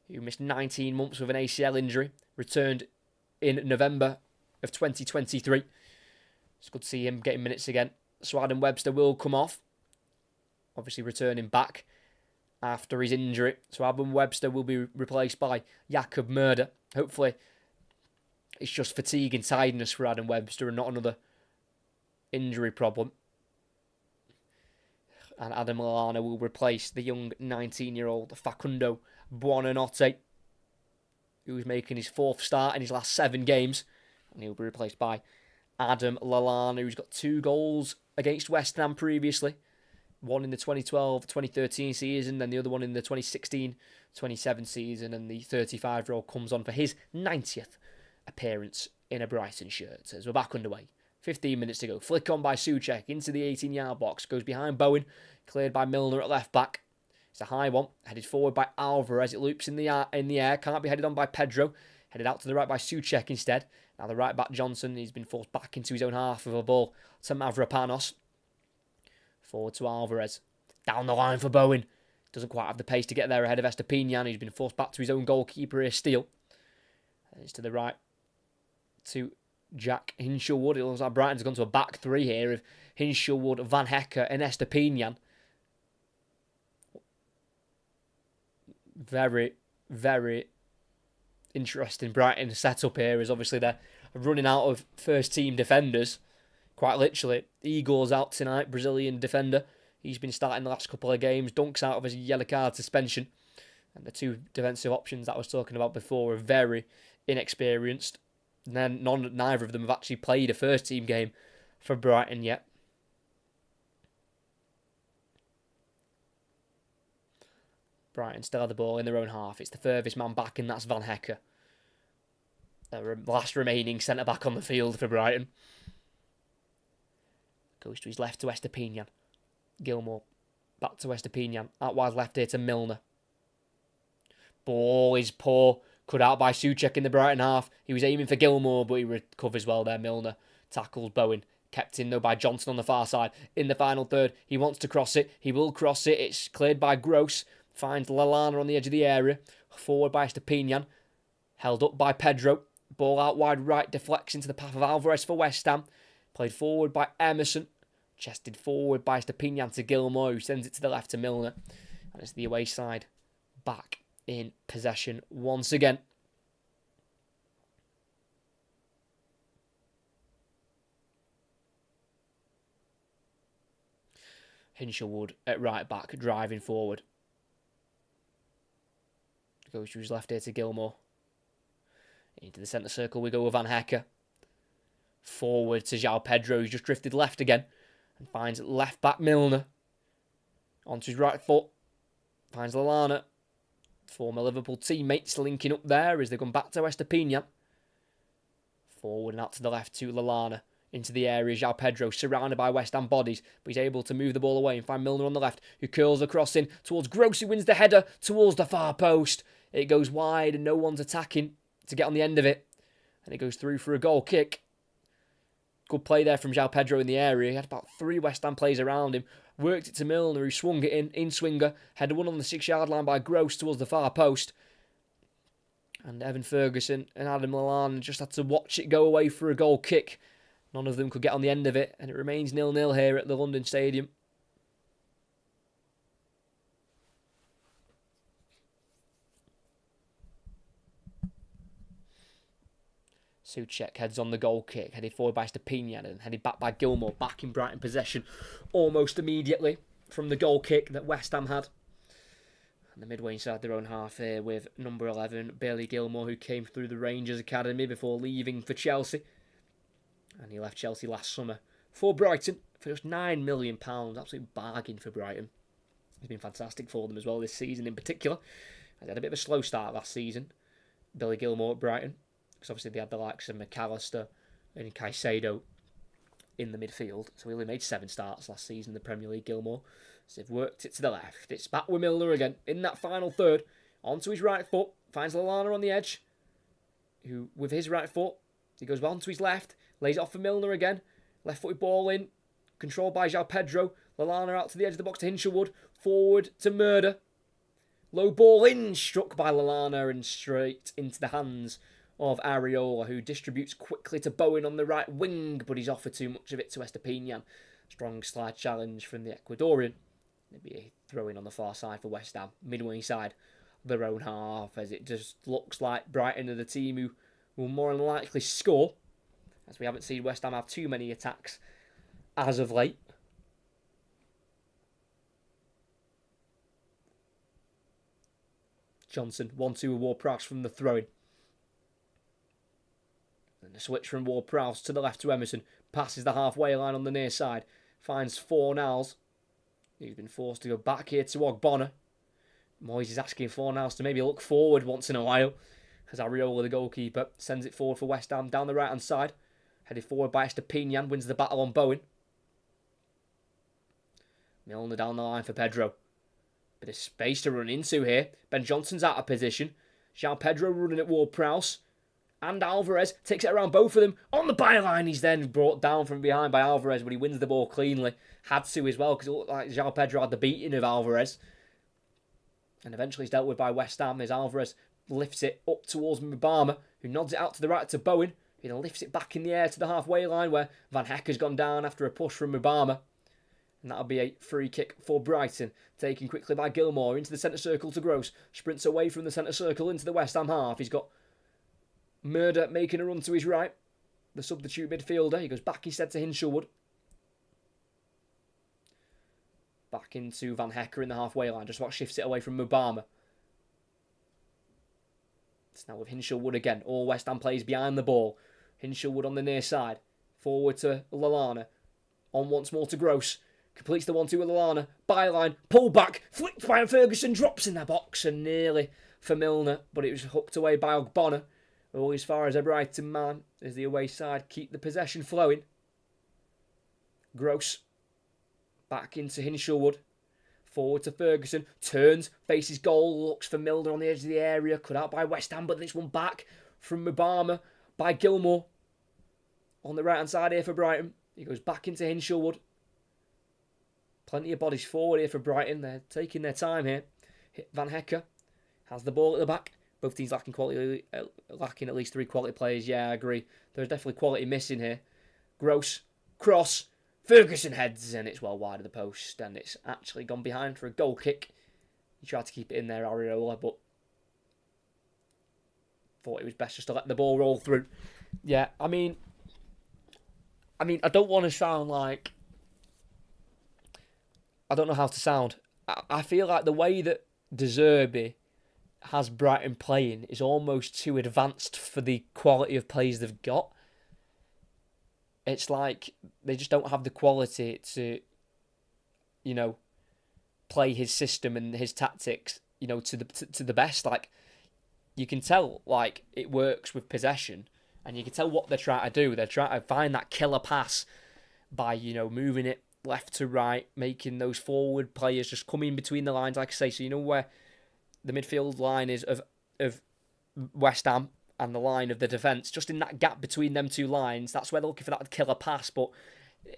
who missed 19 months with an ACL injury, returned in November of 2023. It's good to see him getting minutes again. So Adam Webster will come off, obviously returning back after his injury. So Adam Webster will be replaced by Jakob Murder. Hopefully it's just fatigue and tiredness for Adam Webster and not another injury problem. And Adam Lallana will replace the young 19-year-old Facundo Buonanotte, who's making his 4th start in his last 7 games. And he'll be replaced by Adam Lallana, who's got 2 goals against West Ham previously. One in the 2012-2013 season, then the other one in the 2016-27 season. And the 35-year-old comes on for his 90th appearance in a Brighton shirt. As we're back underway. 15 minutes to go. Flick on by Souček into the 18-yard box. Goes behind Bowen. Cleared by Milner at left back. It's a high one. Headed forward by Alvarez. It loops in the air. Can't be headed on by Pedro. Headed out to the right by Souček instead. Now the right back Johnson. He's been forced back into his own half of a ball to Mavropanos. Forward to Alvarez. Down the line for Bowen. Doesn't quite have the pace to get there ahead of Estepinian. He's been forced back to his own goalkeeper here, Steele. And it's to the right to Jack Hinshelwood. It looks like Brighton's gone to a back 3 here of Hinshelwood, Van Hecke and Estepinian. Very, very interesting Brighton setup here, as obviously they're running out of first team defenders. Quite literally. Igor's out tonight, Brazilian defender. He's been starting the last couple of games. Dunks out of his yellow card suspension. And the 2 defensive options that I was talking about before are very inexperienced. And then neither of them have actually played a first team game for Brighton yet. Brighton still have the ball in their own half. It's the furthest man back, and that's Van Hecke. The last remaining centre-back on the field for Brighton. Goes to his left to Estepinian. Gilmour back to Estepinian. Out wide left here to Milner. Ball is poor. Cut out by Souček in the Brighton half. He was aiming for Gilmour, but he recovers well there. Milner tackles Bowen. Kept in, though, by Johnson on the far side. In the final third, he wants to cross it. He will cross it. It's cleared by Gross. Finds Lallana on the edge of the area. Forward by Estepinian. Held up by Pedro. Ball out wide right. Deflects into the path of Alvarez for West Ham. Played forward by Emerson. Chested forward by Estepinian to Gilmour, who sends it to the left to Milner. And it's the away side back in possession once again. Hinshelwood at right back, driving forward. Goes to his left here to Gilmour. Into the centre circle we go with Van Hecke. Forward to João Pedro, who's just drifted left again. And finds left back Milner. Onto his right foot. Finds Lallana. Former Liverpool teammates linking up there as they've gone back to Estepinian. Forward and out to the left to Lallana. Into the area, João Pedro surrounded by West Ham bodies, but he's able to move the ball away and find Milner on the left, who curls the cross in towards Gross, who wins the header towards the far post. It goes wide and no one's attacking to get on the end of it. And it goes through for a goal kick. Good play there from João Pedro in the area. He had about 3 West Ham players around him. Worked it to Milner, who swung it in swinger. Header won on the 6-yard line by Gross towards the far post. And Evan Ferguson and Adam Lallana just had to watch it go away for a goal kick. None of them could get on the end of it, and it remains 0-0 here at the London Stadium. Souček heads on the goal kick, headed forward by Estepinian and headed back by Gilmour, back in Brighton possession almost immediately from the goal kick that West Ham had. And the midway inside their own half here with number 11, Bailey Gilmour, who came through the Rangers Academy before leaving for Chelsea. And he left Chelsea last summer for Brighton for just £9 million. Absolute bargain for Brighton. He's been fantastic for them as well this season in particular. They had a bit of a slow start last season, Billy Gilmour at Brighton, because obviously they had the likes of McAllister and Caicedo in the midfield. So he only made 7 starts last season in the Premier League, Gilmour. So they've worked it to the left. It's back with Milner again in that final third. Onto his right foot. Finds Lallana on the edge. Who, with his right foot, he goes on to his left. Lays it off for Milner again. Left-footed ball in. Controlled by João Pedro. Lallana out to the edge of the box to Hinshelwood. Forward to Murder. Low ball in. Struck by Lallana and straight into the hands of Areola, who distributes quickly to Bowen on the right wing, but he's offered too much of it to Estepinian. Strong slide challenge from the Ecuadorian. Maybe a throw-in on the far side for West Ham. Midway side of their own half, as it just looks like Brighton are the team who will more than likely score, as we haven't seen West Ham have too many attacks as of late. Johnson, 1-2 with Ward-Prowse from the throw-in. And the switch from Ward-Prowse to the left to Emerson. Passes the halfway line on the near side. Finds Fornals. He's been forced to go back here to Ogbonna. Moyes is asking Fornals to maybe look forward once in a while, as Areola, the goalkeeper, sends it forward for West Ham down the right-hand side. Headed forward by Estepinian, wins the battle on Bowen. Milner down the line for Pedro. Bit of space to run into here. Ben Johnson's out of position. João Pedro running at Ward-Prowse. And Alvarez takes it around both of them. On the byline, he's then brought down from behind by Alvarez, but he wins the ball cleanly. Had to as well, because it looked like João Pedro had the beating of Alvarez. And eventually he's dealt with by West Ham as Alvarez lifts it up towards Mbama, who nods it out to the right to Bowen. He then lifts it back in the air to the halfway line, where Van Hecker's gone down after a push from Mbama. And that'll be a free kick for Brighton. Taken quickly by Gilmour into the centre circle to Gross. Sprints away from the centre circle into the West Ham half. He's got Murder making a run to his right. The substitute midfielder. He goes back instead to Hinshelwood. Back into Van Hecker in the halfway line. Just about shifts it away from Mbama. It's now with Hinshelwood again. All West Ham players behind the ball. Hinshelwood on the near side. Forward to Lallana. On once more to Gross. Completes the 1-2 with Lallana. Byline. Pull back. Flicked by Ferguson. Drops in the box. And nearly for Milner. But it was hooked away by Ogbonna. All as far as a Brighton man. As the away side keep the possession flowing. Gross. Back into Hinshelwood. Forward to Ferguson. Turns. Faces goal. Looks for Milner on the edge of the area. Cut out by West Ham. But this one back from Mbama by Gilmour. On the right hand side here for Brighton. He goes back into Hinshelwood. Plenty of bodies forward here for Brighton. They're taking their time here. Van Hecker has the ball at the back. Both teams lacking quality, lacking at least 3 quality players. Yeah, I agree. There's definitely quality missing here. Gross. Cross. Ferguson heads, and it's well wide of the post. And it's actually gone behind for a goal kick. He tried to keep it in there, Areola, but thought it was best just to let the ball roll through. Yeah, I mean, I don't want to sound like... I don't know how to sound. I feel like the way that De Zerbi has Brighton playing is almost too advanced for the quality of players they've got. It's like they just don't have the quality to, play his system and his tactics, to the best. Like, you can tell, like, it works with possession, and you can tell what they're trying to do. They're trying to find that killer pass by, moving it left to right, making those forward players just come in between the lines, like I say. So where the midfield line is of West Ham and the line of the defence, just in that gap between them two lines, that's where they're looking for that killer pass, but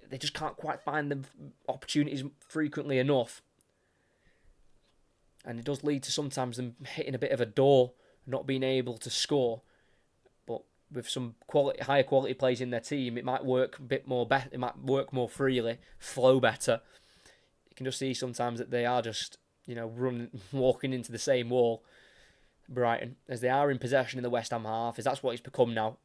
they just can't quite find the opportunities frequently enough. And it does lead to sometimes them hitting a bit of a door, not being able to score. But with some higher quality players in their team, it might work a bit more better. It might work more freely, flow better. You can just see sometimes that they are just, walking into the same wall, Brighton, as they are in possession in the West Ham half, as that's what it's become now,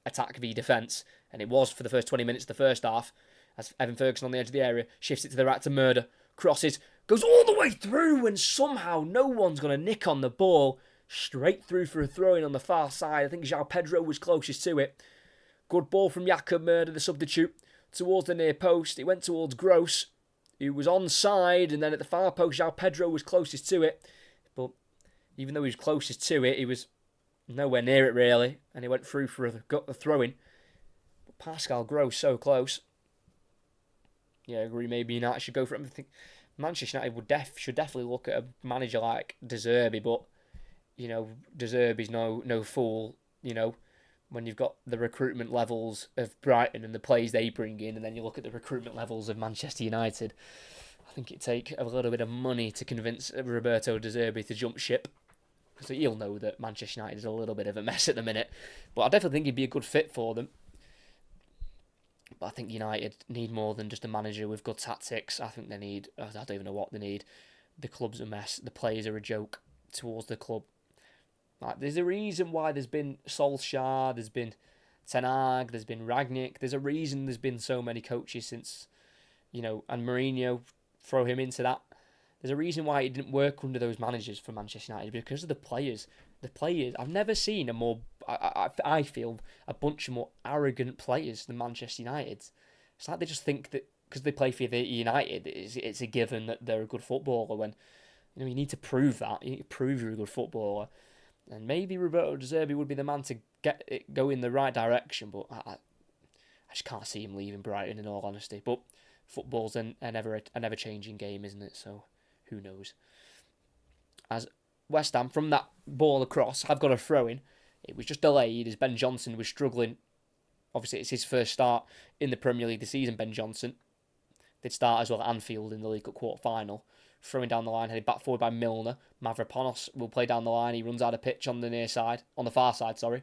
attack v defence. And it was for the first 20 minutes of the first half, as Evan Ferguson on the edge of the area shifts it to the right to Murder, crosses, goes all the way through, and somehow no one's going to nick on the ball. Straight through for a throw-in on the far side. I think João Pedro was closest to it. Good ball from Jakob Murder, the substitute, towards the near post. It went towards Gross, who was onside, and then at the far post, João Pedro was closest to it. But even though he was closest to it, he was nowhere near it, really, and he went through for a throw-in. But Pascal Gross so close. Yeah, I agree. Maybe United should go for it. I think Manchester United should definitely look at a manager like De Zerbi, but De Zerbi's no fool. When you've got the recruitment levels of Brighton and the players they bring in, and then you look at the recruitment levels of Manchester United, I think it'd take a little bit of money to convince Roberto De Zerbi to jump ship. So you'll know that Manchester United is a little bit of a mess at the minute, but I definitely think he'd be a good fit for them. But I think United need more than just a manager with good tactics. I think they need, I don't even know what they need. The club's a mess. The players are a joke towards the club. Like, there's a reason why there's been Solskjaer, there's been Ten Hag, there's been Rangnick. There's a reason there's been so many coaches since, and Mourinho, throw him into that. There's a reason why it didn't work under those managers for Manchester United, because of the players. The players, I've never seen a more, I feel, a bunch of more arrogant players than Manchester United. It's like they just think that because they play for the United, it's a given that they're a good footballer, when you need to prove that. You need to prove you're a good footballer. And maybe Roberto De Zerbi would be the man to get it go in the right direction, but I just can't see him leaving Brighton, in all honesty. But football's a never changing game, isn't it? So who knows? As West Ham, from that ball across, have got a throw in. It was just delayed as Ben Johnson was struggling. Obviously, it's his first start in the Premier League this season, Ben Johnson. They'd start as well at Anfield in the League Cup quarter-final. Throwing down the line, headed back forward by Milner. Mavropanos will play down the line. He runs out of pitch on the far side, sorry.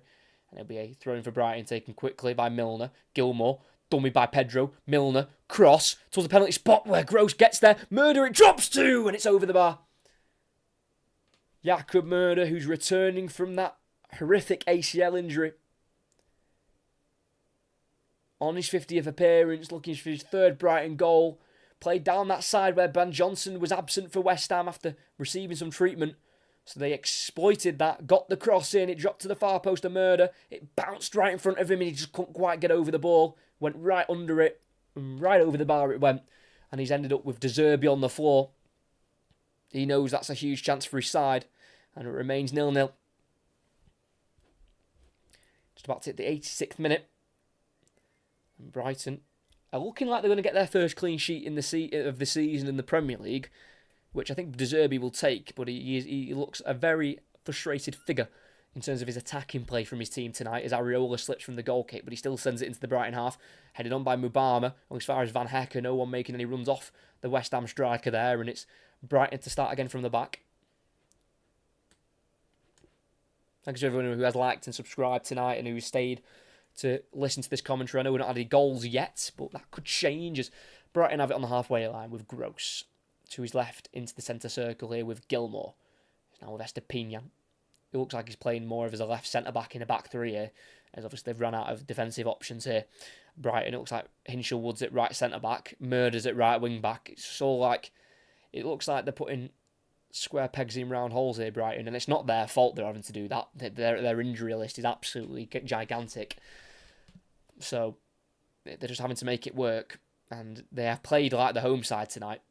And it'll be a throw in for Brighton, taken quickly by Milner. Gilmour, dummy by Pedro. Milner, cross towards the penalty spot where Gross gets there. Murder, it drops to, and it's over the bar. Jakub Murder, who's returning from that horrific ACL injury. On his 50th appearance, looking for his third Brighton goal. Played down that side where Ben Johnson was absent for West Ham after receiving some treatment. So they exploited that, got the cross in, it dropped to the far post of Murder. It bounced right in front of him and he just couldn't quite get over the ball. Went right under it, and right over the bar it went. And he's ended up with De Zerbi on the floor. He knows that's a huge chance for his side. And it remains 0-0. Just about to hit the 86th minute. And Brighton are looking like they're going to get their first clean sheet in of the season in the Premier League, which I think De Zerbi will take, but he looks a very frustrated figure in terms of his attacking play from his team tonight, as Areola slips from the goal kick, but he still sends it into the Brighton half, headed on by Mubama, as far as Van Hecker, no one making any runs off the West Ham striker there, and it's Brighton to start again from the back. Thanks to everyone who has liked and subscribed tonight and who stayed to listen to this commentary. I know we're not had any goals yet, but that could change as Brighton have it on the halfway line with Gross to his left into the centre circle here with Gilmour. It's now with Estepinian. It looks like he's playing more of as a left centre-back in a back three here, as obviously they've run out of defensive options here. Brighton, it looks like Hinshelwood's at right centre-back, Murder's at right wing-back. It's all like, it looks like they're putting square pegs in round holes here, Brighton, and it's not their fault they're having to do that. Their injury list is absolutely gigantic. So they're just having to make it work, and they have played like the home side tonight.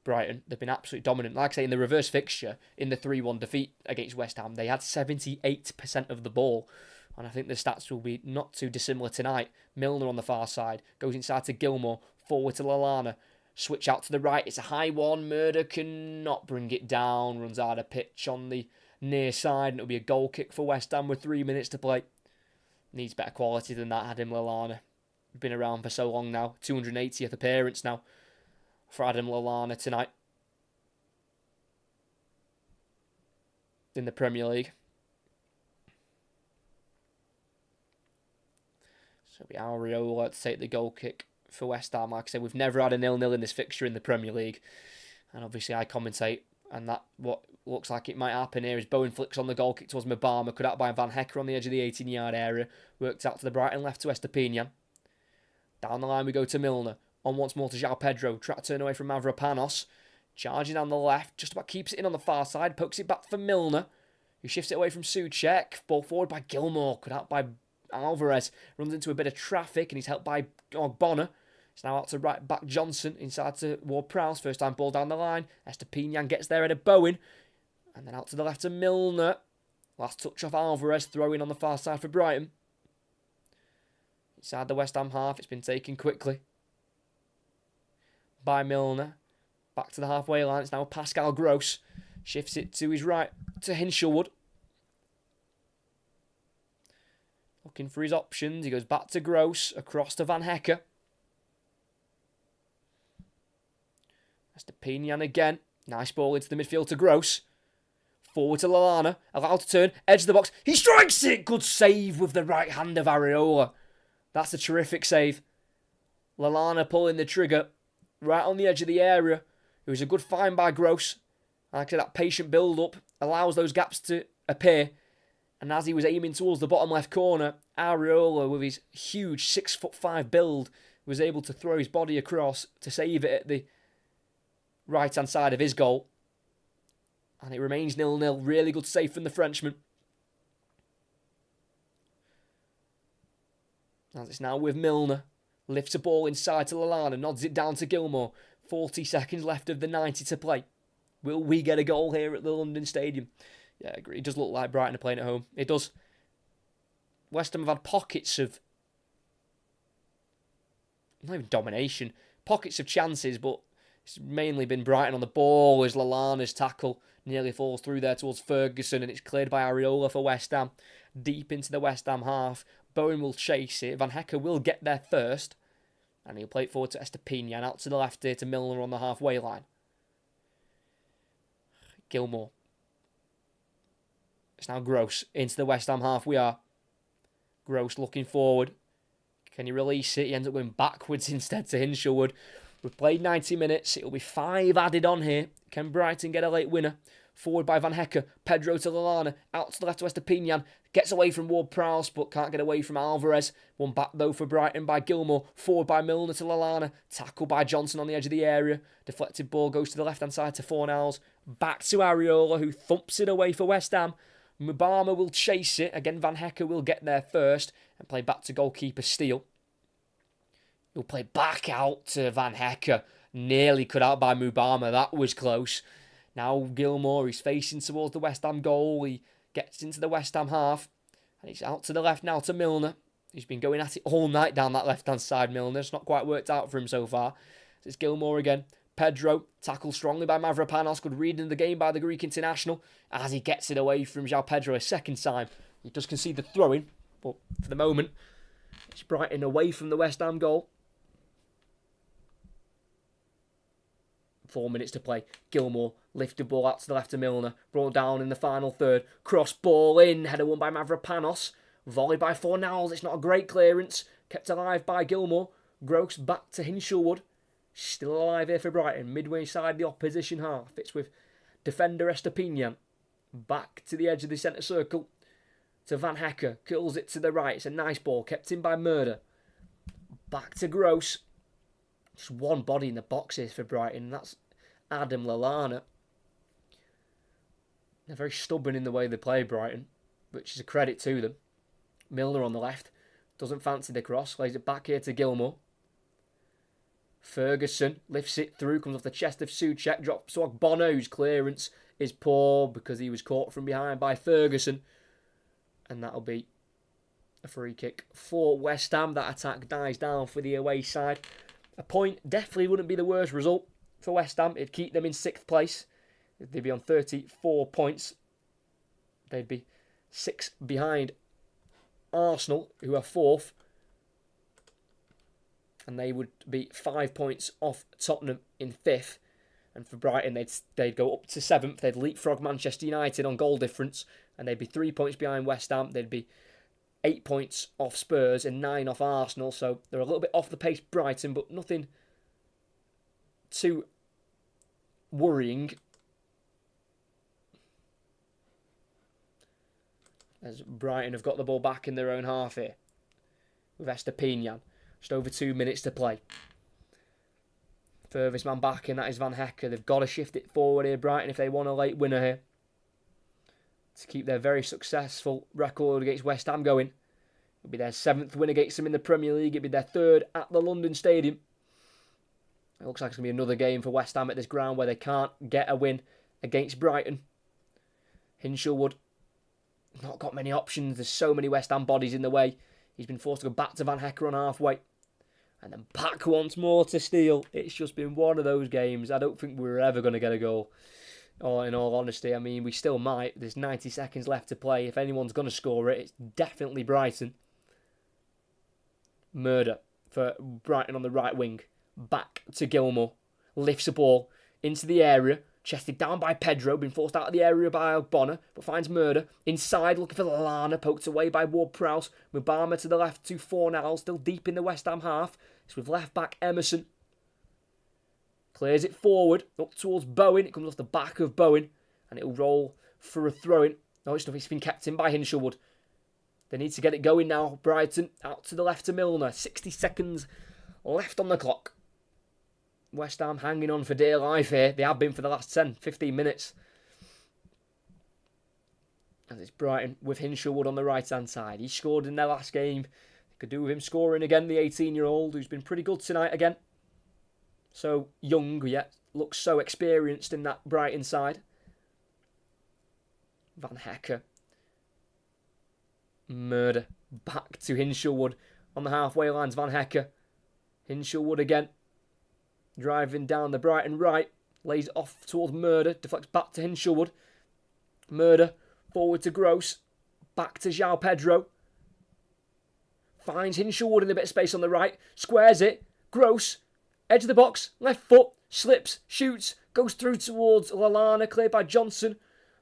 Brighton, they've been absolutely dominant. Like I say, in the reverse fixture, in the 3-1 defeat against West Ham, they had 78% of the ball. And I think the stats will be not too dissimilar tonight. Milner on the far side, goes inside to Gilmour, forward to Lallana. Switch out to the right, it's a high one. Murder cannot bring it down, runs out of pitch on the near side, and it'll be a goal kick for West Ham with 3 minutes to play. Needs better quality than that, Adam Lallana. Been around for so long now, 280th appearance now for Adam Lallana tonight in the Premier League. So it'll be Areola to take the goal kick for West Ham. Like I said, we've never had a 0-0 in this fixture in the Premier League, and obviously I commentate, and that what looks like it might happen here is Bowen flicks on the goal kick towards Mubama, cut out by Van Hecker on the edge of the 18-yard area, worked out to the Brighton left to Estepinian. Down the line we go to Milner, on once more to João Pedro, try to turn away from Mavropanos, charging down the left, just about keeps it in on the far side, pokes it back for Milner, who shifts it away from Souček, ball forward by Gilmour, cut out by Alvarez, runs into a bit of traffic and he's helped by Bonner. It's now out to right back Johnson, inside to Ward-Prowse, first time ball down the line. Estepinian gets there at a Bowen, and then out to the left to Milner. Last touch off Alvarez, throwing on the far side for Brighton. Inside the West Ham half, it's been taken quickly by Milner. Back to the halfway line. It's now Pascal Gross. Shifts it to his right to Hinshelwood. Looking for his options. He goes back to Gross. Across to Van Hecke. Estepinian again. Nice ball into the midfield to Gross. Forward to Lallana. Allowed to turn. Edge of the box. He strikes it! Good save with the right hand of Areola. That's a terrific save. Lallana pulling the trigger right on the edge of the area. It was a good find by Gross. Like I said, that patient build-up allows those gaps to appear. And as he was aiming towards the bottom left corner, Areola, with his huge 6'5" build, was able to throw his body across to save it at the right-hand side of his goal. And it remains 0-0. Really good save from the Frenchman. As it's now with Milner. Lifts a ball inside to Lallana. Nods it down to Gilmour. 40 seconds left of the 90 to play. Will we get a goal here at the London Stadium? Yeah, I agree. It does look like Brighton are playing at home. It does. West Ham have had pockets of... not even domination. Pockets of chances, but it's mainly been Brighton on the ball as Lallana's tackle nearly falls through there towards Ferguson, and it's cleared by Areola for West Ham. Deep into the West Ham half. Bowen will chase it. Van Hecke will get there first. And he'll play it forward to Estepinian. Out to the left here to Milner on the halfway line. Gilmour. It's now Gross. Into the West Ham half we are. Gross looking forward. Can he release it? He ends up going backwards instead to Hinshelwood. We've played 90 minutes. It'll be 5 added on here. Can Brighton get a late winner? Forward by Van Hecke. Pedro to Lallana. Out to the left to Estepinian. Gets away from Ward-Prowse but can't get away from Alvarez. One back though for Brighton by Gilmour. Forward by Milner to Lallana. Tackle by Johnson on the edge of the area. Deflected ball goes to the left-hand side to Fornals. Back to Areola who thumps it away for West Ham. Mubama will chase it. Again, Van Hecke will get there first and play back to goalkeeper Steele. He'll play back out to Van Hecke. Nearly cut out by Mubama. That was close. Now Gilmour, he's facing towards the West Ham goal. He gets into the West Ham half. And he's out to the left now to Milner. He's been going at it all night down that left-hand side, Milner. It's not quite worked out for him so far. It's Gilmour again. Pedro, tackled strongly by Mavropanos. Good reading of the game by the Greek international. As he gets it away from João Pedro a second time. He does concede the throw-in. But for the moment, it's Brighton away from the West Ham goal. 4 minutes to play. Gilmour lifted ball out to the left of Milner. Brought down in the final third. Cross ball in. Header won by Mavropanos. Volley by Fornals. It's not a great clearance. Kept alive by Gilmour. Gross back to Hinshelwood. Still alive here for Brighton. Midway side the opposition half. It's with defender Estepinian. Back to the edge of the centre circle. To Van Hecke. Curls it to the right. It's a nice ball. Kept in by Murder. Back to Gross. Just one body in the box here for Brighton. And that's Adam Lallana. They're very stubborn in the way they play, Brighton, which is a credit to them. Milner on the left. Doesn't fancy the cross. Lays it back here to Gilmour. Ferguson lifts it through. Comes off the chest of Souček. Drops to Bono, whose clearance is poor because he was caught from behind by Ferguson. And that'll be a free kick for West Ham. That attack dies down for the away side. A point definitely wouldn't be the worst result for West Ham. It'd keep them in 6th place. They'd be on 34 points. They'd be 6 behind Arsenal, who are 4th. And they would be 5 points off Tottenham in 5th. And for Brighton, they'd go up to 7th. They'd leapfrog Manchester United on goal difference. And they'd be 3 points behind West Ham. They'd be 8 points off Spurs and 9 off Arsenal. So they're a little bit off the pace, Brighton, but nothing too worrying. As Brighton have got the ball back in their own half here. With Estepinian. Just over 2 minutes to play. Furthest man back, and that is Van Hecke. They've got to shift it forward here, Brighton, if they want a late winner here. To keep their very successful record against West Ham going. It'll be their 7th win against them in the Premier League. It'll be their 3rd at the London Stadium. It looks like it's going to be another game for West Ham at this ground where they can't get a win against Brighton. Hinshelwood, not got many options. There's so many West Ham bodies in the way. He's been forced to go back to Van Hecker on halfway. And then back once more to Steele. It's just been one of those games. I don't think we're ever going to get a goal. Or in all honesty, I mean, we still might. There's 90 seconds left to play. If anyone's going to score it, it's definitely Brighton. Murder for Brighton on the right wing. Back to Gilmour. Lifts the ball into the area. Chested down by Pedro. Been forced out of the area by Bonner. But finds Murder. Inside looking for Lallana. Poked away by Ward-Prowse. Mubama to the left to Fornal. Still deep in the West Ham half. It's with left back Emerson. Clears it forward, up towards Bowen. It comes off the back of Bowen, and it'll roll for a throw-in. No, it's been kept in by Hinshelwood. They need to get it going now. Brighton out to the left to Milner. 60 seconds left on the clock. West Ham hanging on for dear life here. They have been for the last 10, 15 minutes. As it's Brighton with Hinshelwood on the right-hand side. He scored in their last game. Could do with him scoring again, the 18-year-old, who's been pretty good tonight again. So young, yet looks so experienced in that Brighton side. Van Hecker. Murder. Back to Hinshelwood on the halfway lines. Van Hecker. Hinshelwood again. Driving down the Brighton right. Lays off towards Murder. Deflects back to Hinshelwood. Murder. Forward to Gross. Back to João Pedro. Finds Hinshelwood in a bit of space on the right. Squares it. Gross. Edge of the box, left foot, slips, shoots, goes through towards Lallana, cleared by Johnson.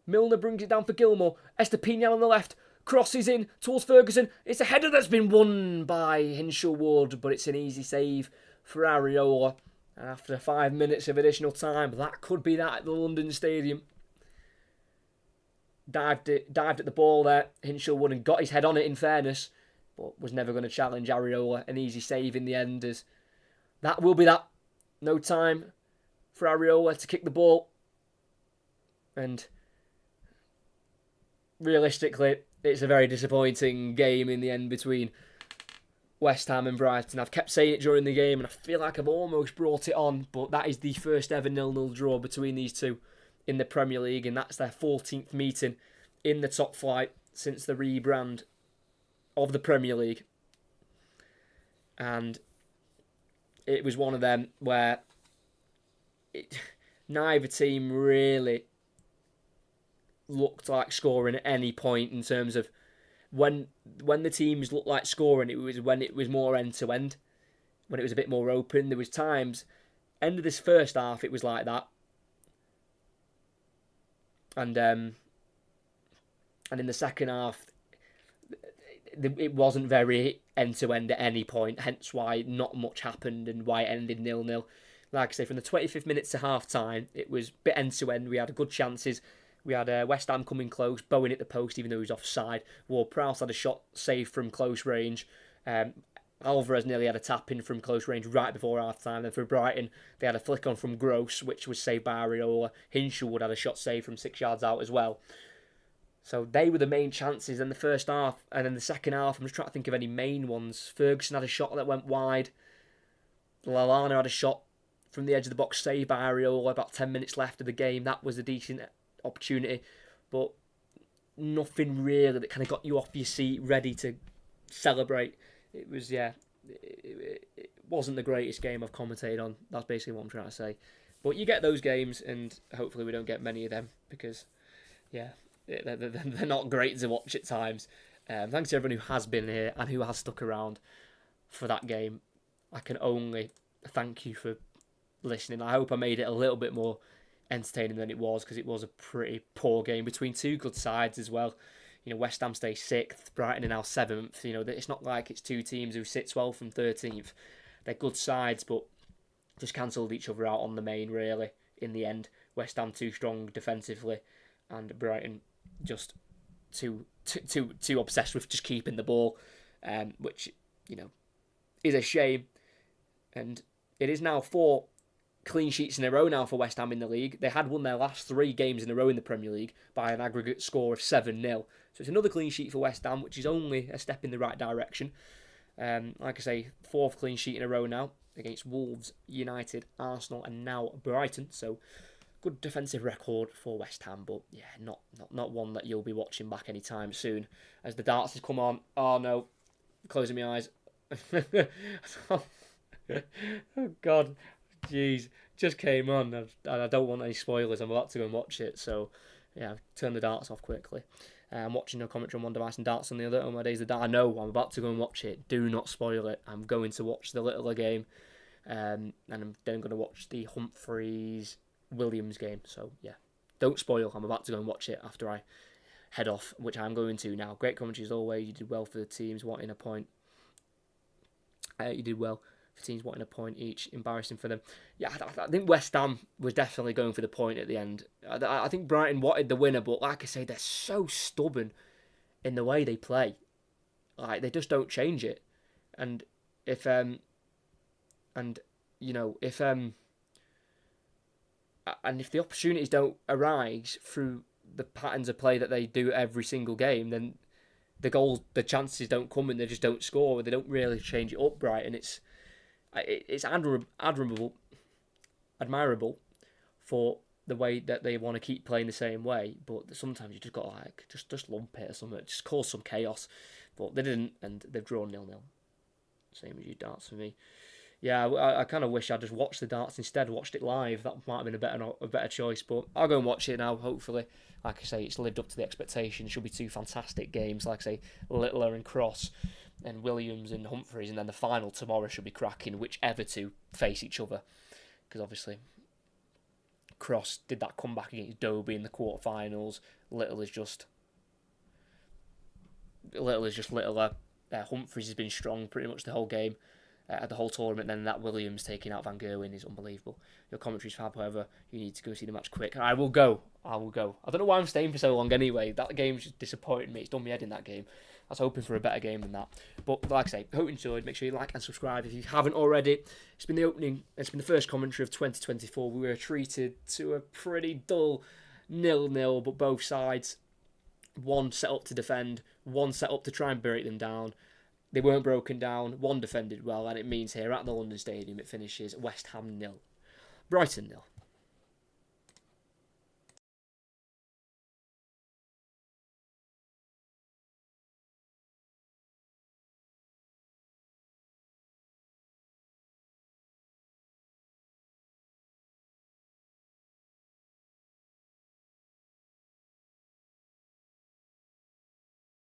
Milner brings it down for Gilmour. Estepinian on the left, crosses in towards Ferguson. It's a header that's been won by Hinshelwood, but it's an easy save for Areola. And after 5 minutes of additional time, that could be that at the London Stadium. Dived at the ball there, Hinshelwood, and got his head on it in fairness, but was never going to challenge Areola. An easy save in the end as that will be that. No time for Areola to kick the ball. And realistically, it's a very disappointing game in the end between West Ham and Brighton. I've kept saying it during the game and I feel like I've almost brought it on, but that is the first ever 0-0 draw between these two in the Premier League, and that's their 14th meeting in the top flight since the rebrand of the Premier League. And it was one of them where neither team really looked like scoring at any point in terms of when the teams looked like scoring. It was when it was more end-to-end, when it was a bit more open. There was times, end of this first half, it was like that. And in the second half, it wasn't very end-to-end at any point, hence why not much happened and why it ended 0-0. Like I say, from the 25th minute to half-time, it was a bit end-to-end. We had good chances. We had West Ham coming close, Bowen at the post, even though he was offside. Ward-Prowse had a shot saved from close range. Alvarez nearly had a tap-in from close range right before half-time. Then for Brighton, they had a flick-on from Gross, which was saved by Areola. Hinshelwood had a shot saved from 6 yards out as well. So they were the main chances in the first half. And in the second half, I'm just trying to think of any main ones. Ferguson had a shot that went wide. Lallana had a shot from the edge of the box saved by Areola about 10 minutes left of the game. That was a decent opportunity. But nothing really that kind of got you off your seat, ready to celebrate. It was, it wasn't the greatest game I've commentated on. That's basically what I'm trying to say. But you get those games, and hopefully we don't get many of them because, they're not great to watch at times. Thanks to everyone who has been here and who has stuck around for that game. I can only thank you for listening. I hope I made it a little bit more entertaining than it was, because it was a pretty poor game between two good sides as well. You know, West Ham stay 6th, Brighton are now 7th. You know, it's not like it's two teams who sit 12th and 13th. They're good sides, but just cancelled each other out on the main, really, in the end. West Ham too strong defensively, and Brighton just too obsessed with just keeping the ball, which, you know, is a shame. And it is now 4 clean sheets in a row now for West Ham in the league. They had won their last 3 games in a row in the Premier League by an aggregate score of 7-0. So it's another clean sheet for West Ham, which is only a step in the right direction. Like I say, 4th clean sheet in a row now against Wolves, United, Arsenal, and now Brighton. So good defensive record for West Ham, but yeah, not one that you'll be watching back anytime soon. As the darts has come on, oh no, closing my eyes. Oh God, jeez, just came on, and I don't want any spoilers. I'm about to go and watch it, so yeah, turn the darts off quickly. I'm watching a commentary on one device and darts on the other. Oh my days, I know I'm about to go and watch it. Do not spoil it. I'm going to watch the Littler game, and I'm then going to watch the Humphreys Williams game. So yeah, don't spoil. I'm about to go and watch it after I head off, which I'm going to now. Great commentary as always. You did well for the teams wanting a point. You did well for teams wanting a point each. Embarrassing for them. Yeah, I think West Ham was definitely going for the point at the end. I think Brighton wanted the winner, but like I say, they're so stubborn in the way they play. Like, they just don't change it. And if and you know if and if the opportunities don't arise through the patterns of play that they do every single game, then the chances don't come and they just don't score. They don't really change it up, Brighton. It's admirable for the way that they want to keep playing the same way, but sometimes you just got to like just lump it or something, just cause some chaos. But they didn't, and they've drawn 0-0. Same as you darts for me. Yeah, I kind of wish I just watched the darts instead, watched it live. That might have been a better choice, but I'll go and watch it now, hopefully. Like I say, it's lived up to the expectation. It should be two fantastic games, like I say, Littler and Cross, and Williams and Humphreys, and then the final tomorrow should be cracking, whichever two face each other. Because obviously, Cross did that comeback against Dobie in the quarterfinals. Littler is just Littler. Humphreys has been strong pretty much the whole game. The whole tournament, then that Williams taking out Van Gerwen is unbelievable. Your commentary's fab, however, you need to go see the match quick. I will go. I don't know why I'm staying for so long anyway. That game's just disappointed me. It's done me head in that game. I was hoping for a better game than that. But like I say, hope you enjoyed. Make sure you like and subscribe if you haven't already. It's been the first commentary of 2024. We were treated to a pretty dull 0-0, but both sides, one set up to defend, one set up to try and break them down. They weren't broken down, one defended well, and it means here at the London Stadium it finishes West Ham 0, Brighton 0.